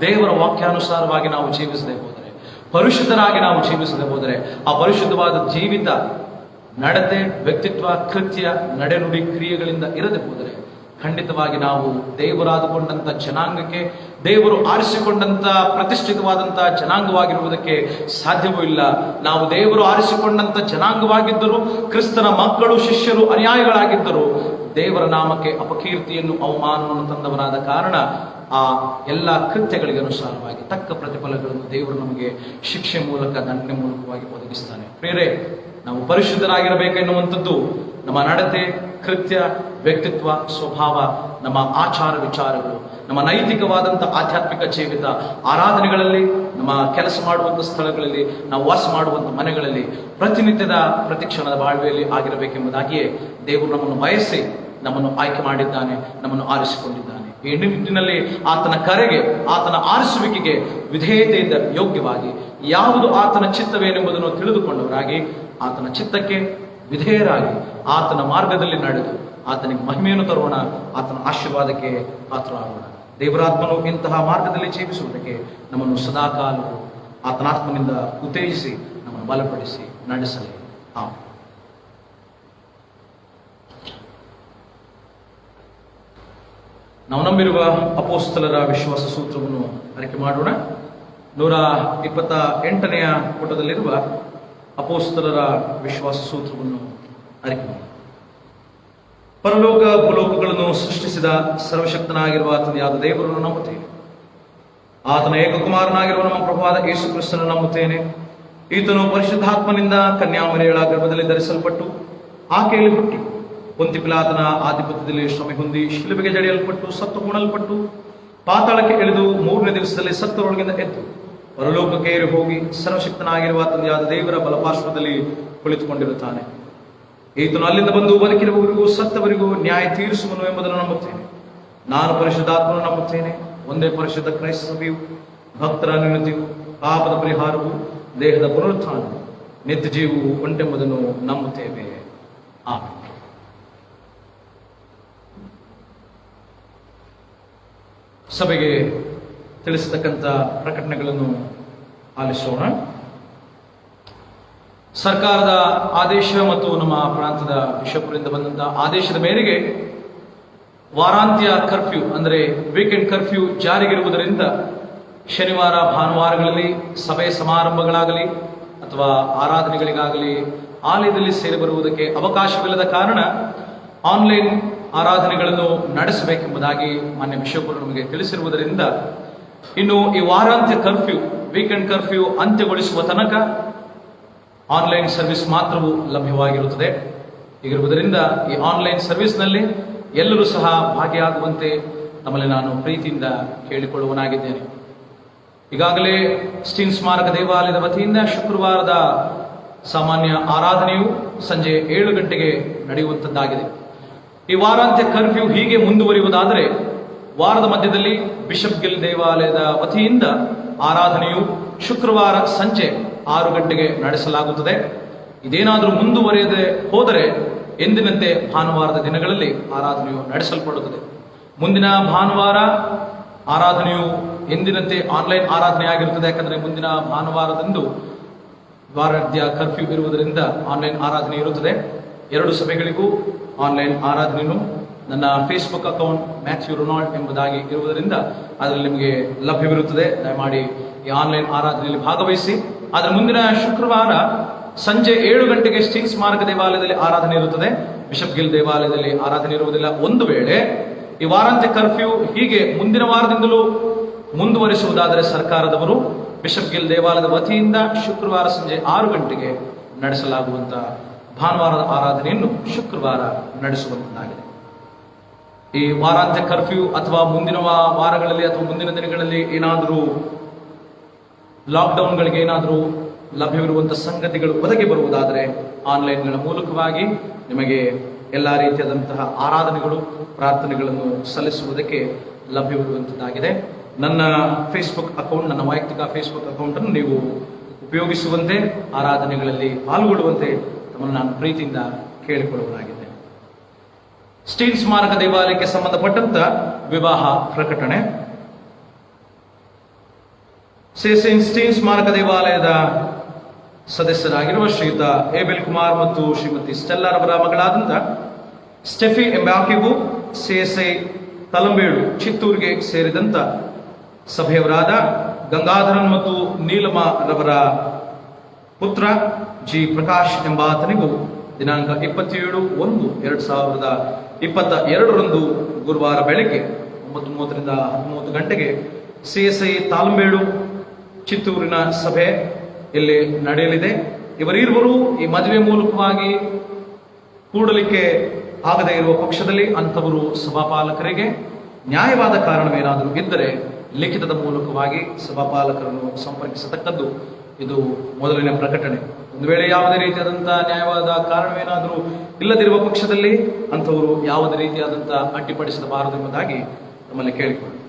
ದೇವರ ವಾಕ್ಯಾನುಸಾರವಾಗಿ ನಾವು ಜೀವಿಸದೆ ಹೋದರೆ, ಪರಿಶುದ್ಧರಾಗಿ ನಾವು ಜೀವಿಸದೆ ಹೋದರೆ, ಆ ಪರಿಶುದ್ಧವಾದ ಜೀವಿತ, ನಡತೆ, ವ್ಯಕ್ತಿತ್ವ, ಕೃತ್ಯ, ನಡೆನುಡಿ, ಕ್ರಿಯೆಗಳಿಂದ ಇರದೆ ಹೋದರೆ ಖಂಡಿತವಾಗಿ ನಾವು ದೇವರಾದುಕೊಂಡಂತ ಜನಾಂಗಕ್ಕೆ, ದೇವರು ಆರಿಸಿಕೊಂಡಂತ ಪ್ರತಿಷ್ಠಿತವಾದಂತ ಜನಾಂಗವಾಗಿರುವುದಕ್ಕೆ ಸಾಧ್ಯವೂ ಇಲ್ಲ. ನಾವು ದೇವರು ಆರಿಸಿಕೊಂಡಂತ ಜನಾಂಗವಾಗಿದ್ದರೂ, ಕ್ರಿಸ್ತನ ಮಕ್ಕಳು, ಶಿಷ್ಯರು, ಅನುಯಾಯಿಗಳಾಗಿದ್ದರು, ದೇವರ ನಾಮಕ್ಕೆ ಅಪಕೀರ್ತಿಯನ್ನು, ಅವಮಾನವನ್ನು ತಂದವರಾದ ಕಾರಣ ಆ ಎಲ್ಲ ಕೃತ್ಯಗಳಿಗೆ ಅನುಸಾರವಾಗಿ ತಕ್ಕ ಪ್ರತಿಫಲಗಳನ್ನು ದೇವರು ನಮಗೆ ಶಿಕ್ಷೆ ಮೂಲಕ, ದಂಡನೆ ಮೂಲಕವಾಗಿ ಒದಗಿಸ್ತಾನೆ. ಪ್ರಿಯರೇ, ನಾವು ಪರಿಶುದ್ಧರಾಗಿರಬೇಕೆನ್ನುವಂಥದ್ದು ನಮ್ಮ ನಡತೆ, ಕೃತ್ಯ, ವ್ಯಕ್ತಿತ್ವ, ಸ್ವಭಾವ, ನಮ್ಮ ಆಚಾರ ವಿಚಾರಗಳು, ನಮ್ಮ ನೈತಿಕವಾದಂಥ ಆಧ್ಯಾತ್ಮಿಕ ಜೀವಿತ, ಆರಾಧನೆಗಳಲ್ಲಿ, ನಮ್ಮ ಕೆಲಸ ಮಾಡುವಂಥ ಸ್ಥಳಗಳಲ್ಲಿ, ನಾವು ವಾಸ ಮಾಡುವಂಥ ಮನೆಗಳಲ್ಲಿ, ಪ್ರತಿನಿತ್ಯದ ಪ್ರತಿಕ್ಷಣದ ಬಾಳ್ವೆಯಲ್ಲಿ ಆಗಿರಬೇಕೆಂಬುದಾಗಿಯೇ ದೇವರು ನಮ್ಮನ್ನು ಬಯಸಿ ನಮ್ಮನ್ನು ಆಯ್ಕೆ ಮಾಡಿದ್ದಾನೆ, ನಮ್ಮನ್ನು ಆರಿಸಿಕೊಂಡಿದ್ದಾನೆ. ಈ ನಿಟ್ಟಿನಲ್ಲಿ ಆತನ ಕರೆಗೆ, ಆತನ ಆರಿಸುವಿಕೆಗೆ ವಿಧೇಯತೆಯಿಂದ ಯೋಗ್ಯವಾಗಿ ಯಾವುದು ಆತನ ಚಿತ್ತವೇನೆಂಬುದನ್ನು ತಿಳಿದುಕೊಂಡವರಾಗಿ, ಆತನ ಚಿತ್ತಕ್ಕೆ ವಿಧೇಯರಾಗಿ ಆತನ ಮಾರ್ಗದಲ್ಲಿ ನಡೆದು ಆತನಿಗೆ ಮಹಿಮೆಯನ್ನು ತರೋಣ, ಆತನ ಆಶೀರ್ವಾದಕ್ಕೆ ಪಾತ್ರರಾಗೋಣ. ದೇವರಾತ್ಮನು ಇಂತಹ ಮಾರ್ಗದಲ್ಲಿ ಜೀವಿಸುವುದಕ್ಕೆ ನಮ್ಮನ್ನು ಸದಾಕಾಲವು ಆತನಾತ್ಮನಿಂದ ಉತ್ತೇಜಿಸಿ ನಮ್ಮನ್ನು ಬಲಪಡಿಸಿ ನಡೆಸಲಿ. ನಾವು ನಂಬಿರುವ ಅಪೋಸ್ತಲರ ವಿಶ್ವಾಸ ಸೂತ್ರವನ್ನು ಆಯ್ಕೆ ಮಾಡೋಣ. 128ನೆಯ ಪುಟದಲ್ಲಿರುವ ಅಪೋಸ್ತಲರ ವಿಶ್ವಾಸ ಸೂತ್ರವನ್ನು ಆಯ್ಕೆ ಮಾಡೋಣ. ಪರಲೋಕ ಭೂಲೋಕಗಳನ್ನು ಸೃಷ್ಟಿಸಿದ ಸರ್ವಶಕ್ತನಾಗಿರುವ ಆತನ ದೇವರನ್ನು ನಂಬುತ್ತೇನೆ. ಆತನ ಏಕಕುಮಾರನಾಗಿರುವ ನಮ್ಮ ಪ್ರಭುವಾದ ಯೇಸು ಕ್ರಿಸ್ತನನ್ನು ನಂಬುತ್ತೇನೆ. ಈತನು ಪರಿಶುದ್ಧಾತ್ಮನಿಂದ ಕನ್ಯಾಮರಿಯಳ ಗರ್ಭದಲ್ಲಿ ಧರಿಸಲ್ಪಟ್ಟು, ಆಕೆಯಲ್ಲಿ ಹುಟ್ಟಿ, ಪೊಂತಿ ಪಿಲಾತನ ಆಧಿಪತ್ಯದಲ್ಲಿ ಶ್ರಮೆ ಹೊಂದಿ, ಶಿಲುಬೆಗೆ ಜಡಿಯಲ್ಪಟ್ಟು, ಸತ್ತು ಹೂಣಲ್ಪಟ್ಟು, ಪಾತಾಳಕ್ಕೆ ಇಳಿದು 3ನೇ ದಿವಸದಲ್ಲಿ ಸತ್ತರೊಳಗಿಂದ ಎದ್ದು ಪರಲೋಕಕ್ಕೆ ಏರಿ ಹೋಗಿ ಸರ್ವಶಕ್ತನಾಗಿರುವ ತಂದೆಯಾದ ದೇವರ ಬಲಪಾರ್ಶ್ವದಲ್ಲಿ ಕುಳಿತುಕೊಂಡಿರುತ್ತಾನೆ. ಈತನು ಅಲ್ಲಿಂದ ಬಂದು ಬದುಕಿರುವವರಿಗೂ ಸತ್ತವರಿಗೂ ನ್ಯಾಯ ತೀರಿಸುವನು ಎಂಬುದನ್ನು ನಂಬುತ್ತೇನೆ. ನಾನು ಪರಿಶುದ್ಧಾತ್ಮನು ನಂಬುತ್ತೇನೆ. ಒಂದೇ ಪರಿಶುದ್ಧ ಕ್ರೈಸ್ತ ಸಭೆಯು, ಭಕ್ತರ ನಿನತಿಯು, ಪಾಪದ ಪರಿಹಾರವು, ದೇಹದ ಪುನರುತ್ಥಾನವು, ನಿತ್ಯ ಜೀವವು ಉಂಟೆಂಬುದನ್ನು ನಂಬುತ್ತೇವೆ. ಆಮೆನ್. ಸಭೆಗೆ ತಿಳಿಸತಕ್ಕಂಥ ಪ್ರಕಟಣೆಗಳನ್ನು ಆಲಿಸೋಣ. ಸರ್ಕಾರದ ಆದೇಶ ಮತ್ತು ನಮ್ಮ ಪ್ರಾಂತದ ಬಿಷಪ್ರಿಂದ ಬಂದಂತಹ ಆದೇಶದ ಮೇರೆಗೆ ವಾರಾಂತ್ಯ ಕರ್ಫ್ಯೂ ಅಂದರೆ ವೀಕೆಂಡ್ ಕರ್ಫ್ಯೂ ಜಾರಿಗಿರುವುದರಿಂದ ಶನಿವಾರ ಭಾನುವಾರಗಳಲ್ಲಿ ಸಭೆ ಸಮಾರಂಭಗಳಾಗಲಿ ಅಥವಾ ಆರಾಧನೆಗಳಿಗಾಗಲಿ ಆಲಯದಲ್ಲಿ ಸೇರಿ ಬರುವುದಕ್ಕೆ ಅವಕಾಶವಿಲ್ಲದ ಕಾರಣ ಆನ್ಲೈನ್ ಆರಾಧನೆಗಳನ್ನು ನಡೆಸಬೇಕೆಂಬುದಾಗಿ ಮಾನ್ಯ ಬಿಷಪರು ನಮಗೆ ತಿಳಿಸಿರುವುದರಿಂದ ಇನ್ನು ಈ ವಾರಾಂತ್ಯ ಕರ್ಫ್ಯೂ, ವೀಕೆಂಡ್ ಕರ್ಫ್ಯೂ ಅಂತ್ಯಗೊಳಿಸುವ ತನಕ ಆನ್ಲೈನ್ ಸರ್ವಿಸ್ ಮಾತ್ರವೂ ಲಭ್ಯವಾಗಿರುತ್ತದೆ. ಹೀಗಿರುವುದರಿಂದ ಈ ಆನ್ಲೈನ್ ಸರ್ವಿಸ್ನಲ್ಲಿ ಎಲ್ಲರೂ ಸಹ ಭಾಗಿಯಾಗುವಂತೆ ತಮ್ಮಲ್ಲಿ ನಾನು ಪ್ರೀತಿಯಿಂದ ಕೇಳಿಕೊಳ್ಳುವನಾಗಿದ್ದೇನೆ. ಈಗಾಗಲೇ ಸ್ಟೀನ್ ಸ್ಮಾರಕ ದೇವಾಲಯದ ವತಿಯಿಂದ ಶುಕ್ರವಾರದ ಸಾಮಾನ್ಯ ಆರಾಧನೆಯು ಸಂಜೆ 7 ಗಂಟೆಗೆ ನಡೆಯುವಂಥದ್ದಾಗಿದೆ. ಈ ವಾರಾಂತ್ಯ ಕರ್ಫ್ಯೂ ಹೀಗೆ ಮುಂದುವರಿಯುವುದಾದರೆ ವಾರದ ಮಧ್ಯದಲ್ಲಿ ಬಿಷಪ್ ಗಿಲ್ ದೇವಾಲಯದ ವತಿಯಿಂದ ಆರಾಧನೆಯು ಶುಕ್ರವಾರ ಸಂಜೆ 6 ಗಂಟೆಗೆ ನಡೆಸಲಾಗುತ್ತದೆ. ಇದೇನಾದರೂ ಮುಂದುವರಿಯದೆ ಹೋದರೆ ಎಂದಿನಂತೆ ಭಾನುವಾರದ ದಿನಗಳಲ್ಲಿ ಆರಾಧನೆಯು ನಡೆಸಲ್ಪಡುತ್ತದೆ. ಮುಂದಿನ ಭಾನುವಾರ ಆರಾಧನೆಯು ಎಂದಿನಂತೆ ಆನ್ಲೈನ್ ಆರಾಧನೆ ಆಗಿರುತ್ತದೆ. ಯಾಕಂದ್ರೆ ಮುಂದಿನ ಭಾನುವಾರದಂದು ವಾರಾಂತ್ಯ ಕರ್ಫ್ಯೂ ಇರುವುದರಿಂದ ಆನ್ಲೈನ್ ಆರಾಧನೆ ಇರುತ್ತದೆ. 2 ಸಭೆಗಳಿಗೂ ಆನ್ಲೈನ್ ಆರಾಧನೆಯನ್ನು ನನ್ನ ಫೇಸ್ಬುಕ್ ಅಕೌಂಟ್ ಮ್ಯಾಥ್ಯೂ ರೊನಾಲ್ಡ್ ಎಂಬುದಾಗಿ ಇರುವುದರಿಂದ ಅದರಲ್ಲಿ ನಿಮಗೆ ಲಭ್ಯವಿರುತ್ತದೆ. ದಯಮಾಡಿ ಈ ಆನ್ಲೈನ್ ಆರಾಧನೆಯಲ್ಲಿ ಭಾಗವಹಿಸಿ. ಅದರ ಮುಂದಿನ ಶುಕ್ರವಾರ ಸಂಜೆ 7 ಗಂಟೆಗೆ ಸ್ಟೀಲ್ ಸ್ಮಾರಕ ದೇವಾಲಯದಲ್ಲಿ ಆರಾಧನೆ ಇರುತ್ತದೆ. ಬಿಷಪ್ ಗಿಲ್ ದೇವಾಲಯದಲ್ಲಿ ಆರಾಧನೆ ಇರುವುದಿಲ್ಲ. ಒಂದು ವೇಳೆ ಈ ವಾರಾಂತ್ಯ ಕರ್ಫ್ಯೂ ಹೀಗೆ ಮುಂದಿನ ವಾರದಿಂದಲೂ ಮುಂದುವರಿಸುವುದಾದರೆ ಸರ್ಕಾರದವರು ಬಿಷಪ್ ಗಿಲ್ ದೇವಾಲಯದ ವತಿಯಿಂದ ಶುಕ್ರವಾರ ಸಂಜೆ 6 ಗಂಟೆಗೆ ನಡೆಸಲಾಗುವಂತ ಭಾನುವಾರದ ಆರಾಧನೆಯನ್ನು ಶುಕ್ರವಾರ ನಡೆಸುವಂತಾಗಿದೆ. ಈ ವಾರಾಂತ್ಯ ಕರ್ಫ್ಯೂ ಅಥವಾ ಮುಂದಿನ ವಾರಗಳಲ್ಲಿ ಅಥವಾ ಮುಂದಿನ ದಿನಗಳಲ್ಲಿ ಏನಾದರೂ ಲಾಕ್ಡೌನ್ಗಳಿಗೆ ಏನಾದರೂ ಲಭ್ಯವಿರುವಂತಹ ಸಂಗತಿಗಳು ಒದಗಿ ಬರುವುದಾದರೆ ಆನ್ಲೈನ್ಗಳ ಮೂಲಕವಾಗಿ ನಿಮಗೆ ಎಲ್ಲ ರೀತಿಯಾದಂತಹ ಆರಾಧನೆಗಳು ಪ್ರಾರ್ಥನೆಗಳನ್ನು ಸಲ್ಲಿಸುವುದಕ್ಕೆ ಲಭ್ಯವಿರುವಂತದ್ದಾಗಿದೆ. ನನ್ನ ಫೇಸ್ಬುಕ್ ಅಕೌಂಟ್, ನನ್ನ ವೈಯಕ್ತಿಕ ಫೇಸ್ಬುಕ್ ಅಕೌಂಟ್ ಅನ್ನು ನೀವು ಉಪಯೋಗಿಸುವಂತೆ, ಆರಾಧನೆಗಳಲ್ಲಿ ಪಾಲ್ಗೊಳ್ಳುವಂತೆ ತಮ್ಮನ್ನು ನಾನು ಪ್ರೀತಿಯಿಂದ ಕೇಳಿಕೊಳ್ಳುವುದಾಗಿದೆ. ಸ್ಟೀಲ್ ಸ್ಮಾರಕ ದೇವಾಲಯಕ್ಕೆ ಸಂಬಂಧಪಟ್ಟಂತ ವಿವಾಹ ಪ್ರಕಟಣೆ. ಸ್ಟೀಲ್ ಸ್ಮಾರಕ ದೇವಾಲಯದ ಸದಸ್ಯರಾಗಿರುವ ಶ್ರೀಯುತ ಏಬೆಲ್ ಕುಮಾರ್ ಮತ್ತು ಶ್ರೀಮತಿ ಸ್ಟೆಲ್ಲಾ ಅವರ ಮಗಳಾದಂತ ಸ್ಟೆಫಿ ಎಂಬಾಕೆಗೂ CSI ತಲಂಬೇಳು ಚಿತ್ತೂರಿಗೆ ಸೇರಿದಂತ ಸಭೆಯವರಾದ ಗಂಗಾಧರನ್ ಮತ್ತು ನೀಲಮ ರವರ ಪುತ್ರ ಜಿ ಪ್ರಕಾಶ್ ಎಂಬಾತನಿಗೂ ದಿನಾಂಕ 27/1/2022 ಗುರುವಾರ ಬೆಳಗ್ಗೆ 9:30 ರಿಂದ 13 ಗಂಟೆಗೆ CSI ತಾಲಂಬೇಳು ಚಿತ್ತೂರಿನ ಸಭೆ ಇಲ್ಲಿ ನಡೆಯಲಿದೆ. ಇವರಿರುವರು ಈ ಮದುವೆ ಮೂಲಕವಾಗಿ ಕೂಡಲಿಕ್ಕೆ ಆಗದೇ ಇರುವ ಪಕ್ಷದಲ್ಲಿ ಅಂಥವರು ಸಭಾಪಾಲಕರಿಗೆ ನ್ಯಾಯವಾದ ಕಾರಣವೇನಾದರೂ ಇದ್ದರೆ ಲಿಖಿತದ ಮೂಲಕವಾಗಿ ಸಭಾಪಾಲಕರನ್ನು ಸಂಪರ್ಕಿಸತಕ್ಕದ್ದು ಇದು ಮೊದಲನೇ ಪ್ರಕಟಣೆ. ಒಂದು ವೇಳೆ ಯಾವುದೇ ರೀತಿಯಾದಂತಹ ನ್ಯಾಯವಾದ ಕಾರಣವೇನಾದರೂ ಇಲ್ಲದಿರುವ ಪಕ್ಷದಲ್ಲಿ ಅಂಥವರು ಯಾವುದೇ ರೀತಿಯಾದಂತಹ ಅಡ್ಡಿಪಡಿಸಬಾರದು ಎಂಬುದಾಗಿ ನಮ್ಮಲ್ಲಿ ಕೇಳಿಕೊಳ್ಳಿ.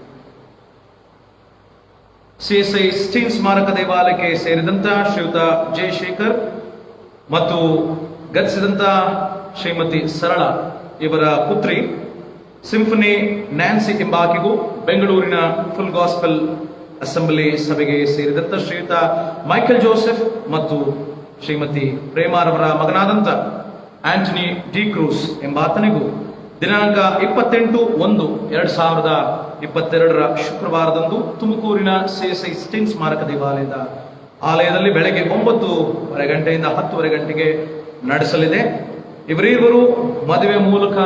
CSI ಸ್ಟೀಲ್ ಸ್ಮಾರಕ ದೇವಾಲಯಕ್ಕೆ ಸೇರಿದಂತ ಶ್ರೀಯುತ ಜಯಶೇಖರ್ ಮತ್ತು ಗತಿಸಿದಂತ ಶ್ರೀಮತಿ ಸರಳ ಇವರ ಪುತ್ರಿ ಸಿಂಫನಿ ನ್ಯಾನ್ಸಿ ಎಂಬಾಕೆಗೂ ಬೆಂಗಳೂರಿನ ಫುಲ್ ಗಾಸ್ಪೆಲ್ ಅಸೆಂಬ್ಲಿ ಸಭೆಗೆ ಸೇರಿದಂತ ಶ್ರೀಯುತ ಮೈಕೆಲ್ ಜೋಸೆಫ್ ಮತ್ತು ಶ್ರೀಮತಿ ಪ್ರೇಮಾರವರ ಮಗನಾದಂತ ಆಂಟನಿ ಡಿ ಕ್ರೂಸ್ ಎಂಬಾತನಿಗೂ ದಿನಾಂಕ 28/1/2022 ಶುಕ್ರವಾರದಂದು ತುಮಕೂರಿನ CSI ಸ್ಟೀಲ್ ಸ್ಮಾರಕ ದೇವಾಲಯದ ಆಲಯದಲ್ಲಿ ಬೆಳಗ್ಗೆ 9:30 ಗಂಟೆಯಿಂದ 10:30 ಗಂಟೆಗೆ ನಡೆಸಲಿದೆ. ಇವರಿರುವರು ಮದುವೆ ಮೂಲಕ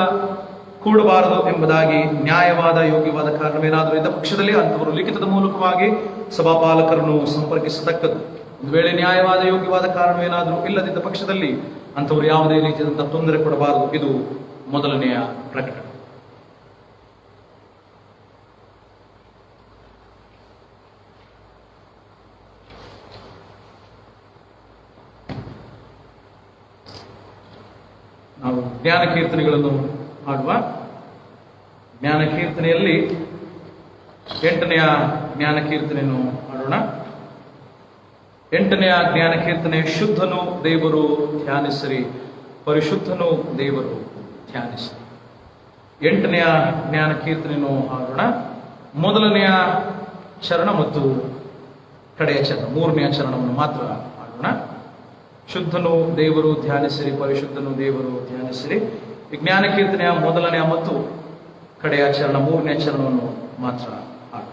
ಕೂಡಬಾರದು ಎಂಬುದಾಗಿ ನ್ಯಾಯವಾದ ಯೋಗ್ಯವಾದ ಕಾರಣವೇನಾದರೂ ಇದ್ದ ಪಕ್ಷದಲ್ಲಿ ಅಂಥವರು ಲಿಖಿತದ ಮೂಲಕವಾಗಿ ಸಭಾಪಾಲಕರನ್ನು ಸಂಪರ್ಕಿಸತಕ್ಕದ್ದು. ಒಂದು ವೇಳೆ ನ್ಯಾಯವಾದ ಯೋಗ್ಯವಾದ ಕಾರಣವೇನಾದರೂ ಇಲ್ಲದಿದ್ದ ಪಕ್ಷದಲ್ಲಿ ಅಂಥವರು ಯಾವುದೇ ರೀತಿಯಾದಂತಹ ತೊಂದರೆ ಕೊಡಬಾರದು. ಇದು ಮೊದಲನೆಯ ಪ್ರಕಟಣೆ. ನಾವು ಜ್ಞಾನ ಕೀರ್ತನೆಗಳನ್ನು ಹಾಡುವ. ಜ್ಞಾನ ಕೀರ್ತನೆಯಲ್ಲಿ 8ನೆಯ ಜ್ಞಾನ ಕೀರ್ತನೆಯನ್ನು ಹಾಡೋಣ. 8ನೆಯ ಜ್ಞಾನ ಕೀರ್ತನೆ, ಶುದ್ಧನು ದೇವರು ಧ್ಯಾನಿಸಿರಿ, ಪರಿಶುದ್ಧನು ದೇವರು ಧ್ಯಾನಿಸಿರಿ. 8ನೆಯ ಜ್ಞಾನ ಕೀರ್ತನೆಯನ್ನು ಹಾಡೋಣ. ಮೊದಲನೆಯ ಚರಣ ಮತ್ತು ಕಡೆಯ ಚರಣ, 3ನೆಯ ಚರಣವನ್ನು ಮಾತ್ರ ಹಾಡೋಣ. ಶುದ್ಧನು ದೇವರು ಧ್ಯಾನಿಸಿರಿ, ಪರಿಶುದ್ಧನು ದೇವರು ಧ್ಯಾನಿಸಿರಿ. ಜ್ಞಾನ ಕೀರ್ತನೆಯ ಮೊದಲನೆಯ ಮತ್ತು ಕಡೆಯ ಚರಣ, 3ನೇ ಚರಣವನ್ನು ಮಾತ್ರ ಹಾಡು.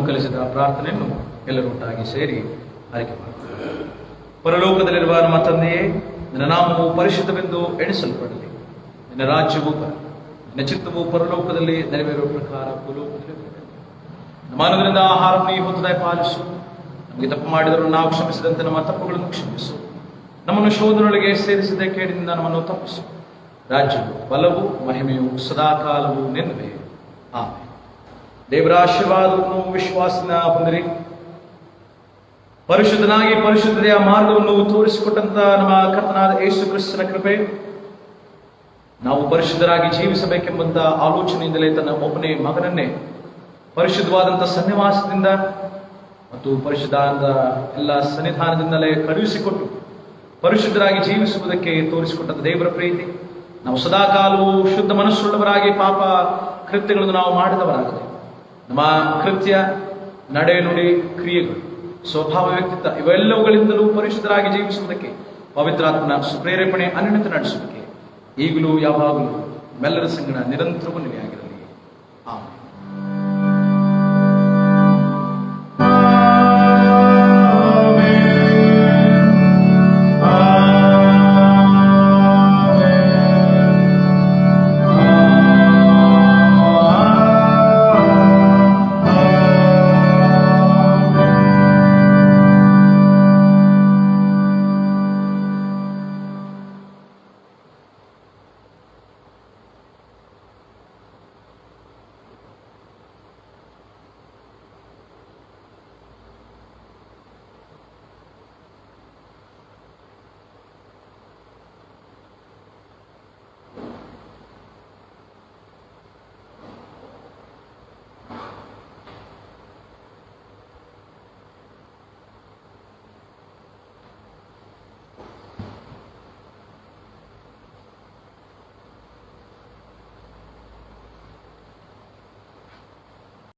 ಕಲಿಸಿದ ಪ್ರಾರ್ಥನೆಯನ್ನು ಎಲ್ಲರೂ ಒಟ್ಟಾಗಿ ಸೇರಿ ಆಯ್ಕೆ ಮಾಡುತ್ತಾರೆ. ಪರಲೋಕದಲ್ಲಿರುವ ನಮ್ಮ ತಂದೆಯೇ, ನಿನ್ನ ನಾಮವು ಪರಿಶುದ್ಧವೆಂದು ಎಣಿಸಲ್ಪಡಲಿ. ನಿನ್ನ ರಾಜ್ಯವು ಬರಲಿ. ನಿನ್ನ ಚಿತ್ತವು ಪರಲೋಕದಲ್ಲಿ ನೆರವೇರುವ ಪ್ರಕಾರ ಭೂಲೋಕದಲ್ಲಿ ನೆರವೇರಲಿ. ನಮ್ಮ ಅನುದಿನದ ಆಹಾರವನ್ನು ಈ ಹೊತ್ತದಾಗಿ ಪಾಲಿಸು. ನಮಗೆ ತಪ್ಪು ಮಾಡಿದರೂ ನಾವು ಕ್ಷಮಿಸಿದಂತೆ ನಮ್ಮ ತಪ್ಪುಗಳನ್ನು ಕ್ಷಮಿಸು. ನಮ್ಮನ್ನು ಶೋಧನೊಳಗೆ ಸೇರಿಸದೆ ಕೇಡಿನಿಂದ ನಮ್ಮನ್ನು ತಪ್ಪಿಸು. ರಾಜ್ಯವು, ಬಲವು, ಮಹಿಮೆಯು ಸದಾಕಾಲವು ನಿನ್ನವೇ. ಆಮೆನ್. ದೇವರ ಆಶೀರ್ವಾದವನ್ನು ವಿಶ್ವಾಸನ ಹೊಂದಿರಿ. ಪರಿಶುದ್ಧನಾಗಿ ಪರಿಶುದ್ಧತೆಯ ಮಾರ್ಗವನ್ನು ತೋರಿಸಿಕೊಟ್ಟಂತ ನಮ್ಮ ಕರ್ತನಾದ ಯೇಸು ಕ್ರಿಸ್ತನ ಕೃಪೆ, ನಾವು ಪರಿಶುದ್ಧರಾಗಿ ಜೀವಿಸಬೇಕೆಂಬಂತ ಆಲೋಚನೆಯಿಂದಲೇ ತನ್ನ ಒಬ್ಬನೇ ಮಗನನ್ನೇ ಪರಿಶುದ್ಧವಾದಂಥ ಸನ್ನಿವಾಸದಿಂದ ಮತ್ತು ಪರಿಶುದ್ಧವಾದ ಎಲ್ಲ ಸನ್ನಿಧಾನದಿಂದಲೇ ಕಳುಹಿಸಿಕೊಟ್ಟು ಪರಿಶುದ್ಧರಾಗಿ ಜೀವಿಸುವುದಕ್ಕೆ ತೋರಿಸಿಕೊಟ್ಟಂತ ದೇವರ ಪ್ರೀತಿ, ನಾವು ಸದಾಕಾಲವು ಶುದ್ಧ ಮನಸ್ಸುಳ್ಳವರಾಗಿ ಪಾಪ ಕೃತ್ಯಗಳನ್ನು ನಾವು ಮಾಡಿದವರಾಗದೆ ನಮ್ಮ ಕೃತ್ಯ, ನಡೆ, ನುಡಿ, ಕ್ರಿಯೆಗಳು, ಸ್ವಭಾವ, ವ್ಯಕ್ತಿತ್ವ ಇವೆಲ್ಲವುಗಳಿಂದಲೂ ಪರಿಶುದ್ಧರಾಗಿ ಜೀವಿಸುವುದಕ್ಕೆ ಪವಿತ್ರಾತ್ಮನ ಸುಪ್ರೇರೇಪಣೆ ಅನ್ಯತೆ ನಡೆಸುವುದಕ್ಕೆ ಈಗಲೂ ಯಾವಾಗಲೂ ನಮ್ಮೆಲ್ಲರ ಸಂಗಡ ನಿರಂತರವೂ ನೆಲೆಯಾಗಿರಲಿ.